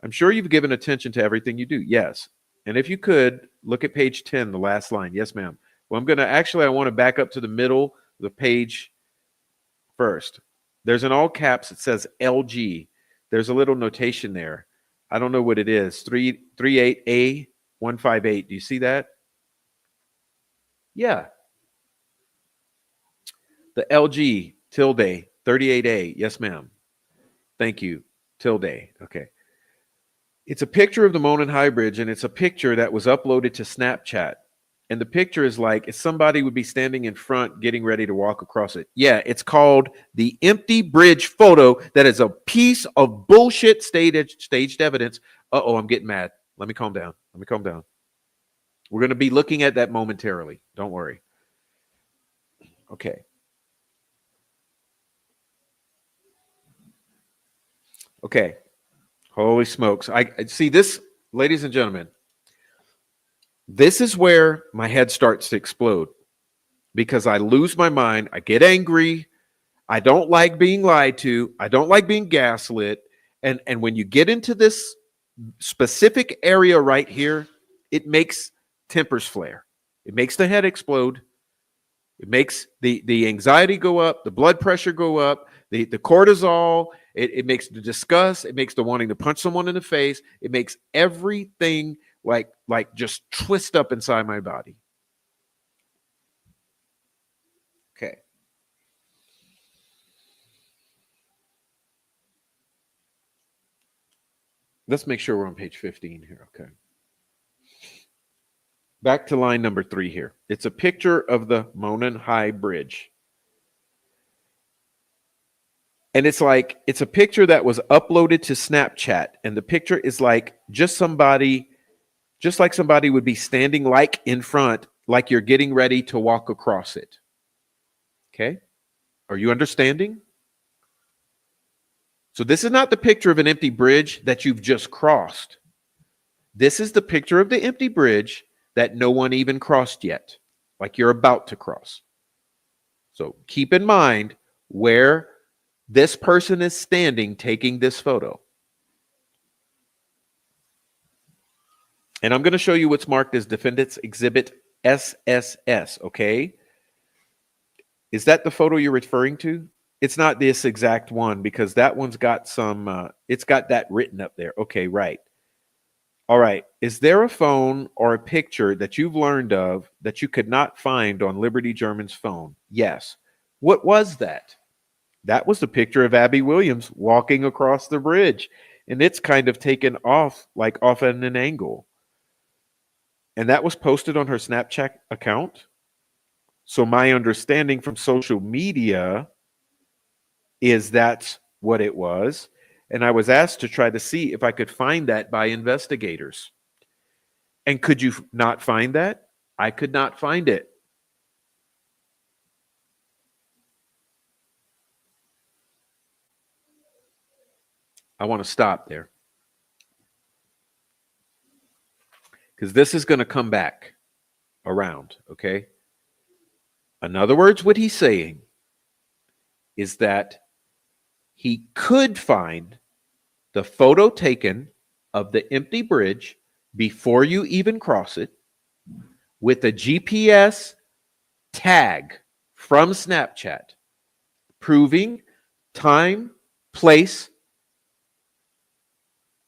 I'm sure you've given attention to everything you do. Yes. And if you could, look at page 10, the last line. Yes, ma'am. Well, I want to back up to the middle of the page first. There's an all caps. It says LG. There's a little notation there. I don't know what it is. 38A158. Do you see that? Yeah. The LG tilde 38A. Yes, ma'am. Thank you. Tilde. Okay. It's a picture of the Monon High Bridge, and it's a picture that was uploaded to Snapchat. And the picture is like if somebody would be standing in front getting ready to walk across it. Yeah, it's called the empty bridge photo. That is a piece of bullshit staged evidence. Uh-oh, I'm getting mad. Let me calm down. We're going to be looking at that momentarily. Don't worry. Okay. Okay. Holy smokes. I see this, ladies and gentlemen. This is where my head starts to explode because I lose my mind. I get angry. I don't like being lied to. I don't like being gaslit. And when you get into this specific area right here, it makes tempers flare. It makes the head explode. It makes the anxiety go up, the blood pressure go up, the cortisol. It makes the disgust. It makes the wanting to punch someone in the face. It makes everything like just twist up inside my body. Okay. Let's make sure we're on page 15 here. Okay. Back to line number 3 here. It's a picture of the Monon High Bridge. And it's a picture that was uploaded to Snapchat. And the picture is like just like somebody would be standing like in front, like you're getting ready to walk across it. Okay? Are you understanding? So this is not the picture of an empty bridge that you've just crossed. This is the picture of the empty bridge that no one even crossed yet, like you're about to cross. So keep in mind where this person is standing taking this photo. And I'm going to show you what's marked as Defendant's Exhibit SSS, okay? Is that the photo you're referring to? It's not this exact one because that one's got some, it's got that written up there. Okay, right. All right. Is there a phone or a picture that you've learned of that you could not find on Liberty German's phone? Yes. What was that? That was the picture of Abby Williams walking across the bridge. And it's kind of taken off, like off at an angle. And that was posted on her Snapchat account. So my understanding from social media is that's what it was. And I was asked to try to see if I could find that by investigators. And could you not find that? I could not find it. I want to stop there because this is going to come back around, okay? In other words, what he's saying is that he could find the photo taken of the empty bridge before you even cross it with a GPS tag from Snapchat proving time, place,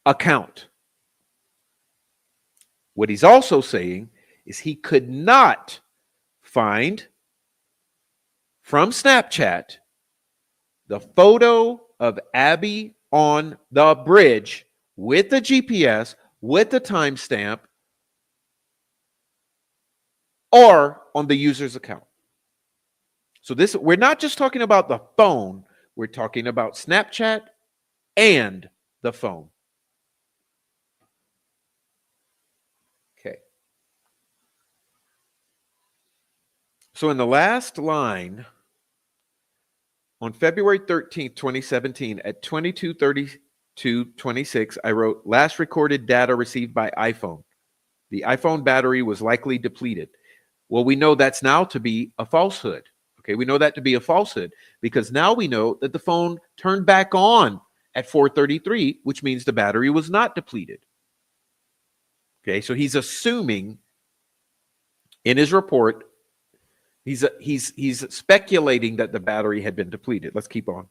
account. What he's also saying is he could not find from Snapchat the photo of Abby on the bridge with the GPS, with the timestamp, or on the user's account. So this, we're not just talking about the phone, we're talking about Snapchat and the phone. Okay. So in the last line, on February 13th, 2017, at 22:32:26, I wrote, last recorded data received by iPhone. The iPhone battery was likely depleted. Well, we know that's now to be a falsehood. Okay, we know that to be a falsehood because now we know that the phone turned back on at 4:33, which means the battery was not depleted. Okay, so he's assuming in his report, he's speculating that the battery had been depleted. Let's keep on.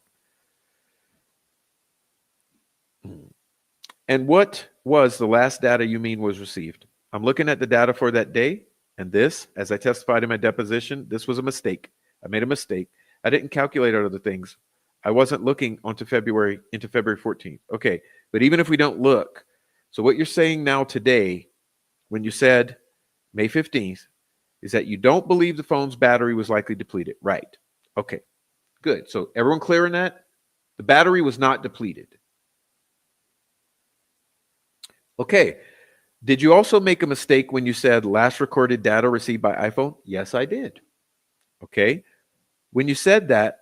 And what was the last data you mean was received? I'm looking at the data for that day, and this, as I testified in my deposition, this was a mistake. I made a mistake. I didn't calculate other things. I wasn't looking into February 14th. Okay, but even if we don't look, so what you're saying now today, when you said May 15th, is that you don't believe the phone's battery was likely depleted. Right. Okay, good. So everyone clear on that? The battery was not depleted. Okay. Did you also make a mistake when you said last recorded data received by iPhone? Yes, I did. Okay. When you said that,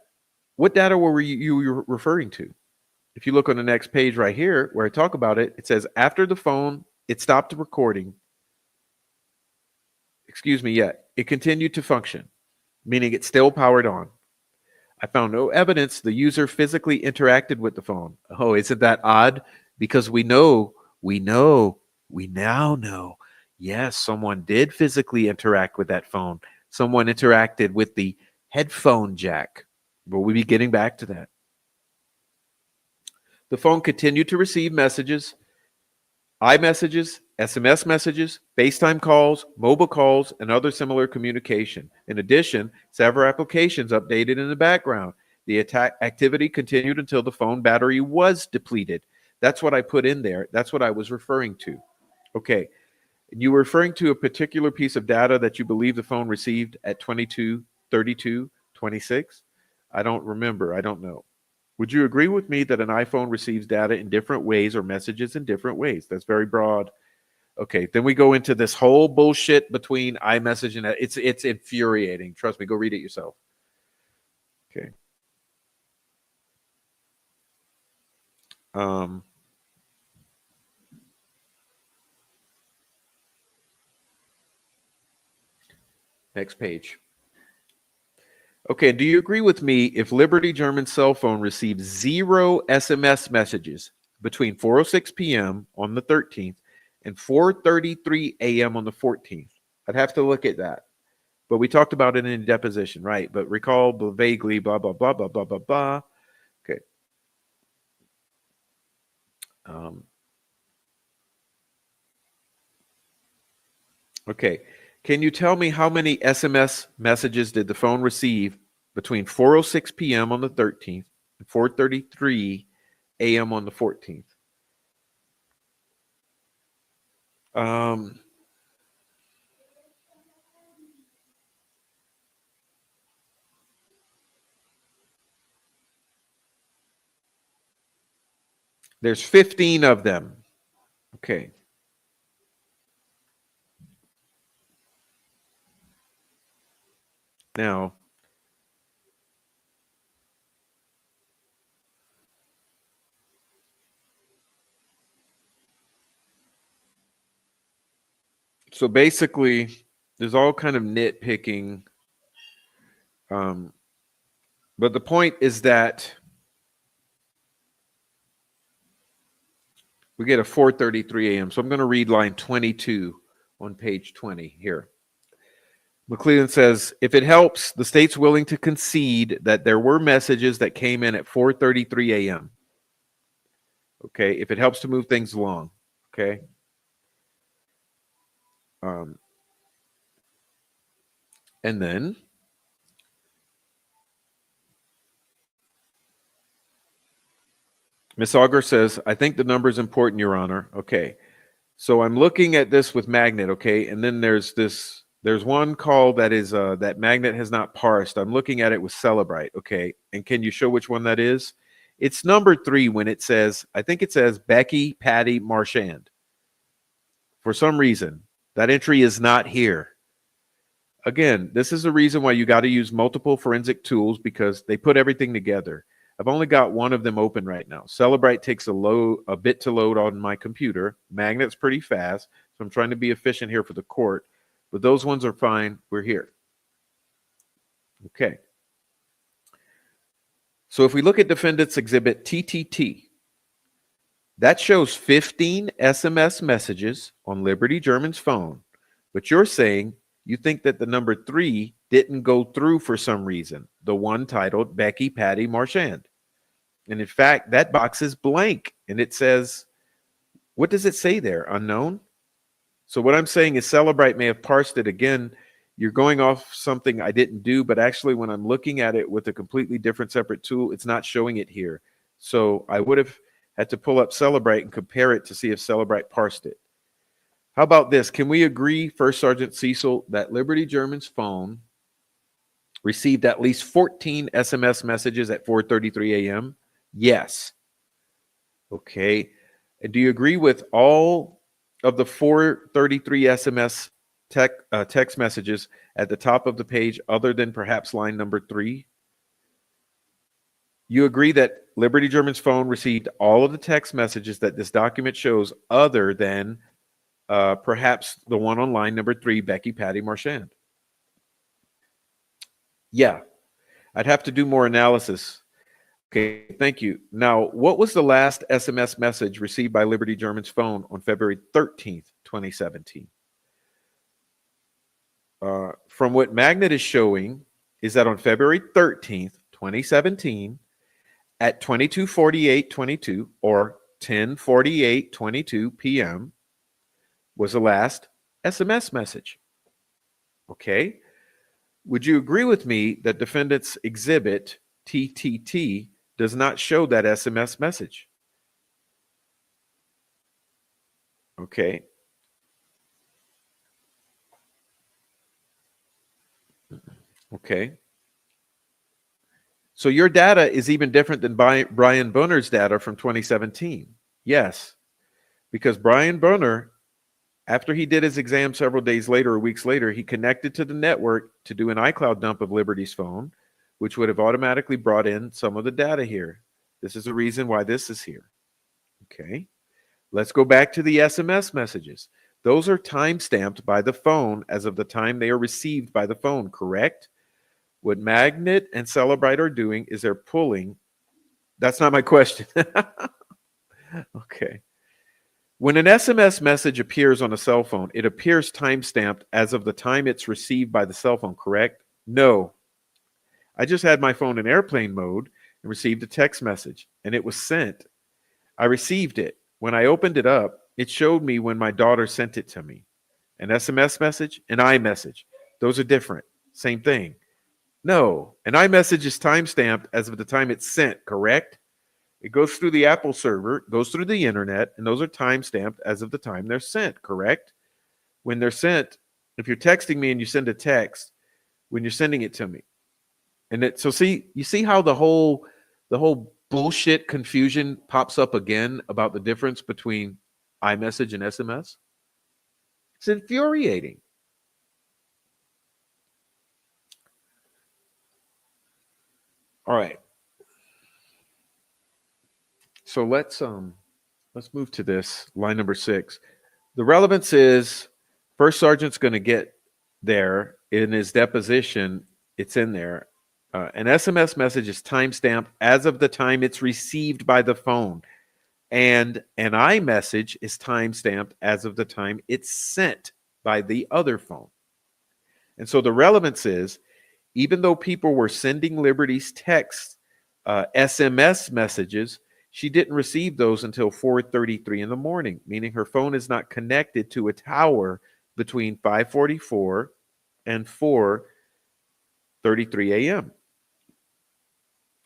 what data were you referring to? If you look on the next page right here where I talk about it, it says after the phone, it stopped recording. It continued to function, meaning it's still powered on. I found no evidence the user physically interacted with the phone. Oh, isn't that odd? Because we now know, yes, someone did physically interact with that phone. Someone interacted with the headphone jack. But we'll be getting back to that. The phone continued to receive messages, iMessages, SMS messages, FaceTime calls, mobile calls, and other similar communication. In addition, several applications updated in the background. The attack activity continued until the phone battery was depleted. That's what I put in there. That's what I was referring to. Okay. And you were referring to a particular piece of data that you believe the phone received at 22:32:26? I don't remember. I don't know. Would you agree with me that an iPhone receives data in different ways or messages in different ways? That's very broad. Okay, then we go into this whole bullshit between iMessage and it's infuriating. Trust me, go read it yourself. Okay. Next page. Okay, do you agree with me if Liberty German cell phone receives 0 SMS messages between 4:06 p.m. on the 13th and 4:33 a.m. on the 14th? I'd have to look at that. but we talked about it in deposition, right? But recall vaguely, blah, blah, blah, blah, blah, blah, blah. Okay. Okay. Can you tell me how many SMS messages did the phone receive between 4:06 p.m. on the 13th and 4:33 a.m. on the 14th? There's 15 of them. Okay. Now, so basically, there's all kind of nitpicking. But the point is that we get a 4:33 a.m. So I'm going to read line 22 on page 20 here. McClellan says, if it helps, the state's willing to concede that there were messages that came in at 4:33 a.m. Okay, if it helps to move things along. Okay. And then Miss Auger says, I think the number is important, Your Honor. Okay. So I'm looking at this with Magnet, okay, and then there's one call that is that Magnet has not parsed. I'm looking at it with Celebrite, okay, and can you show which one that is? It's number 3 when it says, I think it says Becky Patty Marchand. For some reason, that entry is not here. Again, this is the reason why you got to use multiple forensic tools, because they put everything together. I've only got one of them open right now. Celebrite takes a bit to load on my computer. Magnet's pretty fast, so I'm trying to be efficient here for the court. But those ones are fine. We're here. Okay. So if we look at Defendant's Exhibit TTT, that shows 15 SMS messages on Liberty German's phone. But you're saying you think that the number 3 didn't go through for some reason, the one titled Becky Patty Marchand. And in fact, that box is blank, and it says, what does it say there? Unknown? So what I'm saying is Celebrite may have parsed it again. You're going off something I didn't do, but actually when I'm looking at it with a completely different separate tool, it's not showing it here. So I would have had to pull up Celebrite and compare it to see if Celebrite parsed it. How about this? Can we agree, First Sergeant Cecil, that Liberty German's phone received at least 14 SMS messages at 4:33 a.m.? Yes. Okay. And do you agree with all of the 4:33 SMS text messages at the top of the page, other than perhaps line number 3? You agree that Liberty German's phone received all of the text messages that this document shows, other than perhaps the one on line number 3, Becky Patty Marchand? Yeah. I'd have to do more analysis. Okay, thank you. Now, what was the last SMS message received by Liberty German's phone on February 13th, 2017? From what Magnet is showing is that on February 13th, 2017, at 22:48:22 or 10:48:22 p.m. was the last SMS message. Okay. Would you agree with me that Defendant's Exhibit TTT does not show that SMS message? Okay. Okay. So your data is even different than Brian Bunner's data from 2017. Yes, because Brian Bunner, after he did his exam several days later or weeks later, he connected to the network to do an iCloud dump of Liberty's phone, which would have automatically brought in some of the data here. This is the reason why this is here. Okay. Let's go back to the SMS messages. Those are time-stamped by the phone as of the time they are received by the phone, correct? What Magnet and Celebrite are doing is they're pulling. That's not my question. Okay. When an SMS message appears on a cell phone, it appears timestamped as of the time it's received by the cell phone, correct? No. I just had my phone in airplane mode and received a text message, and it was sent. I received it. When I opened it up, it showed me when my daughter sent it to me. An SMS message, an iMessage. Those are different. Same thing. No, an iMessage is timestamped as of the time it's sent, correct? It goes through the Apple server, goes through the internet, and those are timestamped as of the time they're sent, correct? When they're sent, if you're texting me and you send a text, when you're sending it to me. So you see how the whole bullshit confusion pops up again about the difference between iMessage and SMS? It's infuriating. All right. So let's move to this line number 6. The relevance is First Sergeant's going to get there in his deposition. It's in there. An SMS message is timestamped as of the time it's received by the phone, and an iMessage is timestamped as of the time it's sent by the other phone. And so the relevance is, even though people were sending Liberty's text SMS messages, she didn't receive those until 4:33 in the morning, meaning her phone is not connected to a tower between 5:44 and 4:33 a.m.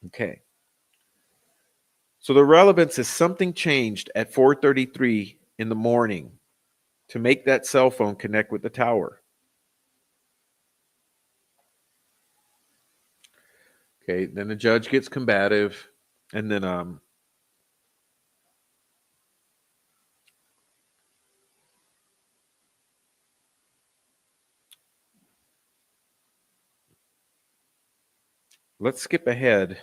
Okay. So the relevance is something changed at 4:33 in the morning to make that cell phone connect with the tower. Okay, then the judge gets combative, and then let's skip ahead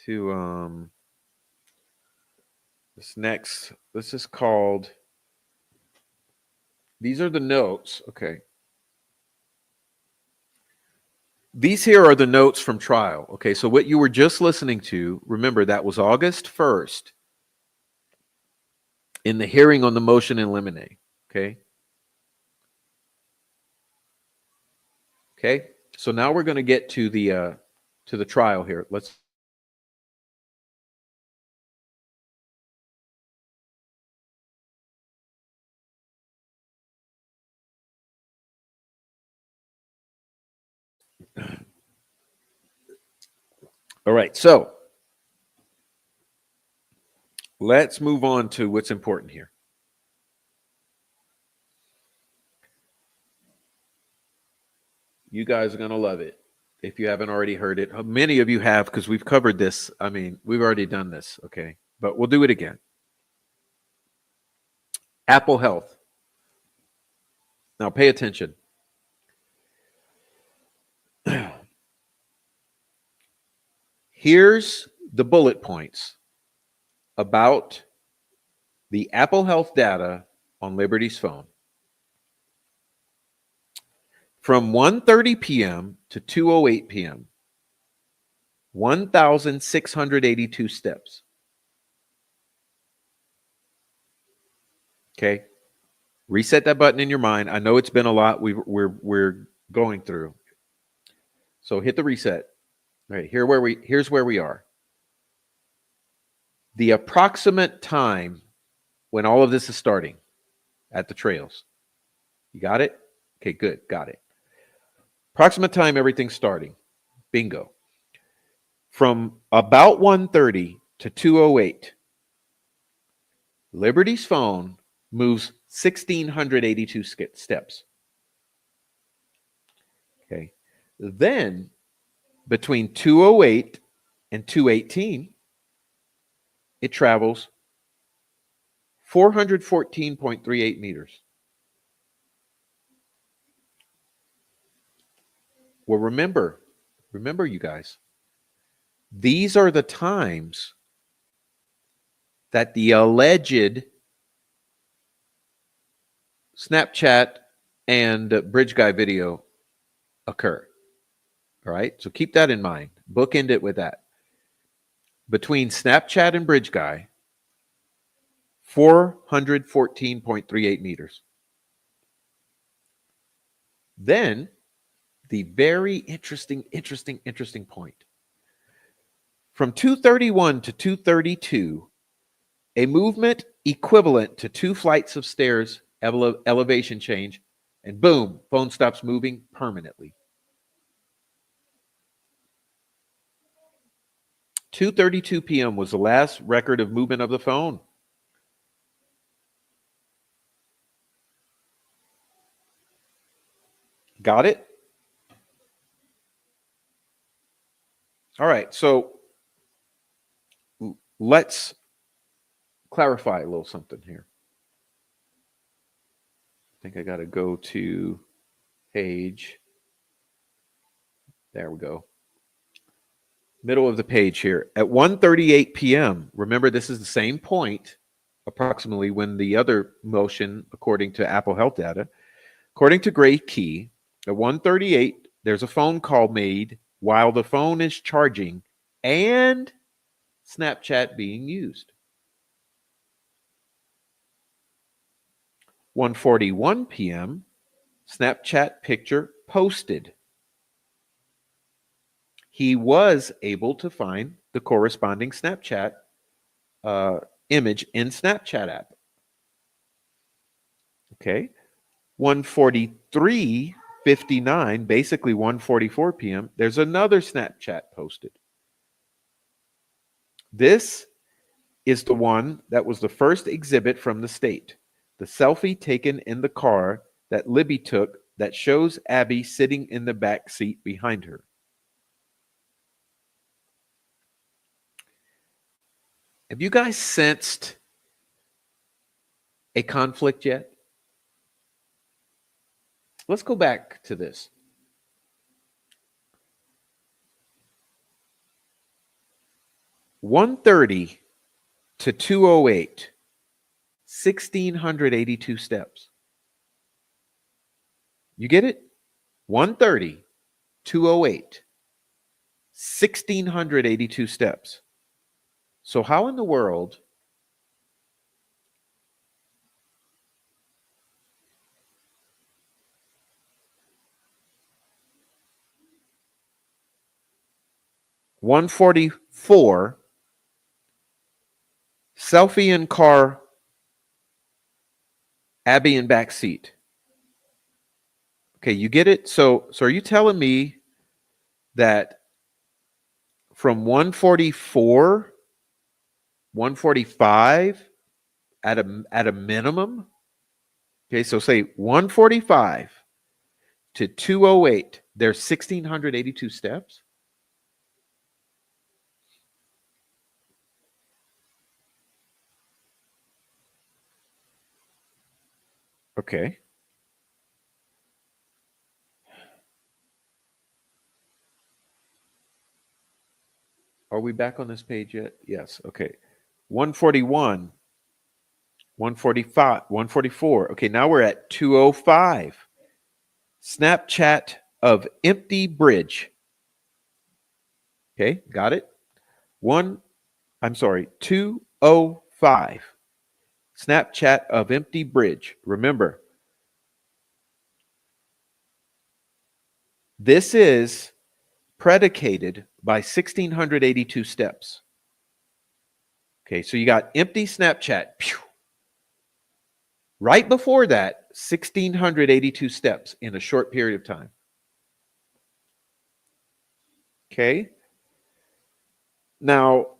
to this next. This is called, these are the notes. Okay. These here are the notes from trial. Okay, so what you were just listening to, remember that was August 1st in the hearing on the motion in limine. Okay. Okay. So now we're going to get to the trial here. Let's. All right. So let's move on to what's important here. You guys are going to love it if you haven't already heard it. Many of you have, because we've covered this. I mean, we've already done this. Okay. But we'll do it again. Apple Health. Now pay attention. Here's the bullet points about the Apple Health data on Liberty's phone. From 1:30 p.m. to 2:08 p.m., 1,682 steps. Okay. Reset that button in your mind. I know it's been a lot we're going through. So hit the reset. All right, here's where we are. The approximate time when all of this is starting at the trails. You got it? Okay, good. Got it. Approximate time everything's starting. Bingo. From about 1:30 to 2:08, Liberty's phone moves 1,682 steps. Okay. Then between 2:08 and 2:18, it travels 414.38 meters. Well, remember you guys, these are the times that the alleged Snapchat and Bridge Guy video occur. All right, so keep that in mind. Bookend it with that. Between Snapchat and Bridge Guy, 414.38 meters. Then the very interesting point. From 231 to 232, a movement equivalent to 2 flights of stairs elevation change, and boom, phone stops moving permanently. 2:32 p.m. was the last record of movement of the phone. Got it? All right, so let's clarify a little something here. I think I got to go to page. There we go. Middle of the page here. At 1:38 p.m., remember this is the same point approximately when the other motion, according to Apple Health data. According to GrayKey, at 1:38, there's a phone call made while the phone is charging and Snapchat being used. 1:41 p.m., Snapchat picture posted. He was able to find the corresponding Snapchat image in Snapchat app. Okay. 1:43:59, basically 1:44 p.m., there's another Snapchat posted. This is the one that was the first exhibit from the state. The selfie taken in the car that Libby took that shows Abby sitting in the back seat behind her. Have you guys sensed a conflict yet? Let's go back to this. (1:30 to 2:08), 1,682 steps. You get it? 1:30, 2:08, 1,682 steps. So how in the world (1:44), selfie in car, Abby in back seat? Okay, you get it? So are you telling me that from 1:44, 1:45 at a minimum? Okay, so say 1:45 to 2:08, there's 1,682 steps? Okay. Are we back on this page yet? Yes. Okay. 141, 145, 144. Okay, now we're at 2:05. Snapchat of empty bridge. Okay, got it? 2:05. Snapchat of empty bridge. Remember, this is predicated by 1,682 steps. Okay, so you got empty Snapchat. Pew. Right before that, 1,682 steps in a short period of time. Okay. Now,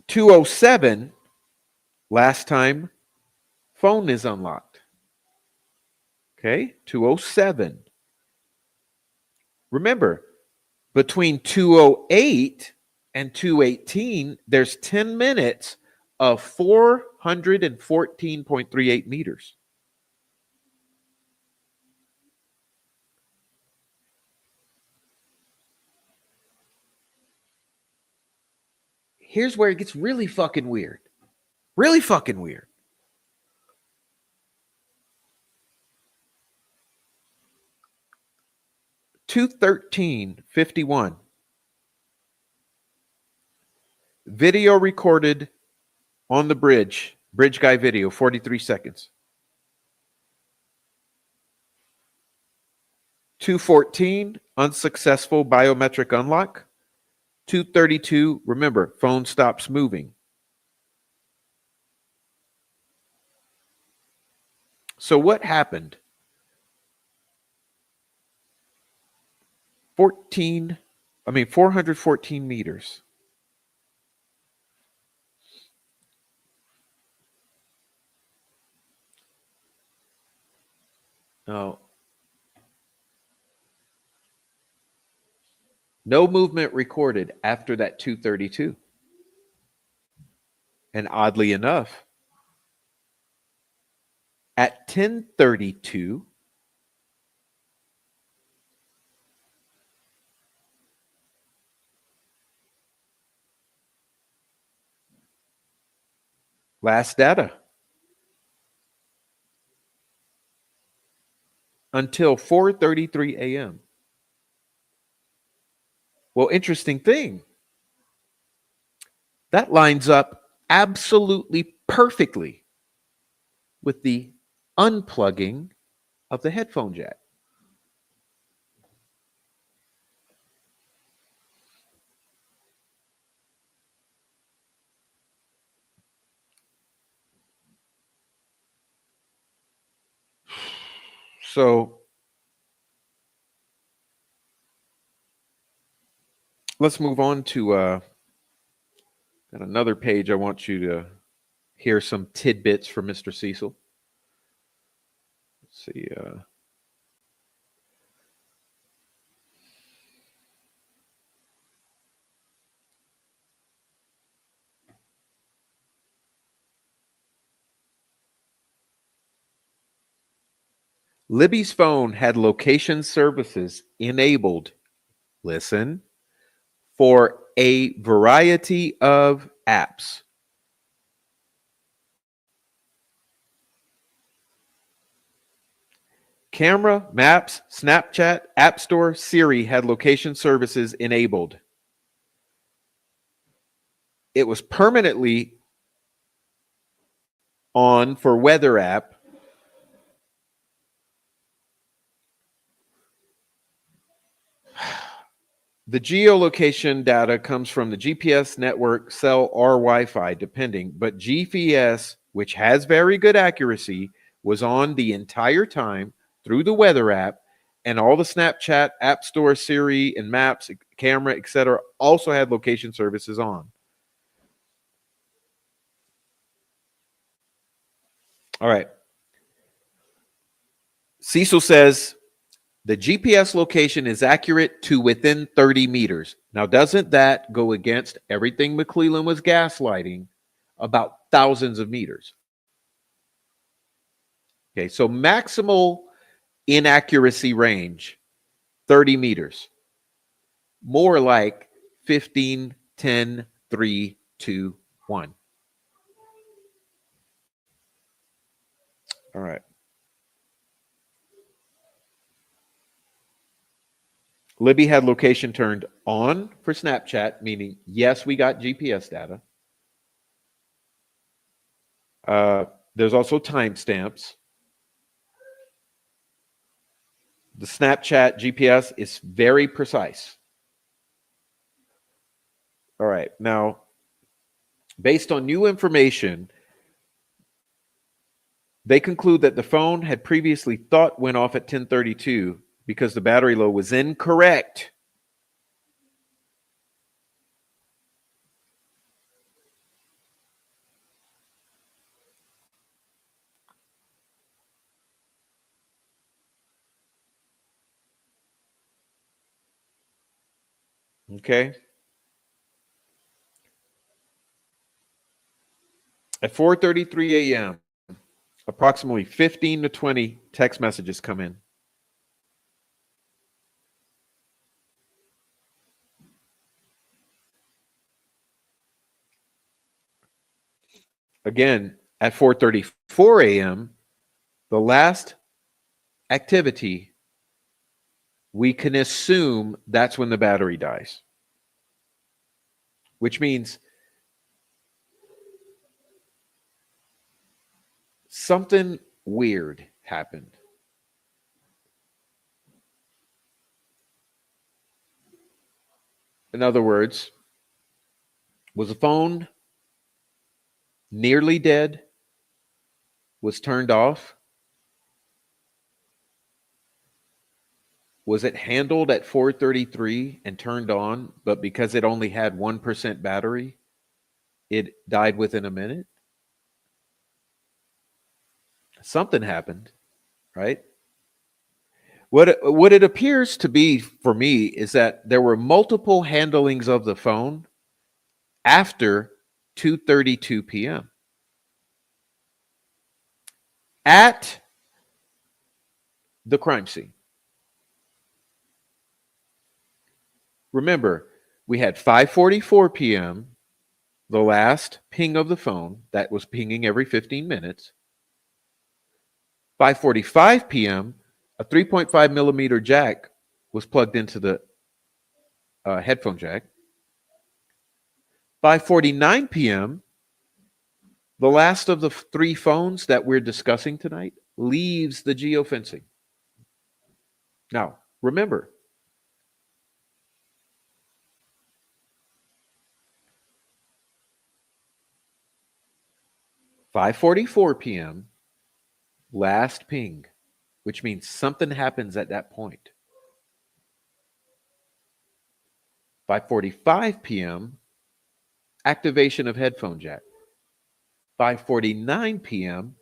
2:07, last time phone is unlocked. Okay, 2:07. Remember, between 2:08 and 2:18, there's 10 minutes of 414.38 meters. Here's where it gets really fucking weird. Really fucking weird. (2:13:51). Video recorded on the bridge. Bridge guy video, 43 seconds. 2:14, unsuccessful biometric unlock. 2:32, remember, phone stops moving. So what happened? 414 meters. Now, no movement recorded after that 2:32. And oddly enough, at 10:32, last data, until 4:33 a.m. Well, interesting thing, that lines up absolutely perfectly with the unplugging of the headphone jack. So let's move on to another page. I want you to hear some tidbits from Mr. Cecil. Let's see. Libby's phone had location services enabled, listen, for a variety of apps. Camera, Maps, Snapchat, App Store, Siri had location services enabled. It was permanently on for weather app. The geolocation data comes from the GPS network, cell, or Wi-Fi, depending, but GPS, which has very good accuracy, was on the entire time through the weather app, and all the Snapchat, App Store, Siri, and Maps, camera, etc., also had location services on. All right. Cecil says the GPS location is accurate to within 30 meters. Now, doesn't that go against everything McClellan was gaslighting about thousands of meters? Okay, so maximal inaccuracy range, 30 meters. More like 15, 10, 3, 2, 1. All right. Libby had location turned on for Snapchat, meaning, yes, we got GPS data. There's also timestamps. The Snapchat GPS is very precise. All right. Now, based on new information, they conclude that the phone had previously thought went off at 10:32 because the battery low was incorrect. Okay. At 4:33 a.m., approximately 15 to 20 text messages come in. Again, at 4:34 a.m., the last activity, we can assume that's when the battery dies, which means something weird happened. In other words, was the phone nearly dead? Was turned off? Was it handled at 4:33 and turned on, but because it only had 1% battery, it died within a minute? Something happened, right? What it appears to be for me is that there were multiple handlings of the phone after 2:32 p.m. at the crime scene. Remember, we had 5:44 p.m., the last ping of the phone that was pinging every 15 minutes. 5:45 p.m., a 3.5 millimeter jack was plugged into the headphone jack. 5:49 p.m., the last of the three phones that we're discussing tonight leaves the geofencing. Now, remember, (5:44 p.m.) last ping, which means something happens at that point. 5:45 p.m., activation of headphone jack. 5:49 p.m.,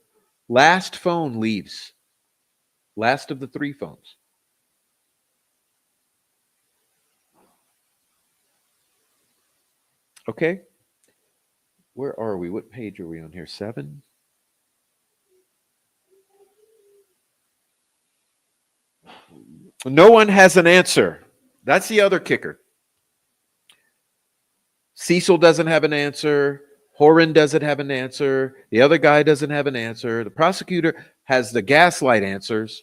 last phone leaves. Last of the three phones. Okay. Where are we? What page are we on here? 7? No one has an answer. That's the other kicker. Cecil doesn't have an answer. Herein doesn't have an answer. The other guy doesn't have an answer. The prosecutor has the gaslight answers.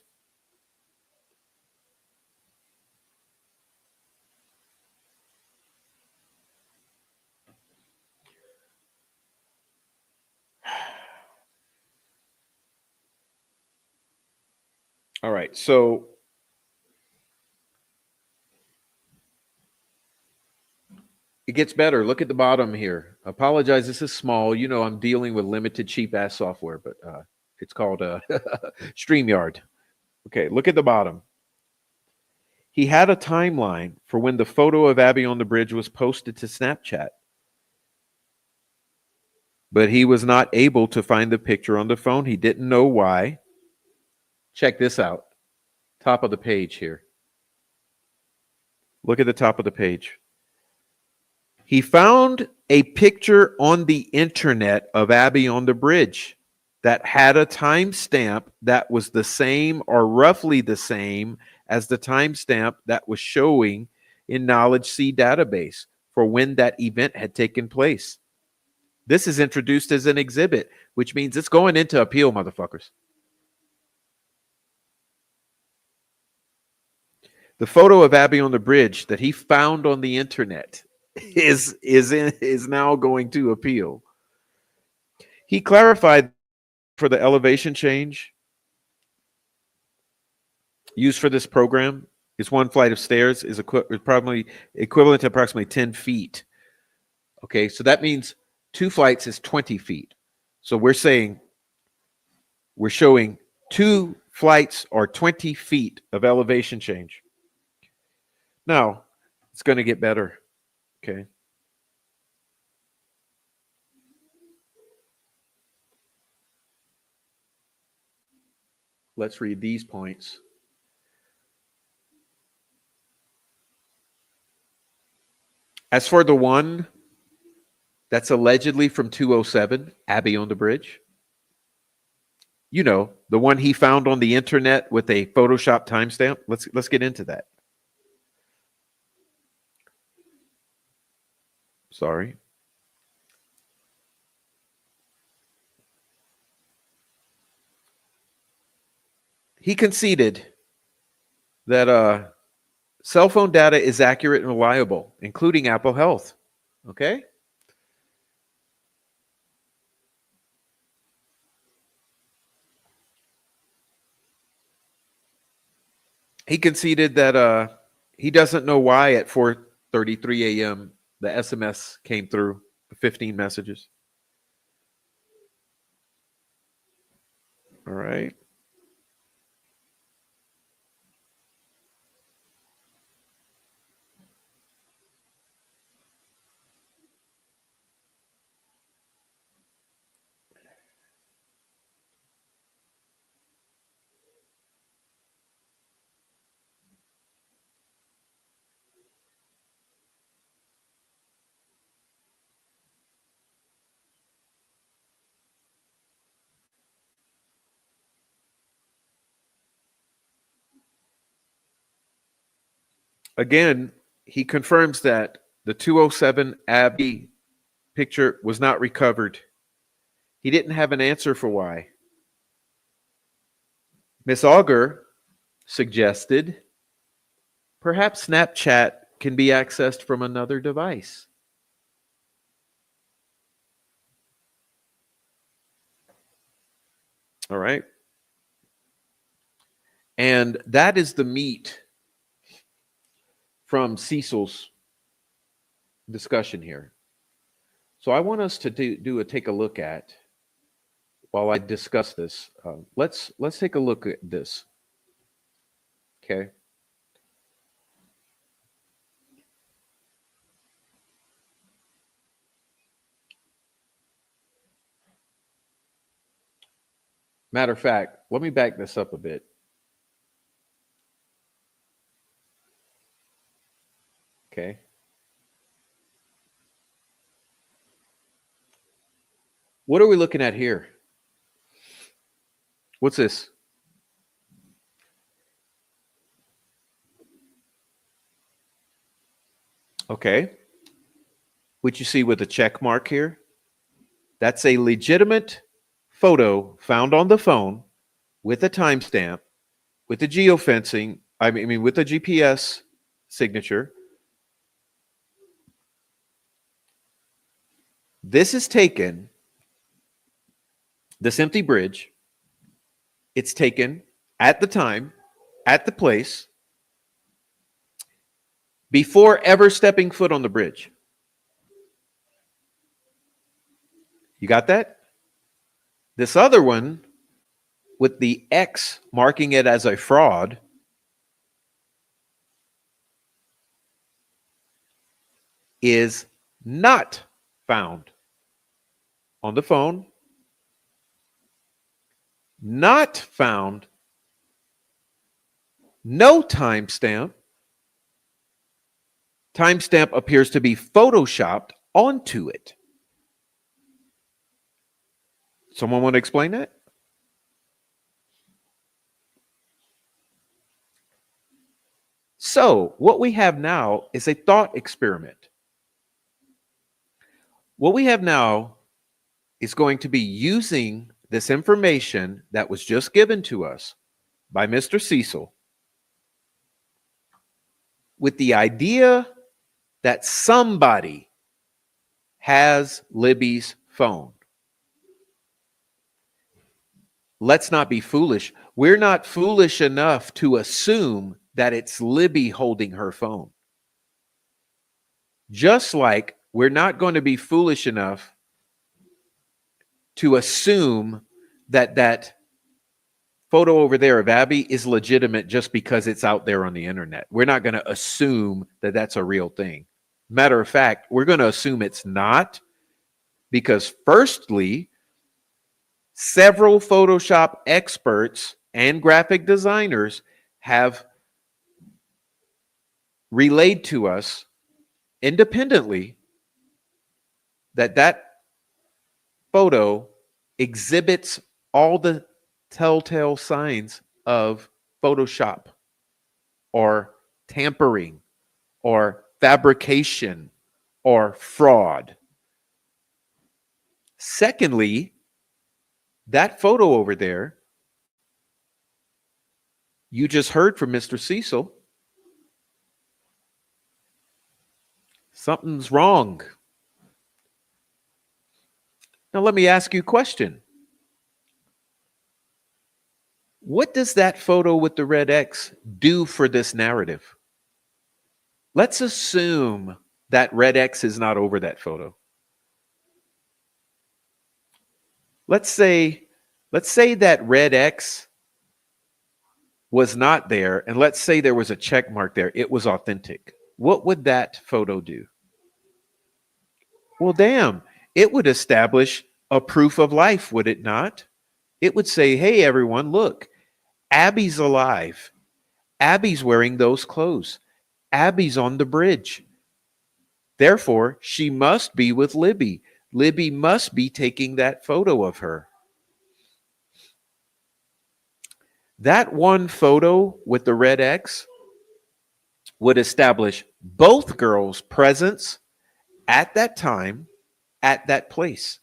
All right, so it gets better. Look at the bottom here. Apologize, this is small. You know I'm dealing with limited cheap-ass software, but it's called StreamYard. Okay, look at the bottom. He had a timeline for when the photo of Abby on the bridge was posted to Snapchat, but he was not able to find the picture on the phone. He didn't know why. Check this out. Top of the page here. Look at the top of the page. He found a picture on the internet of Abby on the bridge that had a timestamp that was the same or roughly the same as the timestamp that was showing in Knowledge C database for when that event had taken place. This is introduced as an exhibit, which means it's going into appeal, motherfuckers. The photo of Abby on the bridge that he found on the internet is now going to appeal. He clarified for the elevation change used for this program is one flight of stairs is probably equivalent to approximately 10 feet. Okay, so that means 2 flights is 20 feet. So we're saying we're showing 2 flights or 20 feet of elevation change. Now, it's going to get better. Okay. Let's read these points. As for the one that's allegedly from 207, Abby on the bridge, you know, the one he found on the internet with a Photoshop timestamp. Let's get into that. Sorry. He conceded that cell phone data is accurate and reliable, including Apple Health. Okay? He conceded that he doesn't know why at 4:33 a.m. the SMS came through, the 15 messages. All right. Again, he confirms that the 207 Abbey picture was not recovered. He didn't have an answer for why. Miss Auger suggested perhaps Snapchat can be accessed from another device. All right. And that is the meat from Cecil's discussion here. So I want us to take a look at, while I discuss this, let's take a look at this. Okay. Matter of fact, let me back this up a bit. Okay. What are we looking at here? What's this? Okay. What you see with the check mark here? That's a legitimate photo found on the phone with a timestamp, with the geofencing, I mean, with the GPS signature. This is taken, this empty bridge, it's taken at the time, at the place, before ever stepping foot on the bridge. You got that? This other one, with the X marking it as a fraud, is not found on the phone, not found, no timestamp. Timestamp appears to be photoshopped onto it. Someone want to explain that? So, what we have now is a thought experiment. What we have now is going to be using this information that was just given to us by Mr. Cecil with the idea that somebody has Libby's phone. Let's not be foolish. We're not foolish enough to assume that it's Libby holding her phone. Just like we're not going to be foolish enough to assume that that photo over there of Abby is legitimate just because it's out there on the internet. We're not going to assume that that's a real thing. Matter of fact, we're going to assume it's not because, firstly, several Photoshop experts and graphic designers have relayed to us independently that that photo exhibits all the telltale signs of Photoshop or tampering or fabrication or fraud. Secondly, that photo over there, you just heard from Mr. Cecil, something's wrong. Now, let me ask you a question. What does that photo with the red X do for this narrative? Let's assume that red X is not over that photo. Let's say that red X was not there, and let's say there was a check mark there. It was authentic. What would that photo do? Well, damn, it would establish a proof of life, would it not? It would say, hey, everyone, look, Abby's alive. Abby's wearing those clothes. Abby's on the bridge. Therefore, she must be with Libby. Libby must be taking that photo of her. That one photo with the red X would establish both girls' presence at that time, at that place.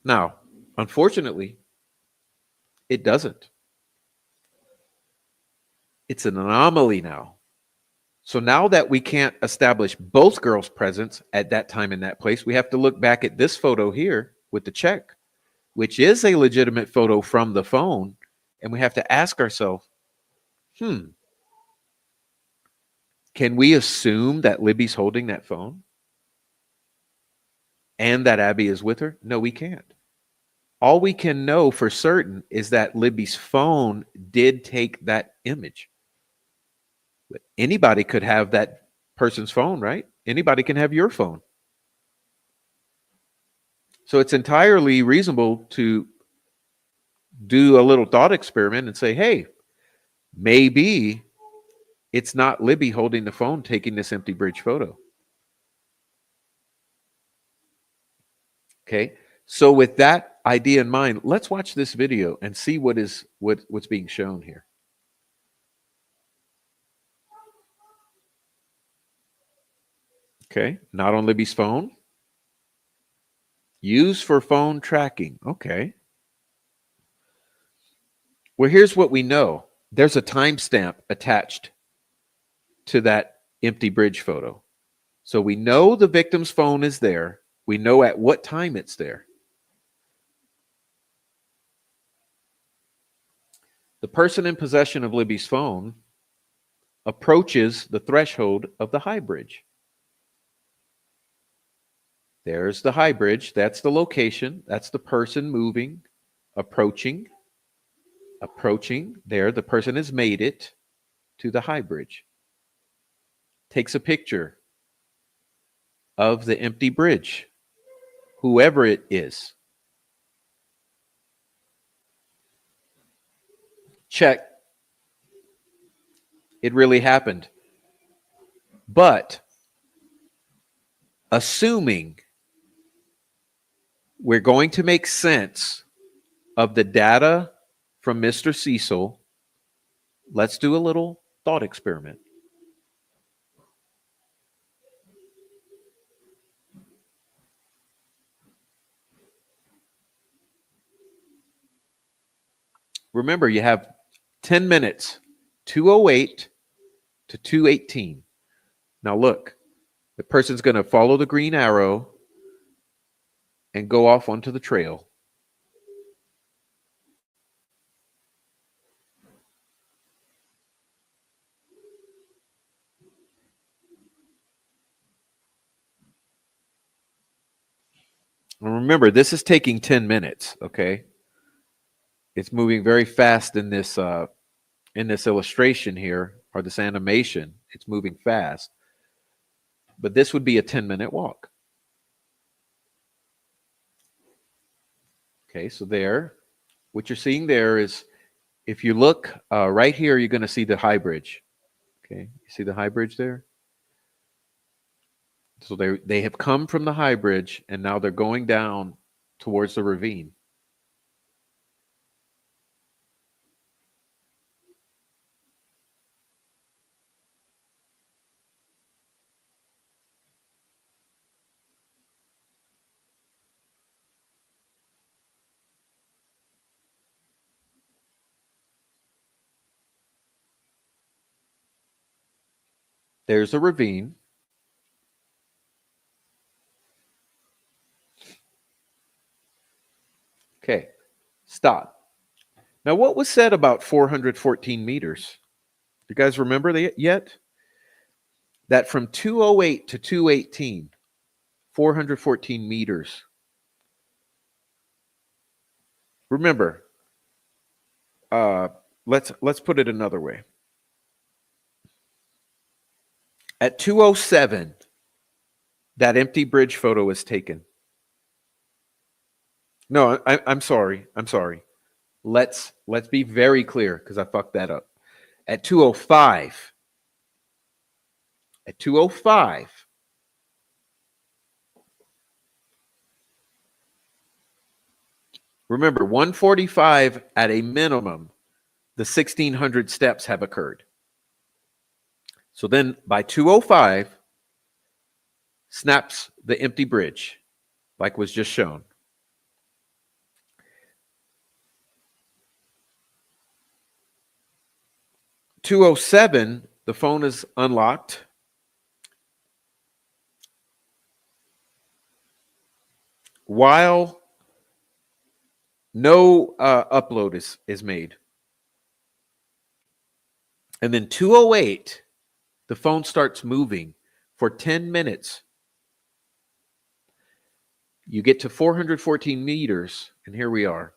Now, unfortunately, it doesn't. It's an anomaly now. So now that we can't establish both girls' presence at that time in that place, we have to look back at this photo here with the check, which is a legitimate photo from the phone. And we have to ask ourselves, can we assume that Libby's holding that phone and that Abby is with her? No, we can't. All we can know for certain is that Libby's phone did take that image. But anybody could have that person's phone, right? Anybody can have your phone. So it's entirely reasonable to do a little thought experiment and say, hey, maybe it's not Libby holding the phone taking this empty bridge photo. Okay. So with that idea in mind, let's watch this video and see what's being shown here. Okay. Not on Libby's phone. Used for phone tracking. Okay. Well, here's what we know. There's a timestamp attached to that empty bridge photo. So we know the victim's phone is there. We know at what time it's there. The person in possession of Libby's phone approaches the threshold of the high bridge. There's the high bridge. That's the location. That's the person moving, approaching. There, the person has made it to the high bridge. Takes a picture of the empty bridge, whoever it is. Check. It really happened. But assuming we're going to make sense of the data from Mr. Cecil, let's do a little thought experiment. Remember, you have 10 minutes, 2:08 to 2:18. Now look, the person's going to follow the green arrow and go off onto the trail. And remember, this is taking 10 minutes, okay? It's moving very fast in this illustration here, or this animation. It's moving fast. But this would be a 10-minute walk. Okay, so there, what you're seeing there is, if you look right here, you're going to see the high bridge. Okay, you see the high bridge there? So they have come from the high bridge, and now they're going down towards the ravine. There's a ravine. Okay, Stop. Now, what was said about 414 meters? You guys remember that yet? That from 208 to 218, 414 meters. Remember, let's put it another way. At 207, that empty bridge photo was taken. No, I'm sorry. I'm sorry. Let's be very clear because I fucked that up. At 205, at 205, remember 145 at a minimum, the 1600 steps have occurred. So then by 205, snaps the empty bridge, like was just shown. $207, the phone is unlocked. While no upload is made. And then 208, the phone starts moving for 10 minutes. You get to 414 meters, and here we are.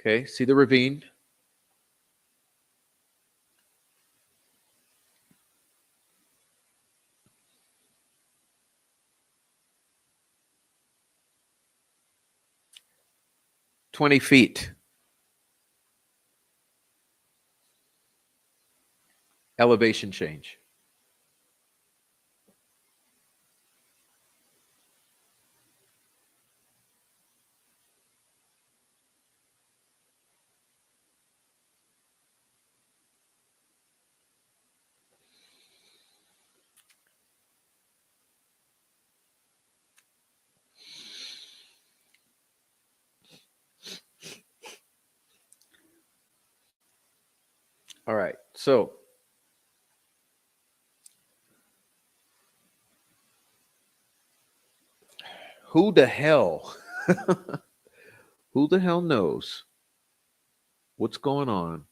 Okay, see the ravine? $20 elevation change. All right, so who the hell, who the hell knows what's going on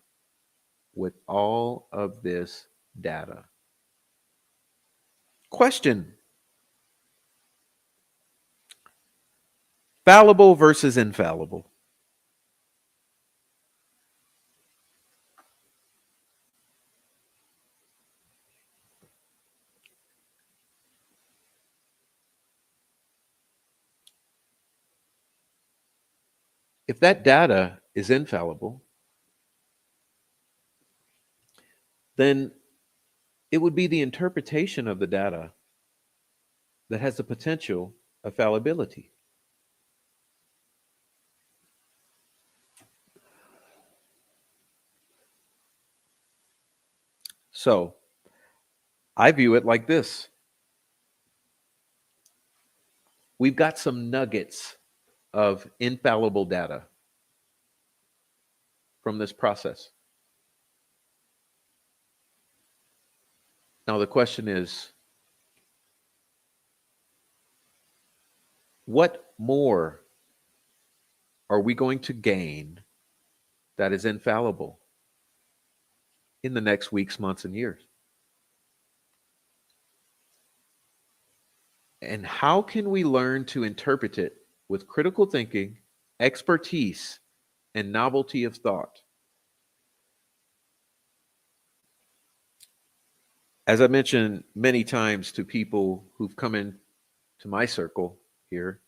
with all of this data? Question. Fallible versus infallible. If that data is infallible, then it would be the interpretation of the data that has the potential of fallibility. So I view it like this. We've got some nuggets of infallible data from this process. Now, the question is, what more are we going to gain that is infallible in the next weeks, months, and years? And how can we learn to interpret it with critical thinking, expertise, and novelty of thought? As I mentioned many times to people who've come in to my circle here,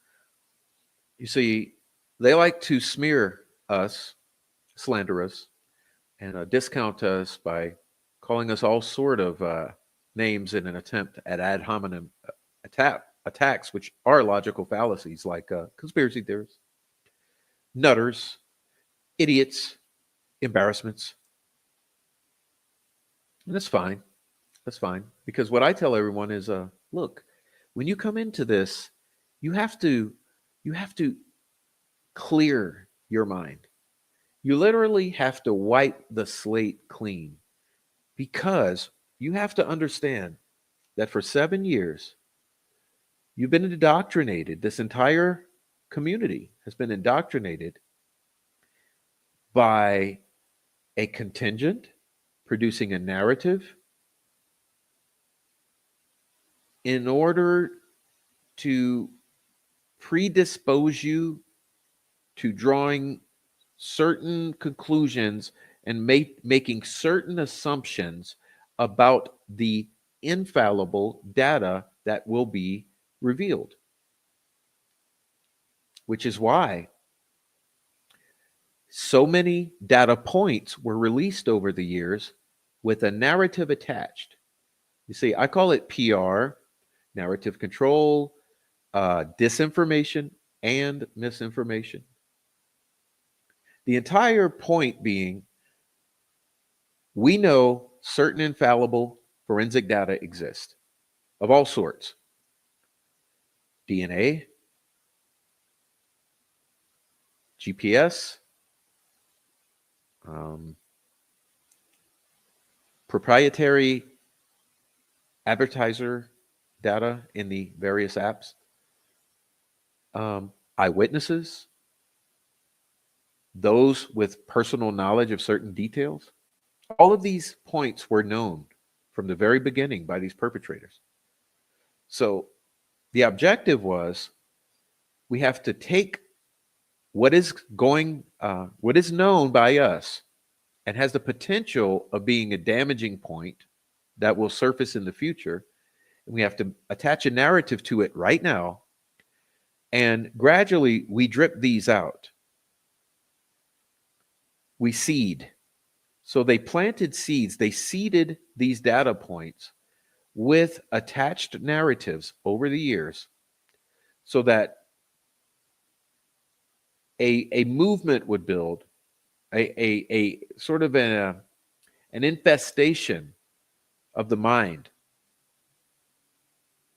you see, they like to smear us, slander us, and discount us by calling us all sort of names in an attempt at ad hominem attacks, which are logical fallacies like conspiracy theorists, nutters, idiots, embarrassments. And that's fine. That's fine. Because what I tell everyone is, look, when you come into this, you have to you have to clear your mind. You literally have to wipe the slate clean because you have to understand that for 7 years, you've been indoctrinated. This entire community has been indoctrinated by a contingent producing a narrative in order to predispose you to drawing certain conclusions and making certain assumptions about the infallible data that will be revealed, which is why so many data points were released over the years with a narrative attached. You see, I call it PR, narrative control, disinformation, and misinformation. The entire point being, we know certain infallible forensic data exist of all sorts: DNA, GPS, um, proprietary advertiser data in the various apps, eyewitnesses, those with personal knowledge of certain details. All of these points were known from the very beginning by these perpetrators. So the objective was, we have to take what is known by us and has the potential of being a damaging point that will surface in the future. And we have to attach a narrative to it right now. And gradually we drip these out. We seed. So they planted seeds, they seeded these data points with attached narratives over the years so that a movement would build, a sort of an infestation of the mind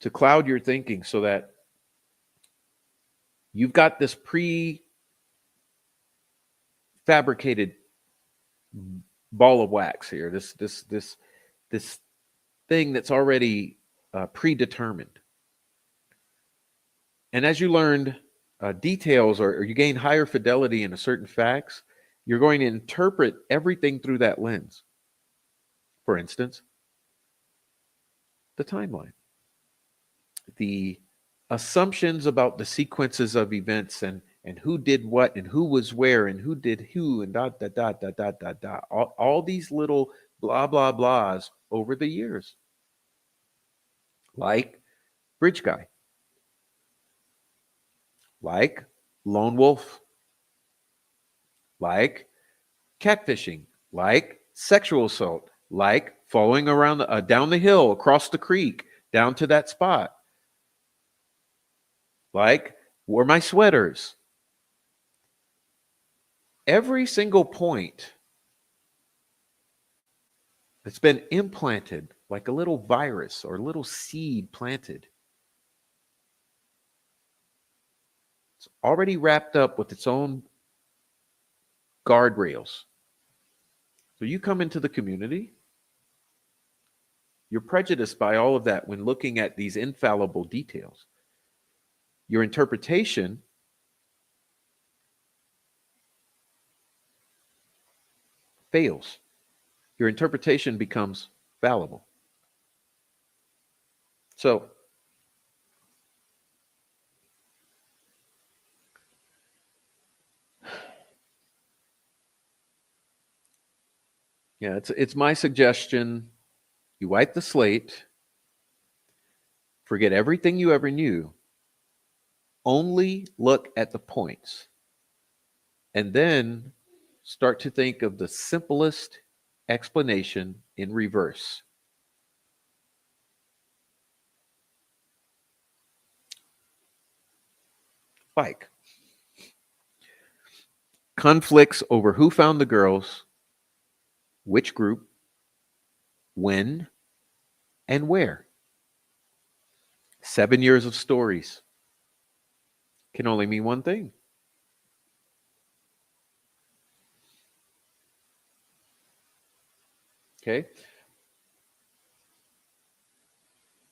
to cloud your thinking so that you've got this prefabricated ball of wax here, this thing that's already predetermined. And as you learned details, or you gain higher fidelity into certain facts, you're going to interpret everything through that lens. For instance, the timeline, the assumptions about the sequences of events, and who did what and who was where and who did who and dot dot dot dot dot dot dot, all these little blah blah blahs over the years, like bridge guy, like lone wolf, like catfishing, like sexual assault, like following around down the hill, across the creek, down to that spot, like wore my sweaters. Every single point that's been implanted like a little virus or a little seed planted, it's already wrapped up with its own guardrails. So you come into the community, you're prejudiced by all of that when looking at these infallible details. Your interpretation fails. Your interpretation becomes fallible. So yeah, it's my suggestion. You wipe the slate, forget everything you ever knew, only look at the points, and then start to think of the simplest explanation in reverse. Like conflicts over who found the girls, which group, when, and where. 7 years of stories can only mean one thing. Okay?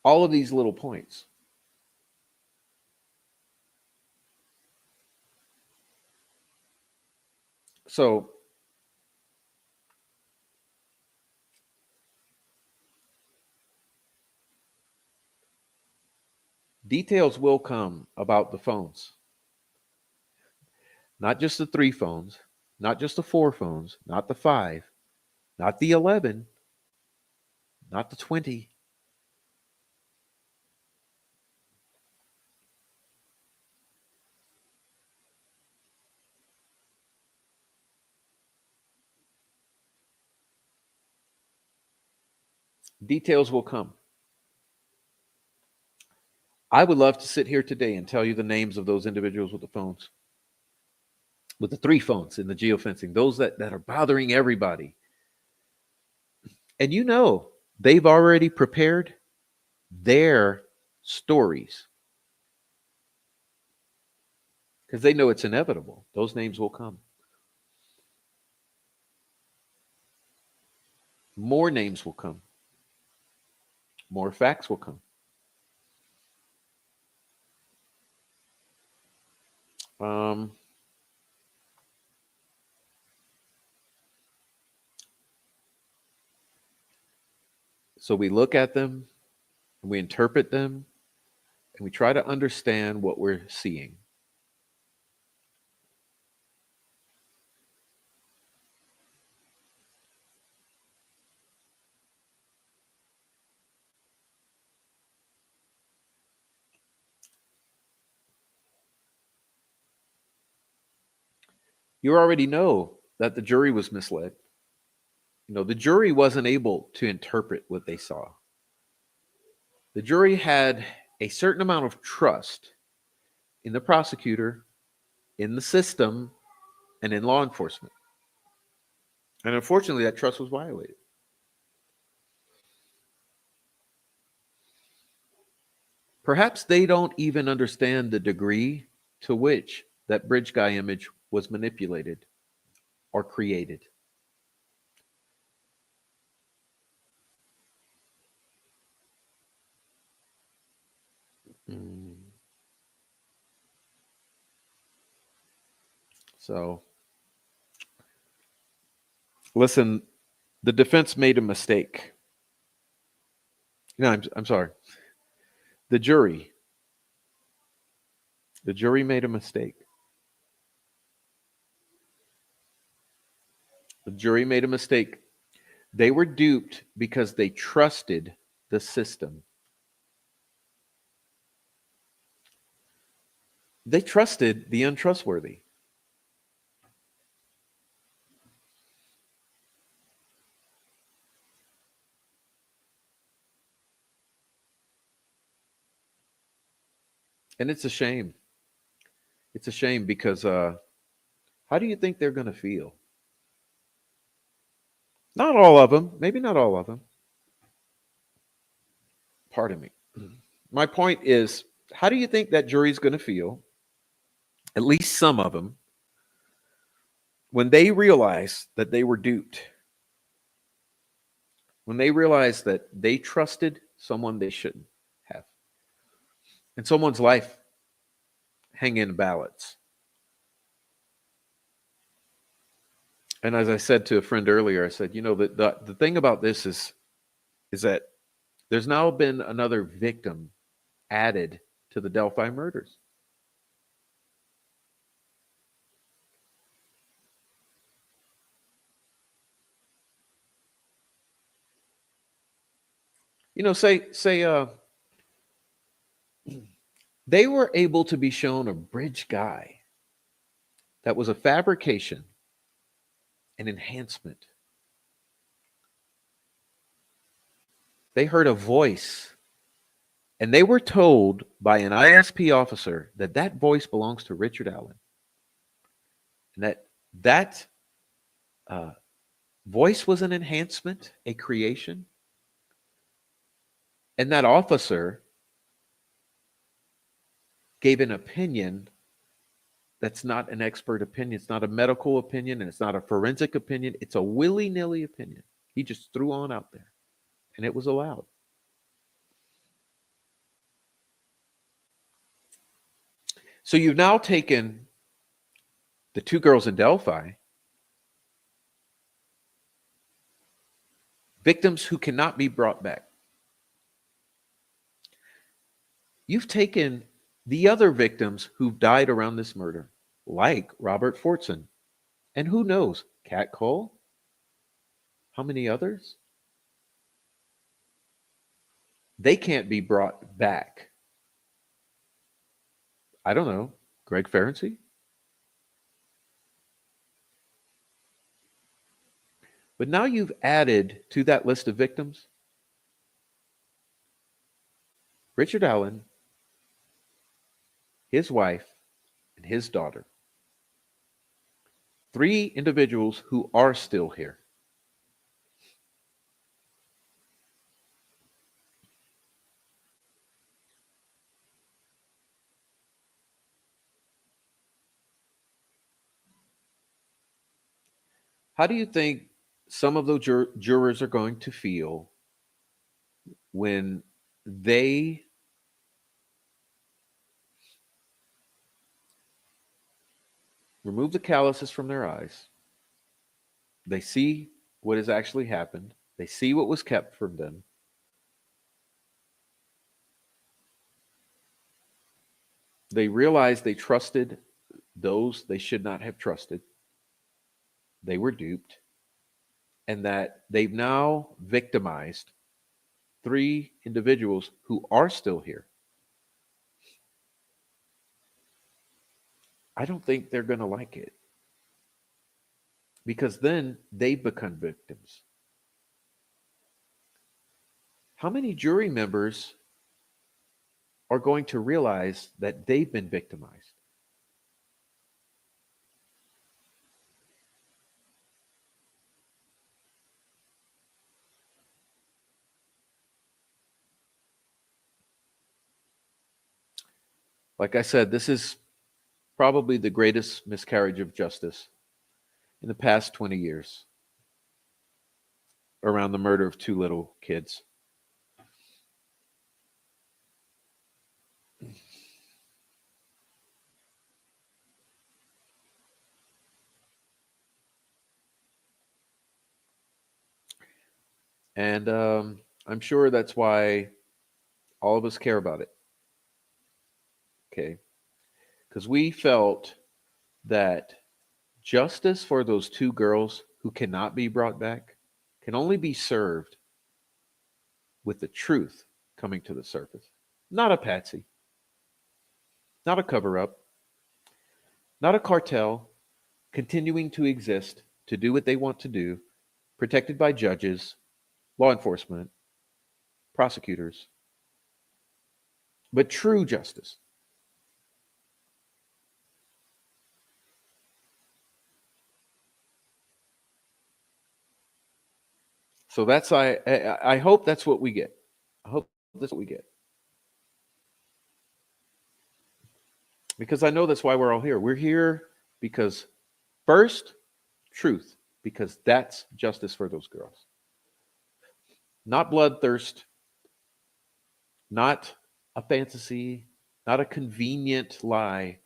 All of these little points. So, details will come about the phones. Not just the 3 phones, not just the 4 phones, not the 5, not the 11, not the 20. Details will come. I would love to sit here today and tell you the names of those individuals with the phones, with the 3 phones in the geofencing, those that are bothering everybody. And you know, they've already prepared their stories because they know it's inevitable. Those names will come. More names will come. More facts will come. So we look at them and we interpret them and we try to understand what we're seeing. You already know that the jury was misled. You know, the jury wasn't able to interpret what they saw. The jury had a certain amount of trust in the prosecutor, in the system, and in law enforcement. And unfortunately, that trust was violated. Perhaps they don't even understand the degree to which that bridge guy image was manipulated or created. Mm. So, listen, the defense made a mistake. No, I'm sorry. The jury made a mistake. The jury made a mistake. They were duped because they trusted the system. They trusted the untrustworthy. And it's a shame. It's a shame because how do you think they're going to feel? Not all of them, maybe not all of them. Pardon me. My point is, how do you think that jury's going to feel? At least some of them, when they realize that they were duped, when they realize that they trusted someone they shouldn't have, and someone's life hang in balance. And as I said to a friend earlier, I said, you know, the thing about this is that there's now been another victim added to the Delphi murders. You know, say they were able to be shown a bridge guy that was a fabrication, an enhancement. They heard a voice, and they were told by an ISP officer that that voice belongs to Richard Allen, and that That uh, voice was an enhancement, a creation. And that officer gave an opinion that's not an expert opinion. It's not a medical opinion, and it's not a forensic opinion. It's a willy-nilly opinion. He just threw on out there, and it was allowed. So you've now taken the two girls in Delphi, victims who cannot be brought back. You've taken the other victims who've died around this murder, like Robert Fortson, and who knows, Cat Cole? How many others? They can't be brought back. I don't know. Greg Ferenczi? But now you've added to that list of victims Richard Allen, his wife, and his daughter. Three individuals who are still here. How do you think some of those jurors are going to feel when they remove the calluses from their eyes? They see what has actually happened. They see what was kept from them. They realize they trusted those they should not have trusted. They were duped. And that they've now victimized three individuals who are still here. I don't think they're going to like it, because then they become victims. How many jury members are going to realize that they've been victimized? Like I said, this is probably the greatest miscarriage of justice in the past 20 years around the murder of two little kids. And I'm sure that's why all of us care about it. Okay. Because we felt that justice for those two girls who cannot be brought back can only be served with the truth coming to the surface. Not a patsy, not a cover up, not a cartel continuing to exist to do what they want to do, protected by judges, law enforcement, prosecutors, but true justice. So that's I hope that's what we get. I hope that's what we get. Because I know that's why we're all here. We're here because first, truth, because that's justice for those girls. Not bloodthirst, not a fantasy, not a convenient lie,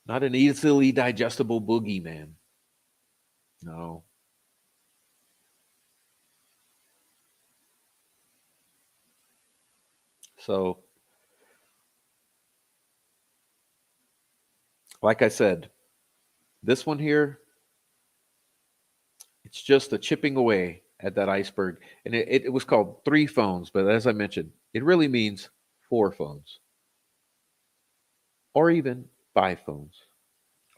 not an easily digestible boogeyman. No. So, like I said, this one here, it's just a chipping away at that iceberg. And it was called three phones, but as I mentioned, it really means four phones, or even five phones,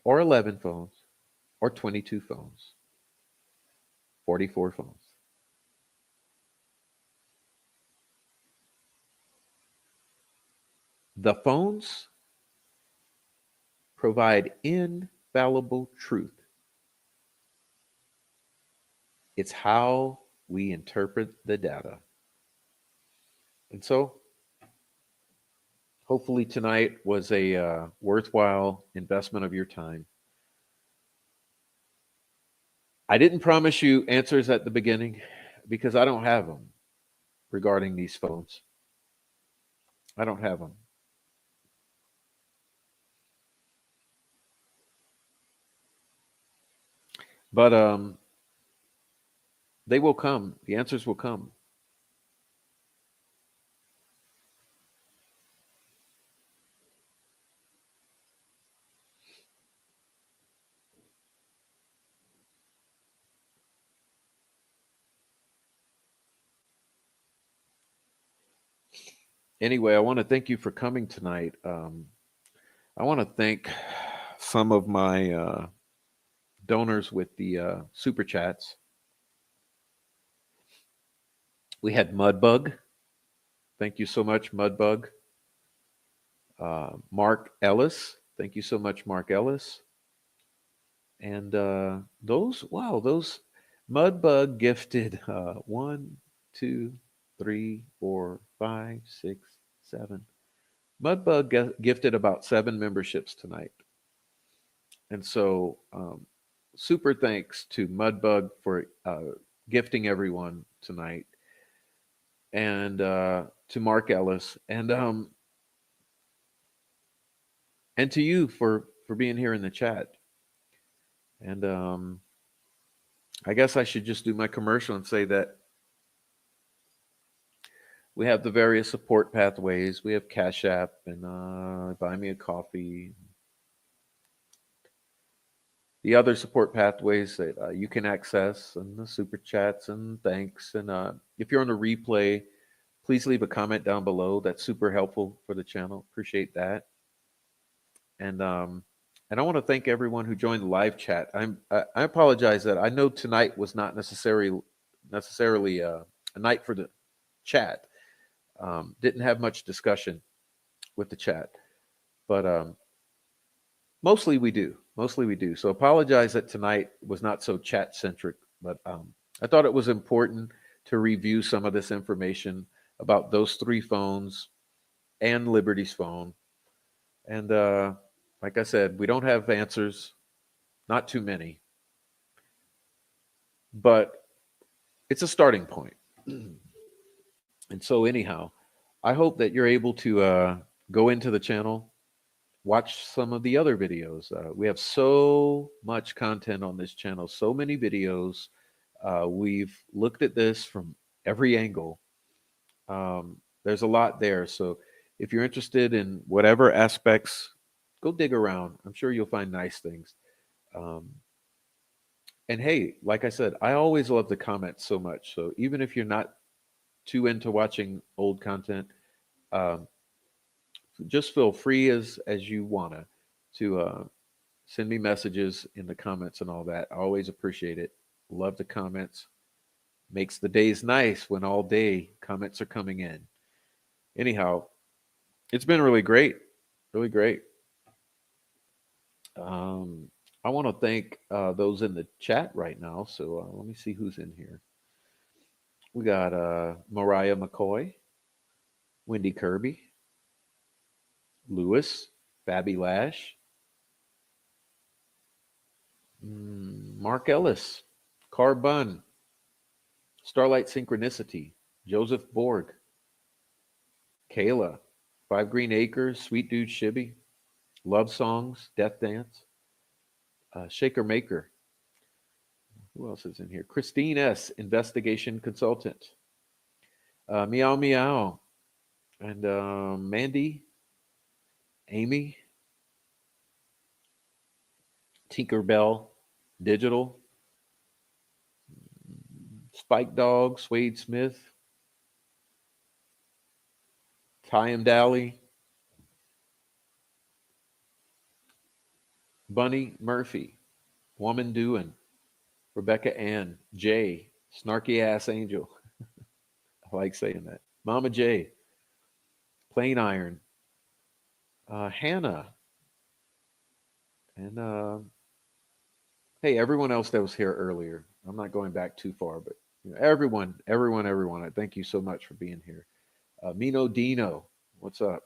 or 11 phones, or 22 phones, 44 phones. The phones provide infallible truth. It's how we interpret the data. And so, hopefully, tonight was a worthwhile investment of your time. I didn't promise you answers at the beginning because I don't have them regarding these phones. I don't have them. But they will come. The answers will come. Anyway, I want to thank you for coming tonight. I want to thank some of my donors with the super chats. We had Mudbug. Thank you so much, Mudbug. Mark Ellis. Thank you so much, Mark Ellis. And those Mudbug gifted 1, 2, 3, 4, 5, 6, 7. Mudbug gifted about 7 memberships tonight. And so, super thanks to Mudbug for gifting everyone tonight, and to Mark Ellis, and to you for being here in the chat. And I guess I should just do my commercial and say that we have the various support pathways. We have Cash App and Buy Me a Coffee. The other support pathways that you can access, and the super chats and thanks. And if you're on the replay, please leave a comment down below. That's super helpful for the channel. Appreciate that. And I want to thank everyone who joined the live chat. I apologize that I know tonight was not necessarily a night for the chat. Didn't have much discussion with the chat, but mostly we do. Mostly we do. So apologize that tonight was not so chat centric, but I thought it was important to review some of this information about those 3 phones and Liberty's phone. And like I said, we don't have answers, not too many, but it's a starting point. And so, anyhow, I hope that you're able to go into the channel, watch some of the other videos. We have so much content on this channel, so many videos. We've looked at this from every angle. There's a lot there. So if you're interested in whatever aspects, go dig around. I'm sure you'll find nice things. Um, and hey, like I said, I always love the comments so much. So even if you're not too into watching old content, um, just feel free as you wanna to send me messages in the comments and all that. I always appreciate it. Love the comments. Makes the days nice when all day comments are coming in. Anyhow, it's been really great, really great. Um, I want to thank those in the chat right now. So let me see who's in here. We got Mariah McCoy, Wendy Kirby, Lewis, Fabi Lash, Mark Ellis, Carbun, Starlight Synchronicity, Joseph Borg, Kayla, Five Green Acres, Sweet Dude Shibby, Love Songs, Death Dance, Shaker Maker. Who else is in here? Christine S., Investigation Consultant. Meow Meow. And Mandy, Amy, Tinkerbell, Digital, Spike Dog, Swade Smith, Tyam Dally, Bunny Murphy, Woman Doin', Rebecca Ann, Jay, Snarky Ass Angel. I like saying that. Mama J, Plain Iron, Hannah, And hey, everyone else that was here earlier. I'm not going back too far, but everyone. I thank you so much for being here. Mino Dino, what's up?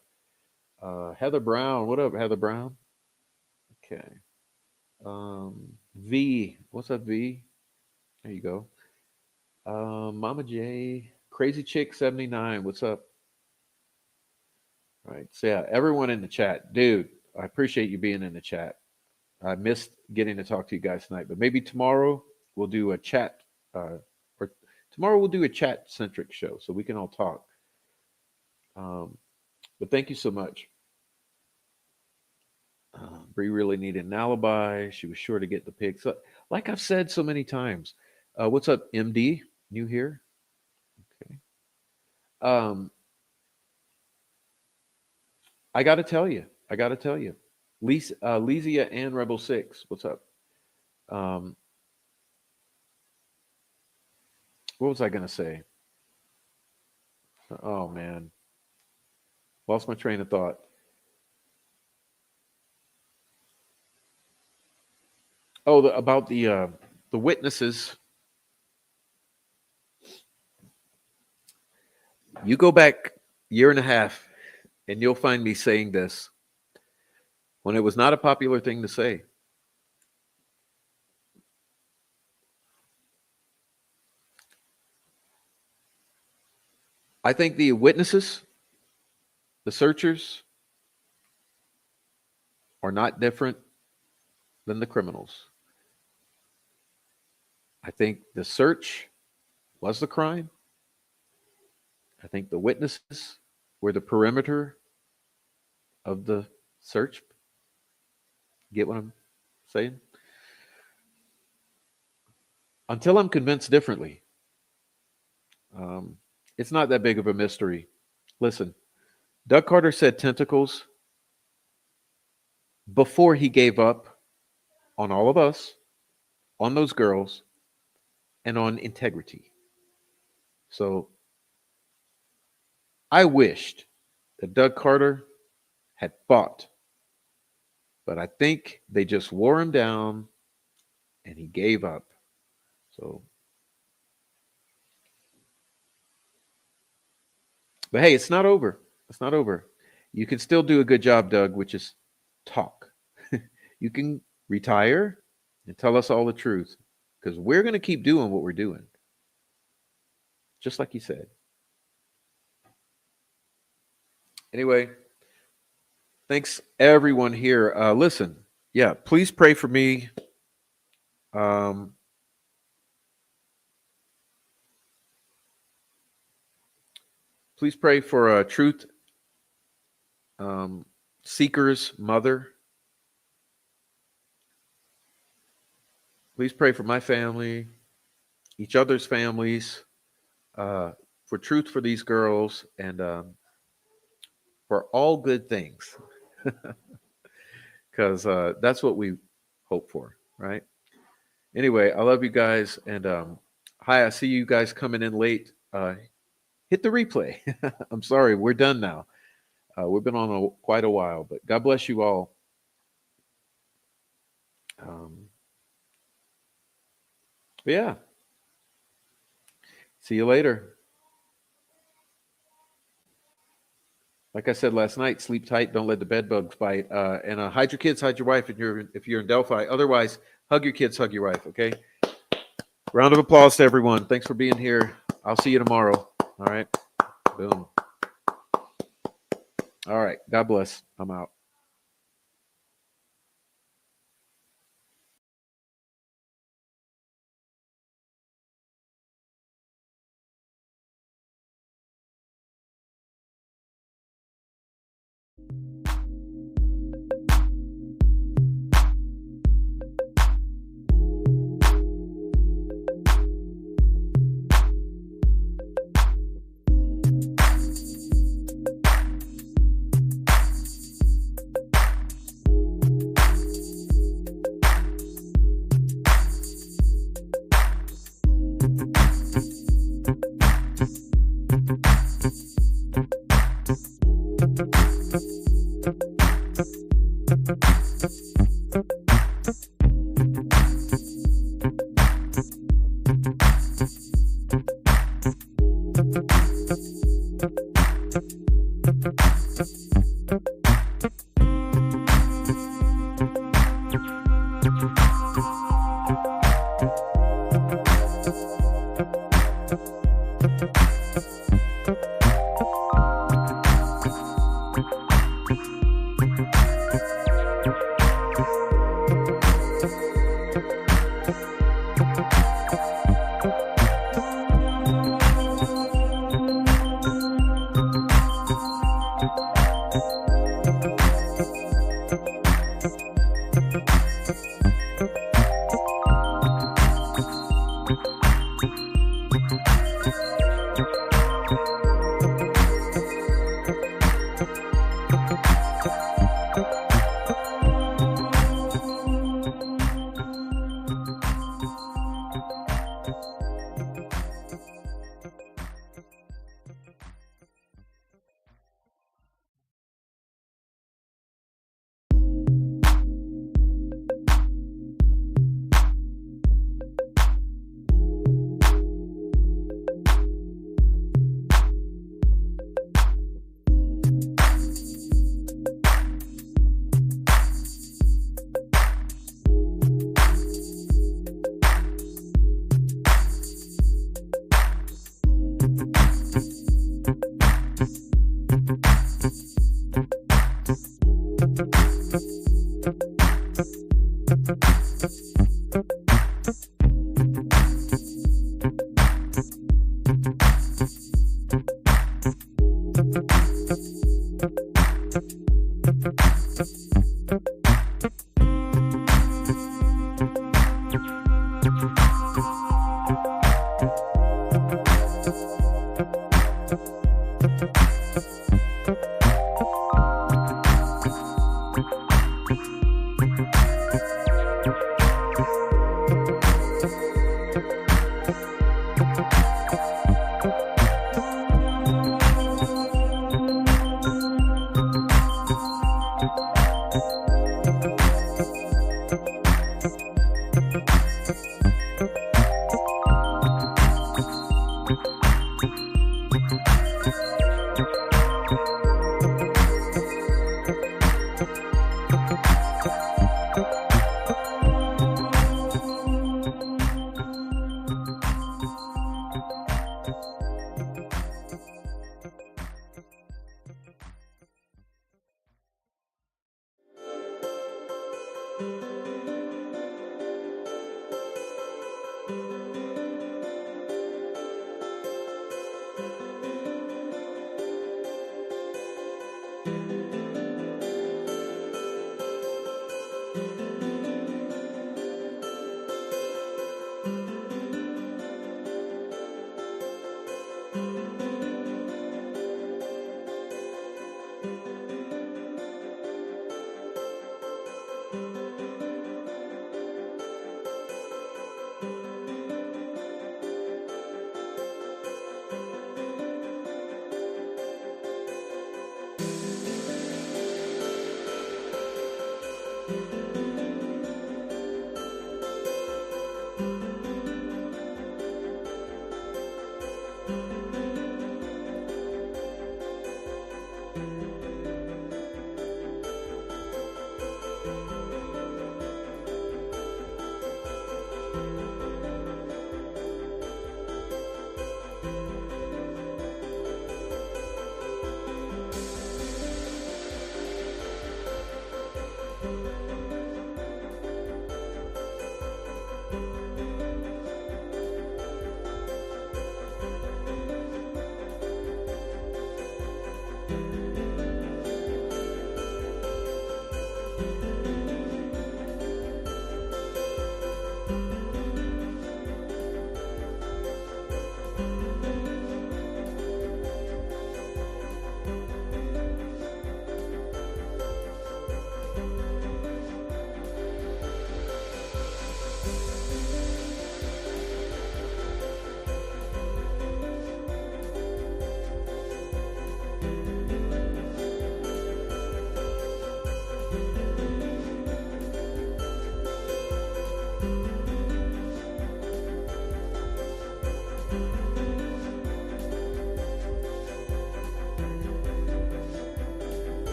Heather Brown, what up, Heather Brown? Okay. V, what's up, V? There you go. Mama J, Crazy Chick 79, what's up? All right. So yeah, everyone in the chat, dude, I appreciate you being in the chat. I missed getting to talk to you guys tonight, but maybe tomorrow we'll do a chat, or tomorrow we'll do a chat centric show so we can all talk. But thank you so much. Bree really needed an alibi. She was sure to get the pig. So, like I've said so many times, what's up, MD? New here? Okay. Um, I got to tell you, Lesia and Rebel Six, what's up? Um, what was I going to say? Oh man, lost my train of thought. Oh, about the witnesses. You go back year and a half, and you'll find me saying this when it was not a popular thing to say. I think the witnesses, the searchers, are not different than the criminals. I think the search was the crime. I think the witnesses were the perimeter of the search. Get what I'm saying? Until I'm convinced differently, it's not that big of a mystery. Listen, Doug Carter said tentacles before he gave up on all of us, on those girls, and on integrity. So I wished that Doug Carter had fought, but I think they just wore him down and he gave up. So, but hey, it's not over. It's not over. You can still do a good job, Doug, which is talk. You can retire and tell us all the truth because we're going to keep doing what we're doing, just like you said. Anyway, thanks everyone here. Listen, yeah, please pray for me. Um, please pray for Truth Seeker's mother. Please pray for my family, each other's families, for truth for these girls, and for all good things. Because that's what we hope for, right? Anyway, I love you guys. And hi, I see you guys coming in late. Hit the replay. I'm sorry, we're done now. We've been on quite a while, but God bless you all. But yeah, see you later. Like I said last night, sleep tight. Don't let the bed bugs bite. And hide your kids, hide your wife if you're in Delphi. Otherwise, hug your kids, hug your wife. Okay. Round of applause to everyone. Thanks for being here. I'll see you tomorrow. All right. Boom. All right. God bless. I'm out.